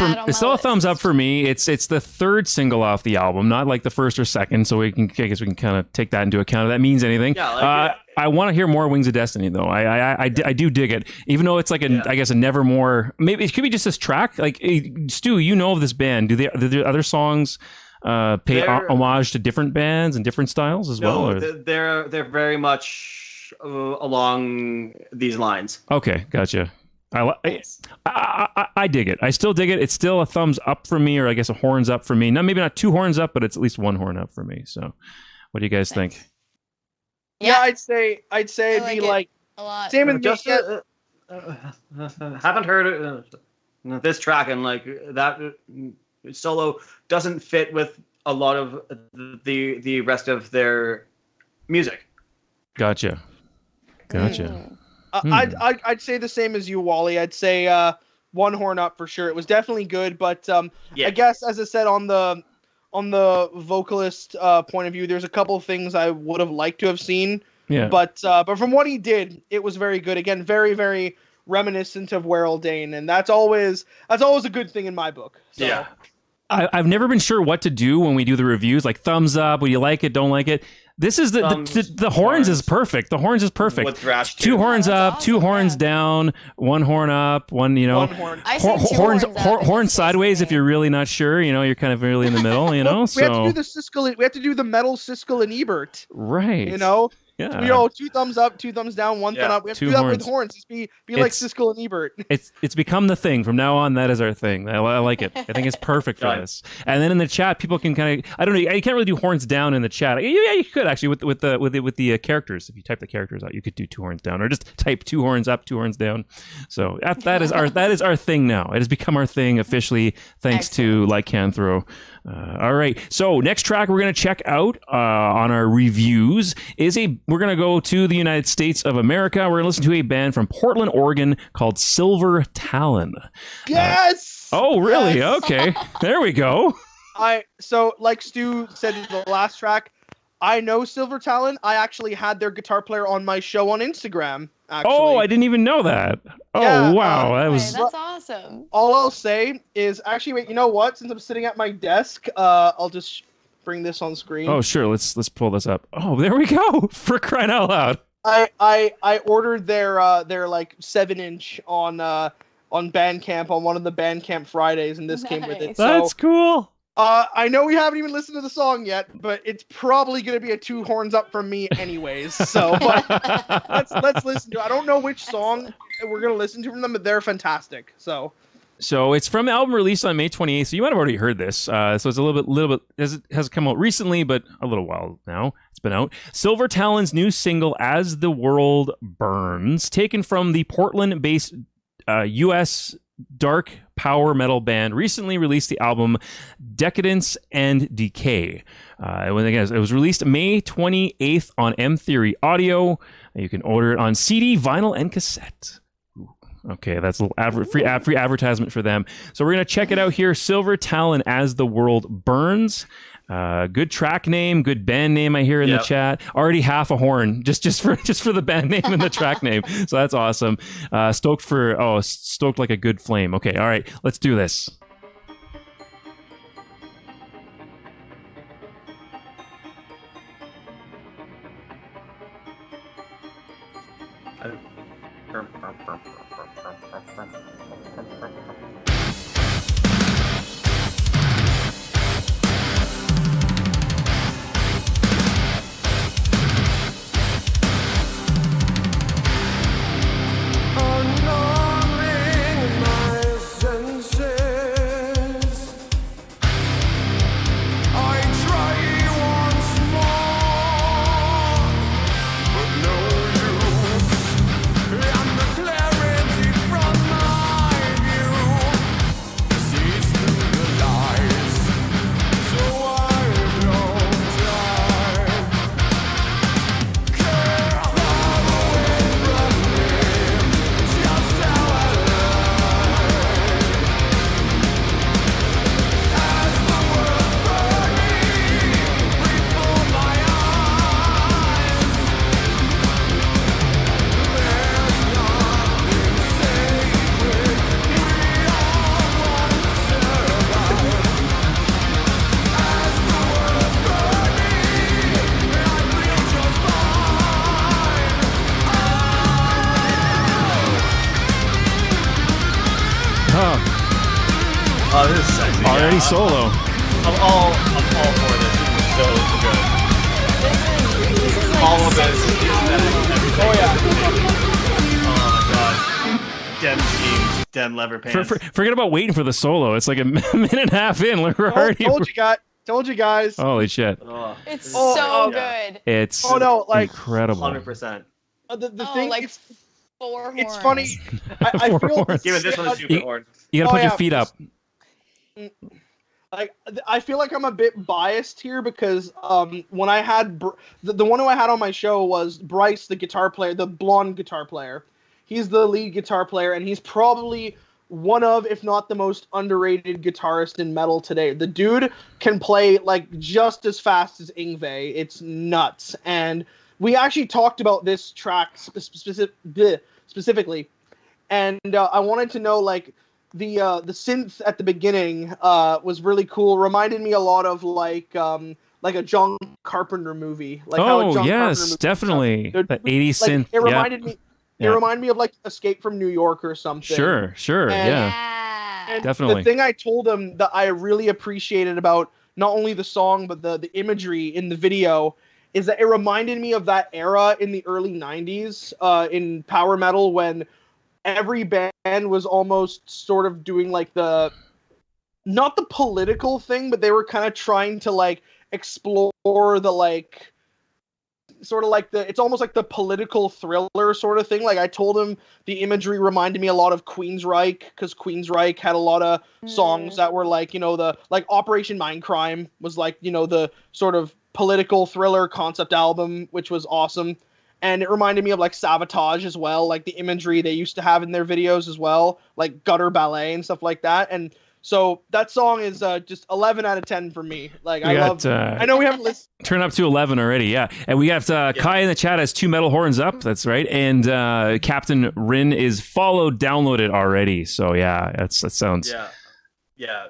for me. It's the third single off the album, not like the first or second. So I guess we can kind of take that into account if that means anything. Yeah, I want to hear more Wings of Destiny though. I do dig it, even though it's like I guess a Nevermore. Maybe it could be just this track. Like Stu, you know of this band? Do the other songs pay homage to different bands and different styles as well? Or? They're very much along these lines. Okay, gotcha. I dig it. I still dig it. It's still a thumbs up for me, or I guess a horns up for me. Maybe not 2 horns up, but it's at least 1 horn up for me. So, what do you guys think? Yeah, I'd say it'd be like a lot. Same with just haven't heard this track, and like that solo doesn't fit with a lot of the rest of their music. Gotcha. I'd say the same as you, Wally. I'd say 1 horn up for sure. It was definitely good, but I guess as I said on the vocalist point of view, there's a couple of things I would have liked to have seen. Yeah. But from what he did, it was very good. Again, very, very reminiscent of Werewolf, and that's always a good thing in my book. So. Yeah. I've never been sure what to do when we do the reviews, like thumbs up, would you like it, don't like it. This is the horns is perfect. The horns is perfect. With thrash 2 horns up, 2 horns down, 1 horn up, 1 1 horn. Horns sideways if you're really not sure. You're kind of really in the middle. We have to do the Siskel. We have to do the metal Siskel and Ebert. Right. Yeah. 2 thumbs up, 2 thumbs down, 1 thumb up. We have to do that with horns. Just be like Siskel and Ebert. It's become the thing from now on. That is our thing. I like it. I think it's perfect for this. And then in the chat, people can kind of, I don't know. You can't really do horns down in the chat. Yeah, you could actually with the characters. If you type the characters out, you could do 2 horns down, or just type 2 horns up, 2 horns down. So that is our thing now. It has become our thing officially, thanks to Lycanthro. All right. So next track we're going to check out on our reviews we're going to go to the United States of America. We're going to listen to a band from Portland, Oregon called Silver Talon. Yes! Oh, really? Yes. Okay. There we go. So like Stu said in the last track, I know Silver Talon. I actually had their guitar player on my show on Instagram. Actually. Oh, I didn't even know that. Oh, yeah, wow. That's awesome. All I'll say is, actually, wait, you know what? Since I'm sitting at my desk, I'll just bring this on screen. Oh, sure. Let's pull this up. Oh, there we go. For crying out loud. I ordered their like 7-inch on Bandcamp on one of the Bandcamp Fridays, and this came with it. So, that's cool. I know we haven't even listened to the song yet, but it's probably going to be a 2 horns up from me anyways. So but let's listen to it. I don't know which song we're going to listen to from them, but they're fantastic. So it's from the album released on May 28th. So you might have already heard this. So it's a little bit has come out recently, but a little while now. It's been out. Silver Talon's new single, As the World Burns, taken from the Portland-based U.S. dark power metal band, recently released the album Decadence and Decay. It was released May 28th on M Theory Audio. You can order it on CD, vinyl, and cassette. Okay, that's a little free advertisement for them. So we're going to check it out here. Silver Talon, As the World Burns. Good track name, good band name I hear in the chat. Already half a horn just for the band name and the track name. So that's awesome. Stoked like a good flame. Okay, all right, let's do this. Oh, this is sexy. Already solo. I'm all for this. This is so good. All of this, the aesthetic, everything. Oh yeah. Oh my god. Dem schemes, dem leather pants. Forget about waiting for the solo. It's like a minute and a half in. We're already. Told you guys. Holy shit! It's so good. It's incredible. 100%. The thing, like 4 horns. it's funny. I feel Even this one's super horn. You gotta put your feet up. Like, I feel like I'm a bit biased here because when I had the one who I had on my show was Bryce, the guitar player, the blonde guitar player. He's the lead guitar player, and he's probably one of, if not the most underrated guitarist in metal today. The dude can play like just as fast as Yngwie. It's nuts. And we actually talked about this track specifically, and I wanted to know, like, the synth at the beginning was really cool. Reminded me a lot of like a John Carpenter movie. Like how a John Carpenter movie definitely. The 80s synth. It reminded me. It reminded me of like Escape from New York or something. Sure, and definitely. The thing I told him that I really appreciated about not only the song but the imagery in the video is that it reminded me of that era in the early 90s in power metal when every band was almost sort of doing like not the political thing, but they were kind of trying to like explore the like sort of like it's almost like the political thriller sort of thing. Like I told him the imagery reminded me a lot of Queensryche, because Queensryche had a lot of songs that were like, the like Operation Mindcrime was like, the sort of political thriller concept album, which was awesome. And it reminded me of like Sabotage as well, like the imagery they used to have in their videos as well, like gutter ballet and stuff like that. And so that song is just 11 out of 10 for me. Like I know we haven't listened. Turn up to 11 already, yeah. And we got Kai in the chat has 2 metal horns up. That's right. And Captain Rin is downloaded already. So yeah, that sounds. Yeah,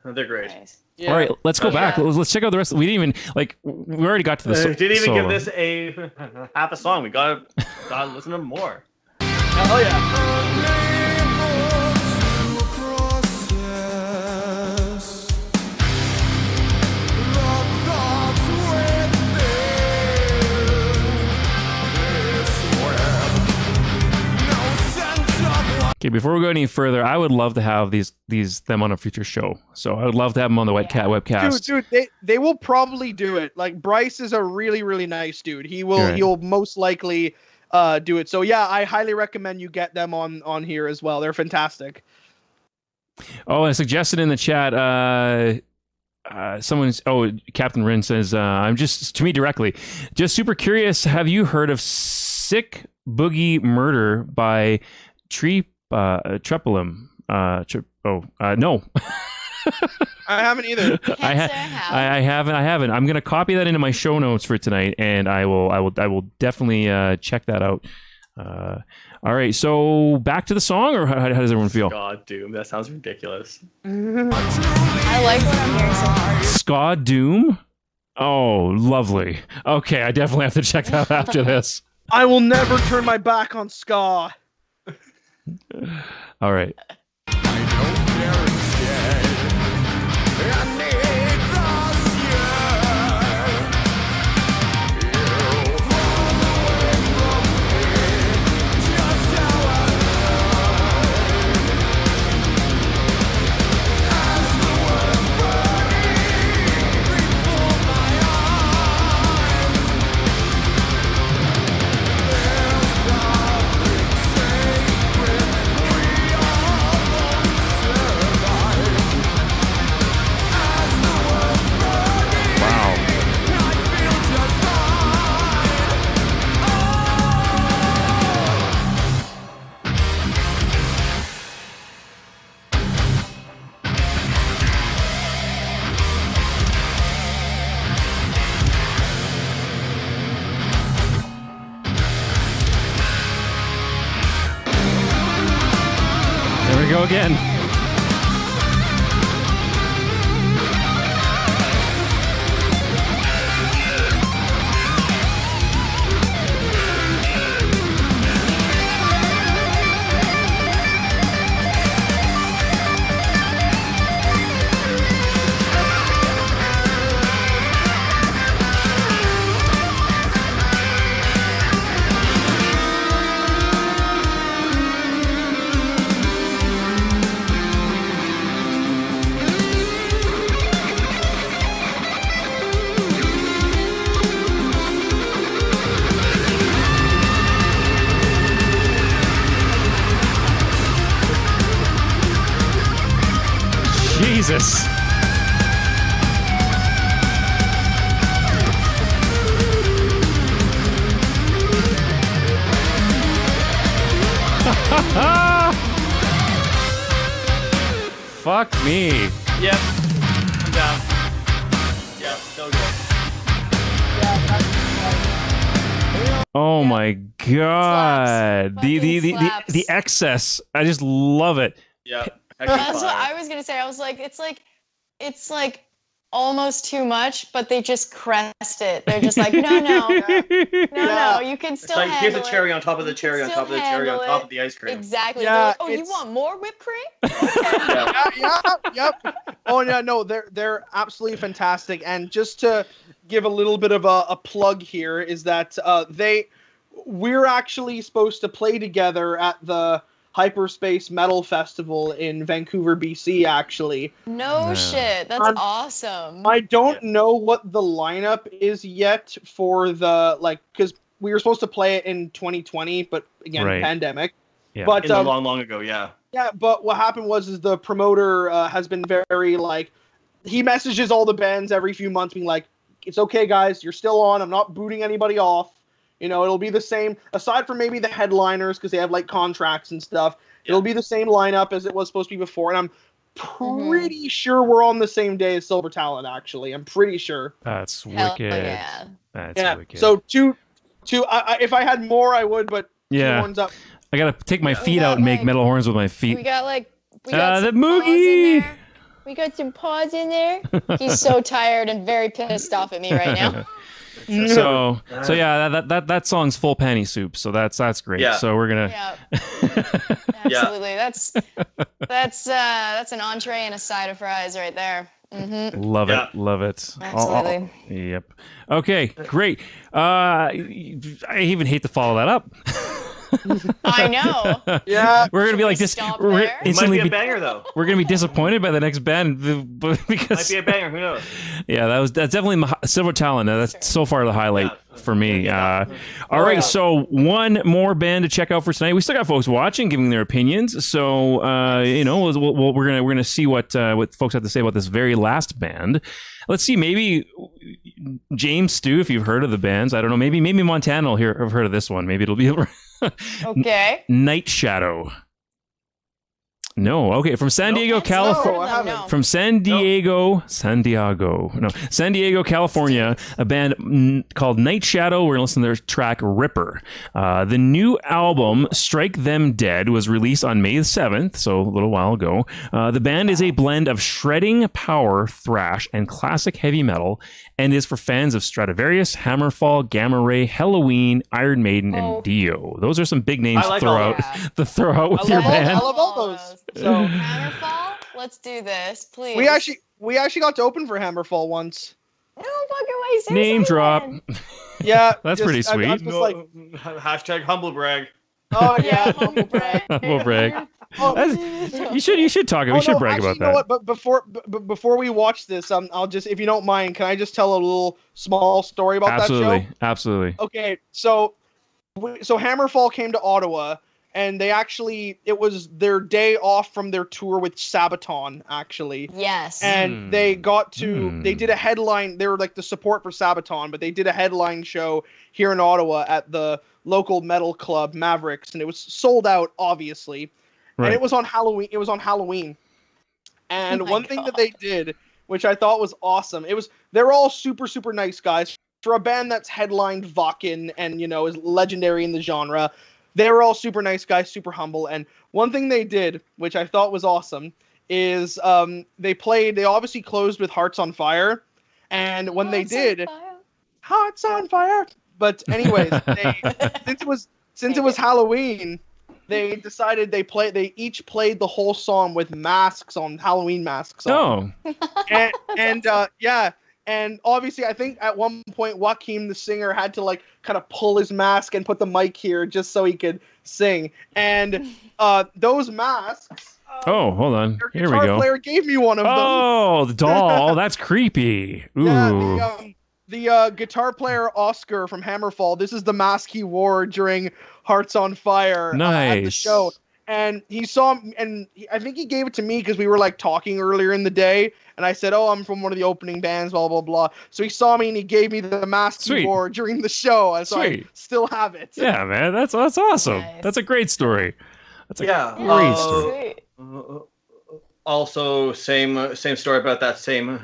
they're great. Nice. Yeah. All right, let's go back. Let's check out the rest. We didn't even we already got to the. Didn't even give this a half a song. We gotta listen to more. Oh yeah. Okay, before we go any further, I would love to have them on a future show. So I would love to have them on the webcast. Dude, they will probably do it. Like Bryce is a really, really nice dude. He'll most likely do it. So yeah, I highly recommend you get them on here as well. They're fantastic. Oh, I suggested in the chat. Captain Rin says, I'm just to me directly, just super curious. Have you heard of Sick Boogie Murder by Treplum? No. I haven't either. I haven't. I'm gonna copy that into my show notes for tonight, and I will definitely check that out. All right, so back to the song, or how does everyone feel? God, Doom. That sounds ridiculous. I like what I'm hearing so far. Ska Doom? Oh, lovely. Okay, I definitely have to check that out after this. I will never turn my back on ska. All right. There we go again. Jesus. Fuck me. Yep. I'm down. Yep, so good. Oh my god. Slaps. The excess. I just love it. Yep. That's what I was gonna say. I was like, it's like almost too much, but they just crest it. They're just like, no, you can still it's like, handle here's a cherry on top of the cherry on top of the cherry on top of the ice cream. Exactly. Yeah, Like, oh, you want more whipped cream? Yep. Oh yeah, no, they're absolutely fantastic. And just to give a little bit of a plug here is that we're actually supposed to play together at the Hyperspace Metal Festival in Vancouver, BC, actually. No shit. That's awesome. I don't know what the lineup is yet for because we were supposed to play it in 2020, but again, pandemic. Yeah. But in the long ago, yeah. Yeah, but what happened was the promoter has been very he messages all the bands every few months being like, it's okay guys, you're still on, I'm not booting anybody off. It'll be the same, aside from maybe the headliners, because they have contracts and stuff. Yeah. It'll be the same lineup as it was supposed to be before, and I'm pretty sure we're on the same day as Silver Talent. Actually, I'm pretty sure. That's wicked. Yeah. That's wicked. So if I had more, I would, but yeah, horns up. I gotta take my feet out and make metal horns with my feet. We got the Moogie. We got some paws in there. He's so tired and very pissed off at me right now. So yeah, that song's full panty soup. So that's great. Yeah. So we're gonna. Absolutely. That's an entree and a side of fries right there. Mm-hmm. Love it. Absolutely. Yep. Okay, great. I even hate to follow that up. I know. Yeah. We're gonna be like this. It might be a banger though. We're gonna be disappointed by the next band because might be a banger. Who knows? Yeah, that's definitely Silver Talent. That's so far the highlight for me. All right, so one more band to check out for tonight. We still got folks watching, giving their opinions. So we're gonna see what folks have to say about this very last band. Let's see, maybe James, Stew, if you've heard of the bands. I don't know. Maybe Montana will have heard of this one. Maybe it'll be okay. Night Shadow. No. Okay, from San Diego, California. No, I haven't. From San Diego, California, a band called Night Shadow. We're going to listen to their track Ripper. The new album, Strike Them Dead, was released on May 7th, so a little while ago. The band is a blend of shredding power, thrash, and classic heavy metal, and is for fans of Stratovarius, Hammerfall, Gamma Ray, Halloween, Iron Maiden, and Dio. Those are some big names to throw out with your band. I love all those. So Hammerfall, let's do this, please. we actually got to open for Hammerfall once. No fucking way. Name drop. Yeah, That's pretty sweet. I'm just like, Hashtag humble brag. oh yeah, humble brag. Humble brag. Oh, You should talk. We should brag actually, about you know that. what? But before we watch this, I'll just, if you don't mind, can I just tell a little small story about that show? Absolutely. Okay, so Hammerfall came to Ottawa, and it was their day off from their tour with Sabaton, actually. Yes. And they did a headline. They were like the support for Sabaton, but they did a headline show here in Ottawa at the local metal club Mavericks, and it was sold out, obviously. Right. And it was on Halloween. And one thing that they did, which I thought was awesome, they're all super, super nice guys. For a band that's headlined Vakken and, is legendary in the genre, they were all super nice guys, super humble. And one thing they did, which I thought was awesome, is they obviously closed with Hearts on Fire. And when they did, Hearts on Fire. But anyways, since it was Halloween, they decided they each played the whole song with Halloween masks on. Oh. And obviously, I think at one point, Joaquin, the singer, had to kind of pull his mask and put the mic here just so he could sing. And those masks. Oh, hold on. Here we Guitar go. player gave me one of them. Oh, the doll. That's creepy. Ooh. Yeah, the guitar player Oscar from Hammerfall. This is the mask he wore during Hearts on Fire at the show. And he saw, I think he gave it to me because we were talking earlier in the day, and I said, "Oh, I'm from one of the opening bands, blah blah blah." So he saw me and he gave me the mask he wore during the show, and so I still have it. Yeah, man, that's awesome. Nice. That's a great story. That's a great story. Also, same story about that same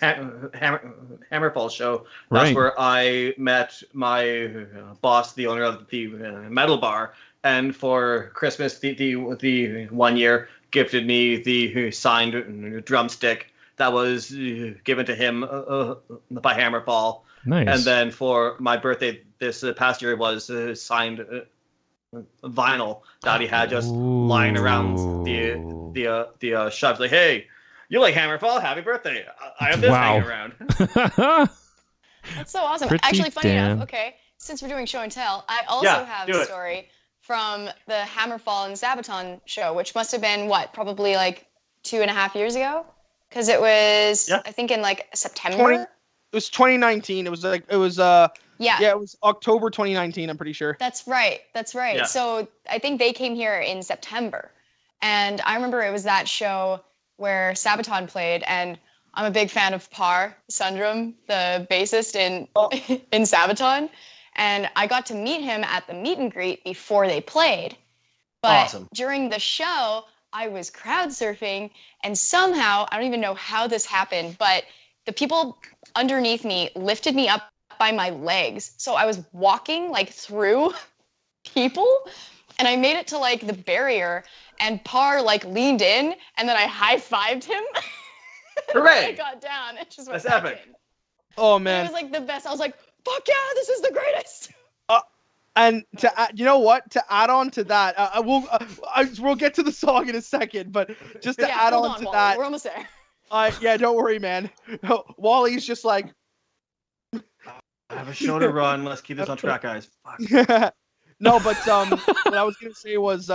Hammerfall show. That's where I met my boss, the owner of the metal bar, and for Christmas, the 1 year gifted me the signed drumstick that was given to him by Hammerfall. Nice. And then for my birthday this past year was signed vinyl that he had just lying around the shop. Like, hey, you like Hammerfall? Happy birthday! I have this hanging around. That's so awesome. Pretty Actually, funny damn. enough. Okay, since we're doing show and tell, I also have a story from the Hammerfall and Sabaton show, which must have been probably 2.5 years ago, because it was I think in September. It was 2019. It was it was October 2019. I'm pretty sure. That's right. Yeah. So I think they came here in September, and I remember it was that show where Sabaton played, and I'm a big fan of Par Sundrum, the bassist in Sabaton, and I got to meet him at the meet and greet before they played. But during the show, I was crowd surfing, and somehow, I don't even know how this happened, but the people underneath me lifted me up by my legs. So I was walking through people, and I made it to the barrier, and Par leaned in, and then I high-fived him. Hooray! I got down and just went That's epic. in. Oh man, It was the best. I was like, fuck yeah, this is the greatest. And to add on to that, we'll get to the song in a second, but just to add on to Wally. that, We're almost there. yeah, don't worry, man. Wally's just like, I have a show to run. Let's keep this on track, guys. Fuck. No, but what I was gonna say was,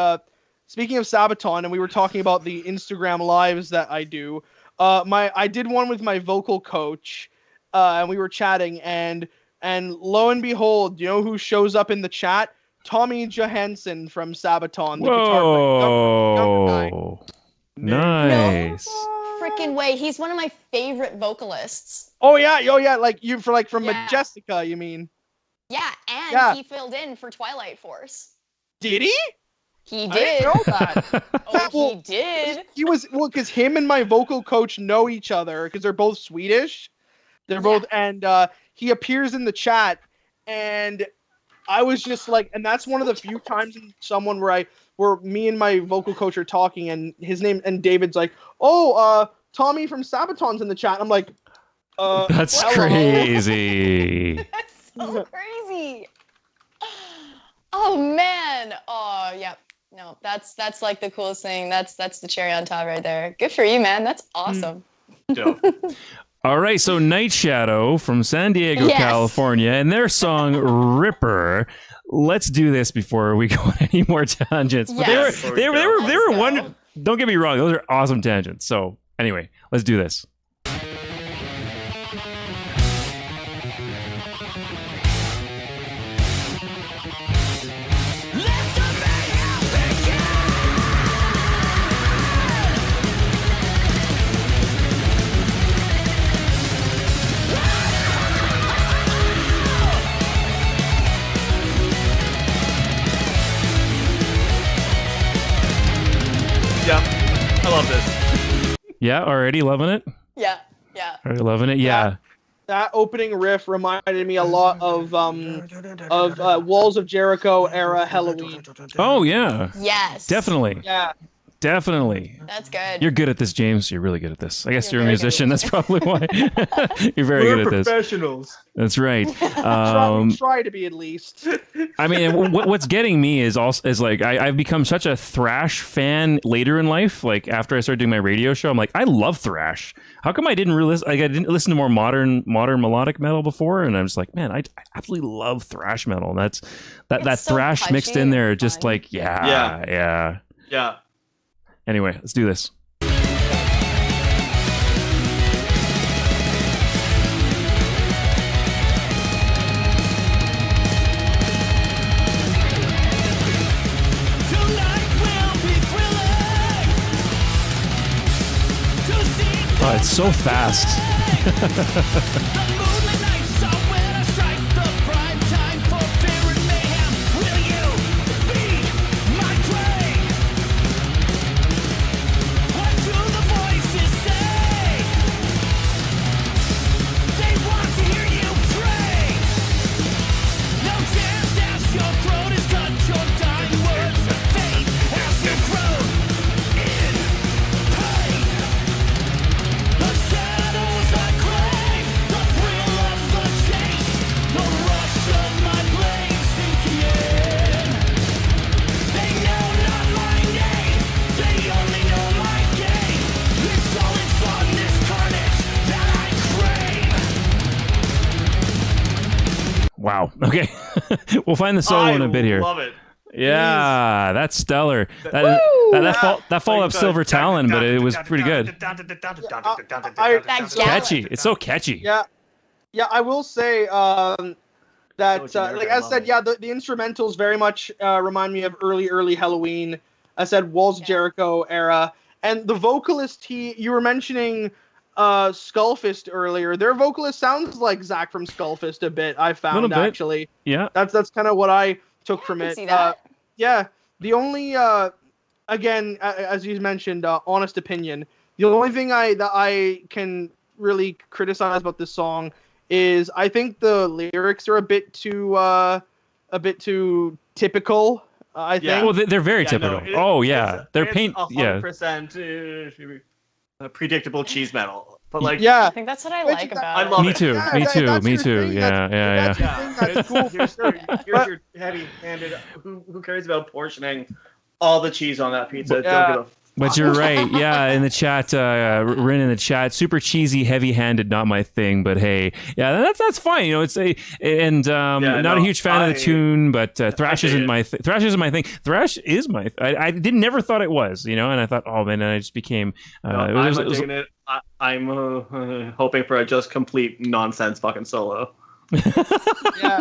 speaking of Sabaton, and we were talking about the Instagram lives that I do. I did one with my vocal coach, and we were chatting, and lo and behold, you know who shows up in the chat? Tommy Johansson from Sabaton, the guitar player. Young guy. Nice. No freaking way. He's one of my favorite vocalists. Oh yeah, from Majestica, you mean? Yeah, and he filled in for Twilight Force. Did he? He I did. didn't know that. Oh, he did. He was because him and my vocal coach know each other because they're both Swedish. They're both, and he appears in the chat, and I was just like, and that's one of the few times in someone where me and my vocal coach are talking, and his name and David's like, Tommy from Sabaton's in the chat. I'm like, that's hello. crazy. That's so crazy. Oh man. Oh yeah. No, that's like the coolest thing. That's the cherry on top right there. Good for you, man. That's awesome. Dope. All right, so Night Shadow from San Diego, Yes. California, and their song Ripper. Let's do this before we go on any more tangents. But Yes. they were Let's go. one. Don't get me wrong; those are awesome tangents. So anyway, let's do this. Yeah, I love this. Yeah, already loving it. Yeah. Already loving it. Yeah. That opening riff reminded me a lot of Walls of Jericho era Halloween. Oh yeah, Yes. definitely, Yeah. definitely. That's good. You're good at this, James. You're really good at this. I guess You're you're a very good at musician. That's probably why. You're very good at this. Professionals. That's right. Try to be at least. I mean, what's getting me is like I've become such a thrash fan later in life. Like after I started doing my radio show, I'm like, I love thrash. How come I didn't I didn't listen to more modern melodic metal before? And I'm just like, man, I absolutely love thrash metal. And that so thrash punchy mixed in there, and just fun. like yeah. Yeah. Anyway, let's do this. Oh, it's so fast. Wow. Okay. We'll find the solo in a bit here. I love it. Yeah, that's stellar. That fall of Silver Talon, but it was pretty good. Catchy. It's so catchy. Yeah, I will say that, like I said, the instrumentals very much remind me of early Halloween. I said Walls of Jericho era, and the vocalist you were mentioning Skullfist earlier. Their vocalist sounds like Zach from Skullfist a bit. I found actually. Yeah, that's kind of what I took from it. See that. Yeah, the only again, as you mentioned, honest opinion. The only thing that I can really criticize about this song is I think the lyrics are a bit too typical. I think. Well, they're very typical. They're paint. 100% predictable cheese metal. But like, yeah, I think that's what I like about I it. love Me it. too. Yeah, Me that's too. your Me too. thing. Yeah. That's Yeah, cool. here's your heavy-handed. Who cares about portioning all the cheese on that pizza? Yeah. Don't give a But you're right. Yeah, in the chat, Rin in the chat, super cheesy, heavy-handed, not my thing. But hey, yeah, that's fine. You know, it's not a huge fan of the tune, but thrash isn't my thing. Thrash isn't my thing. Thrash is my. I never thought it was. You know, and I thought, oh man, and I just became. I'm digging it. I'm hoping for a just complete nonsense fucking solo. Yeah,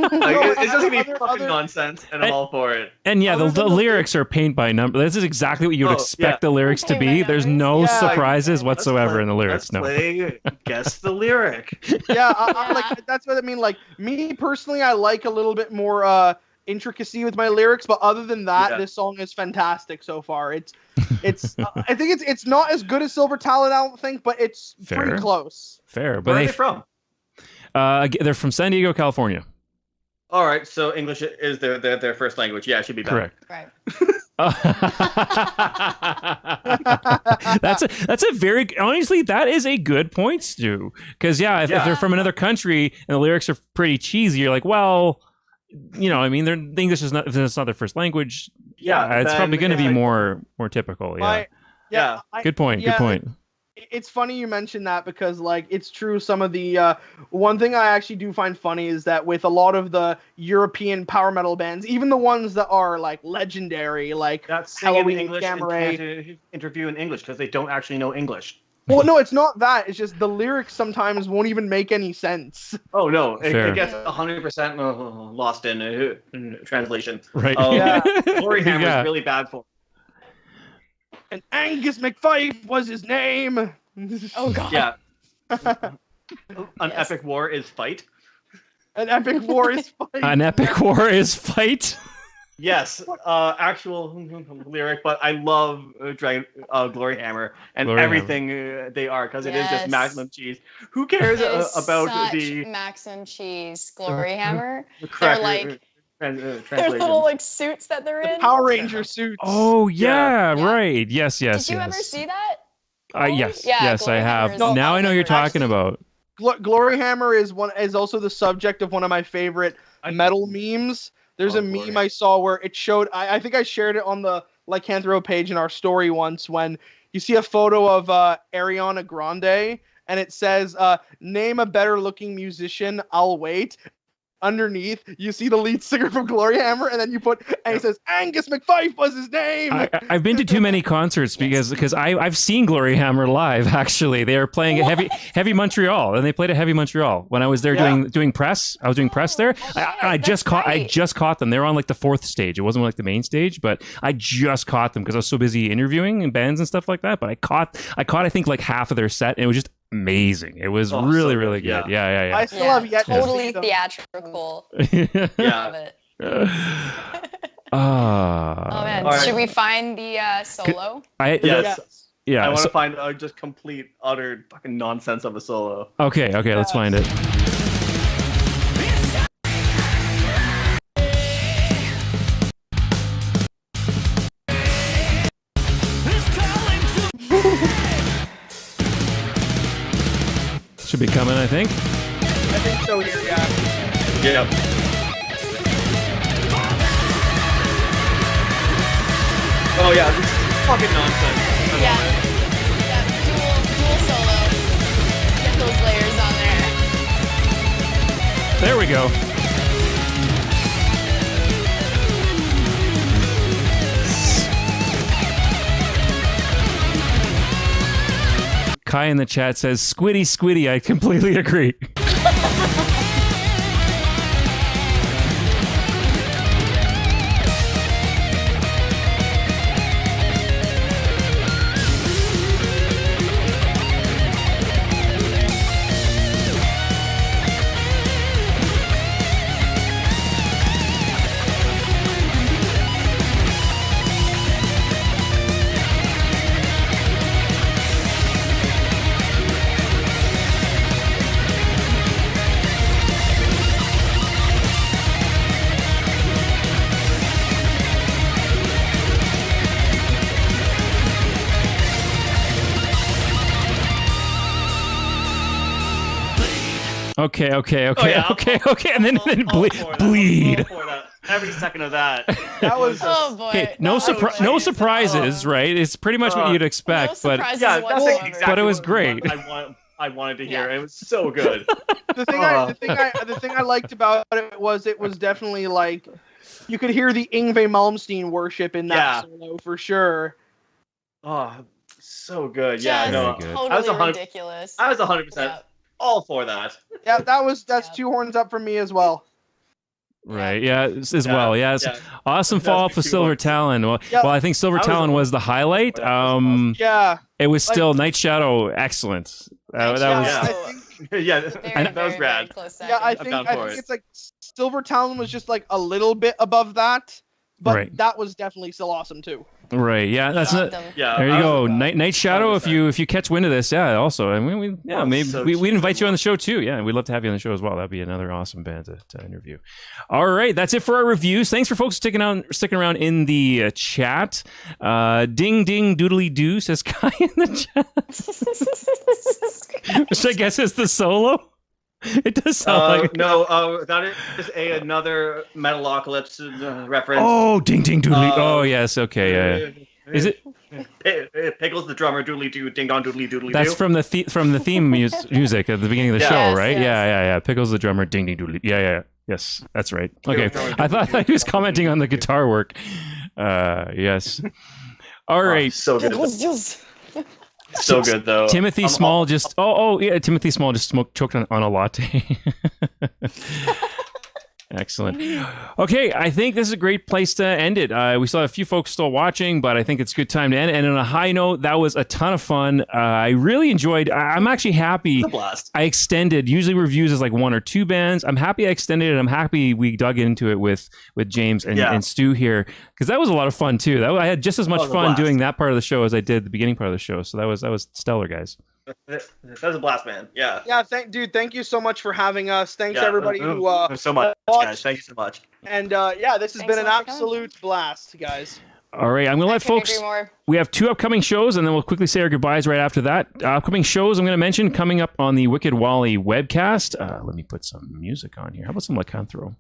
It's just gonna be fucking nonsense, and I'm all for it. And yeah, the lyrics are paint by number. This is exactly what you would expect the lyrics to be. There's no surprises whatsoever in the lyrics. Let's play guess the lyric. Yeah, I like that's what I mean. Like me personally, I like a little bit more intricacy with my lyrics, but other than that, this song is fantastic so far. It's I think it's not as good as Silver Talon, I don't think, but it's pretty close. Fair. But Where are they from? They're from San Diego, California. All right, so English is their first language. Yeah, it should be better. Correct. Right. That's a very, honestly, that is a good point, Stu. Because if they're from another country and the lyrics are pretty cheesy, you're like, well, I mean, English is not, if it's not their first language. Yeah, it's probably going to be more typical. Yeah. Good point. Good point. It's funny you mentioned that because, like, it's true. Some of the one thing I actually do find funny is that with a lot of the European power metal bands, even the ones that are like legendary, like Halloween, English, Gamma Ray, interview in English because they don't actually know English. Well, no, it's not that. It's just the lyrics sometimes won't even make any sense. Oh no, it gets 100% lost in translation. Right. Glory Hammer is really bad for. And Angus McFife was his name. Oh god. Yeah. An epic war is fight. An epic war is fight. An epic war is fight. Yes, actual lyric, but I love Glory Hammer and everything they are because it is just maximum cheese. Who cares about the maximum cheese Glory Hammer? Correct. They're like. Their little like suits that they're in. Power Ranger suits. Oh yeah, right. Yes. Did you ever see that? Yes, I have. Now I know you're talking about. Glory Hammer is also the subject of one of my favorite metal memes. There's a meme I saw where it showed. I think I shared it on the Lycanthro page in our story once. When you see a photo of Ariana Grande and it says, "Name a better looking musician, I'll wait." Underneath, you see the lead singer from Glory Hammer, and then you put, and he says, Angus McFife was his name. I've been to too many concerts because I've seen Glory Hammer live. Actually, they are playing at Heavy Montreal, and they played at Heavy Montreal when I was there doing press. I was doing press there. I just caught them. They were on like the fourth stage. It wasn't like the main stage, but I just caught them because I was so busy interviewing and bands and stuff like that. But I caught I think like half of their set, and it was just amazing. It was really good. Yeah. I still have yet totally to theatrical. Love it. Oh man, right. Should we find the solo? Yes. Yeah. I want to find just complete, utter fucking nonsense of a solo. Okay, let's find it. Should be coming, I think. I think so here, Yep. Oh yeah, this is fucking nonsense. Dual solo. Get those layers on there. There we go. Kai in the chat says, Squiddy, I completely agree. Okay. And then bleed. Every second of that. That was oh boy. Okay, no surprises, right? It's pretty much what you'd expect, no but that's exactly but it was great. I wanted to hear. It was so good. the thing I liked about it was definitely like you could hear the Yngwie Malmsteen worship in that solo for sure. Oh, so good. Yeah, no. Totally ridiculous. I was 100% all for that. Yeah, that's two horns up for me as well. Right, well. It's awesome follow-up for Silver Talon. Well, I think Silver Talon was the highlight. It was It was still Night Shadow, excellent. That was. Yeah, Very, that was very, rad. very close Yeah, I second. think down for it. it's like Silvertown was just like a little bit above that, but Right. that was definitely still awesome too. Right. Yeah. That's Loved not. them. Yeah, There you I go, was- Night Shadow. If 100%. you catch wind of this, yeah. Also, I mean, maybe so we'd invite you on the show too. Yeah, we'd love to have you on the show as well. That'd be another awesome band to interview. All right, that's it for our reviews. Thanks for folks sticking around in the chat. Ding ding doodly doo, says Kai in the chat. Which I guess is the solo. It does sound like. No, that is another Metalocalypse reference. Oh, ding ding doodly. Oh yes, okay. Yeah. Is it? Pickles the drummer, doodly doo, ding dong doodly doodly That's doo. from the theme music at the beginning of the Yeah. show, Yes, right? yes. Yeah. Pickles the drummer, ding ding doodly. Yeah. Yes, that's right. Okay, I thought he was commenting on the guitar work. Yes. All right. So good. So good though. Timothy Small just. Yeah. Timothy Small just choked on a latte. Excellent. Okay, I think this is a great place to end it. We saw a few folks still watching, but I think it's a good time to end. And on a high note, that was a ton of fun. I really enjoyed. I'm actually happy. A blast. I extended. Usually Reviewz is like 1 or 2 bands. I'm happy I extended it. I'm happy we dug into it with James and Stew here, because that was a lot of fun too. I had just as much was a fun blast. doing that part of the show as I did the beginning part of the show. So that was stellar, guys. That was a blast, man. Yeah. Yeah, thank you so much for having us. Thanks Yeah, everybody who so much, watched. guys. Thank you so much. And yeah, this has Thanks been so an much for coming. absolute blast, guys. All right, I'm going to let Couldn't folks. agree more. We have 2 upcoming shows, and then we'll quickly say our goodbyes right after that. Upcoming shows I'm going to mention coming up on the Wicked Wally webcast. Let me put some music on here. How about some Lycanthro?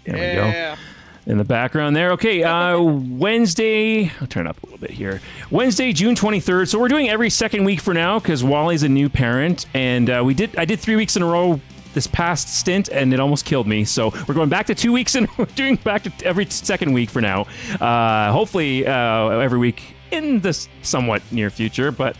There we go. Yeah. In the background there. Okay, Wednesday. I'll turn it up a little bit here. Wednesday, June 23rd. So we're doing every second week for now because Wally's a new parent, and I did 3 weeks in a row this past stint, and it almost killed me. So we're going back to 2 weeks, and we're doing back to every second week for now. Hopefully every week in the somewhat near future. But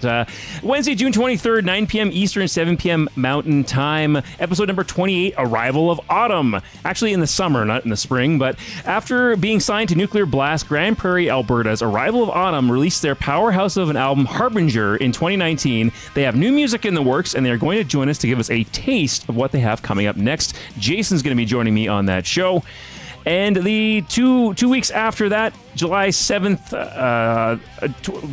Wednesday, June 23rd, 9 p.m. Eastern, 7 p.m. Mountain Time. Episode number 28, Arrival of Autumn. Actually in the summer, not in the spring. But after being signed to Nuclear Blast, Grand Prairie, Alberta's Arrival of Autumn released their powerhouse of an album, Harbinger, in 2019. They have new music in the works, and they're going to join us to give us a taste of what they have coming up next. Jason's going to be joining me on that show. And the two weeks after that, July 7th,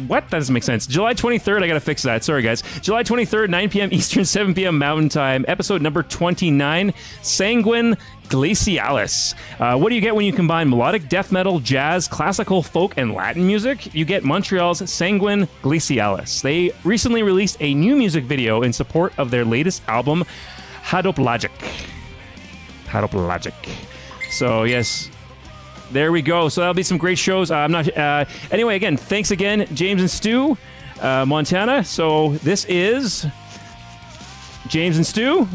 what? That doesn't make sense. July 23rd, I got to fix that. Sorry, guys. July 23rd, 9 p.m. Eastern, 7 p.m. Mountain Time, episode number 29, Sanguine Glacialis. What do you get when you combine melodic death metal, jazz, classical, folk, and Latin music? You get Montreal's Sanguine Glacialis. They recently released a new music video in support of their latest album, Hadoplogic. So, yes, there we go. So that'll be some great shows. Anyway, again, thanks again, James and Stew, Montana. So this is James and Stew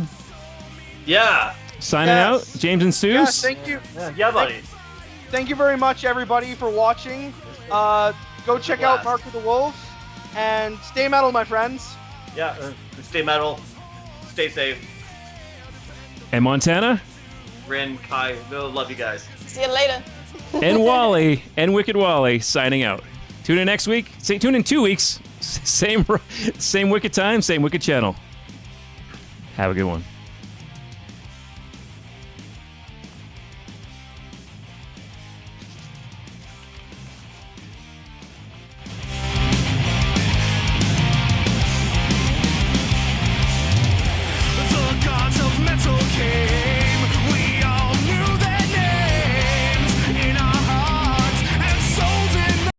Yeah. signing out. James and Stew. Yeah, thank you. Yeah, buddy. Thank you very much, everybody, for watching. Go check out Mark of the Wolves, and stay metal, my friends. Yeah. Stay metal. Stay safe. And Montana. Rin, Kai, love you guys. See you later. And Wally and Wicked Wally signing out. Tune in next week. Tune in 2 weeks. Same Wicked time, same Wicked channel. Have a good one.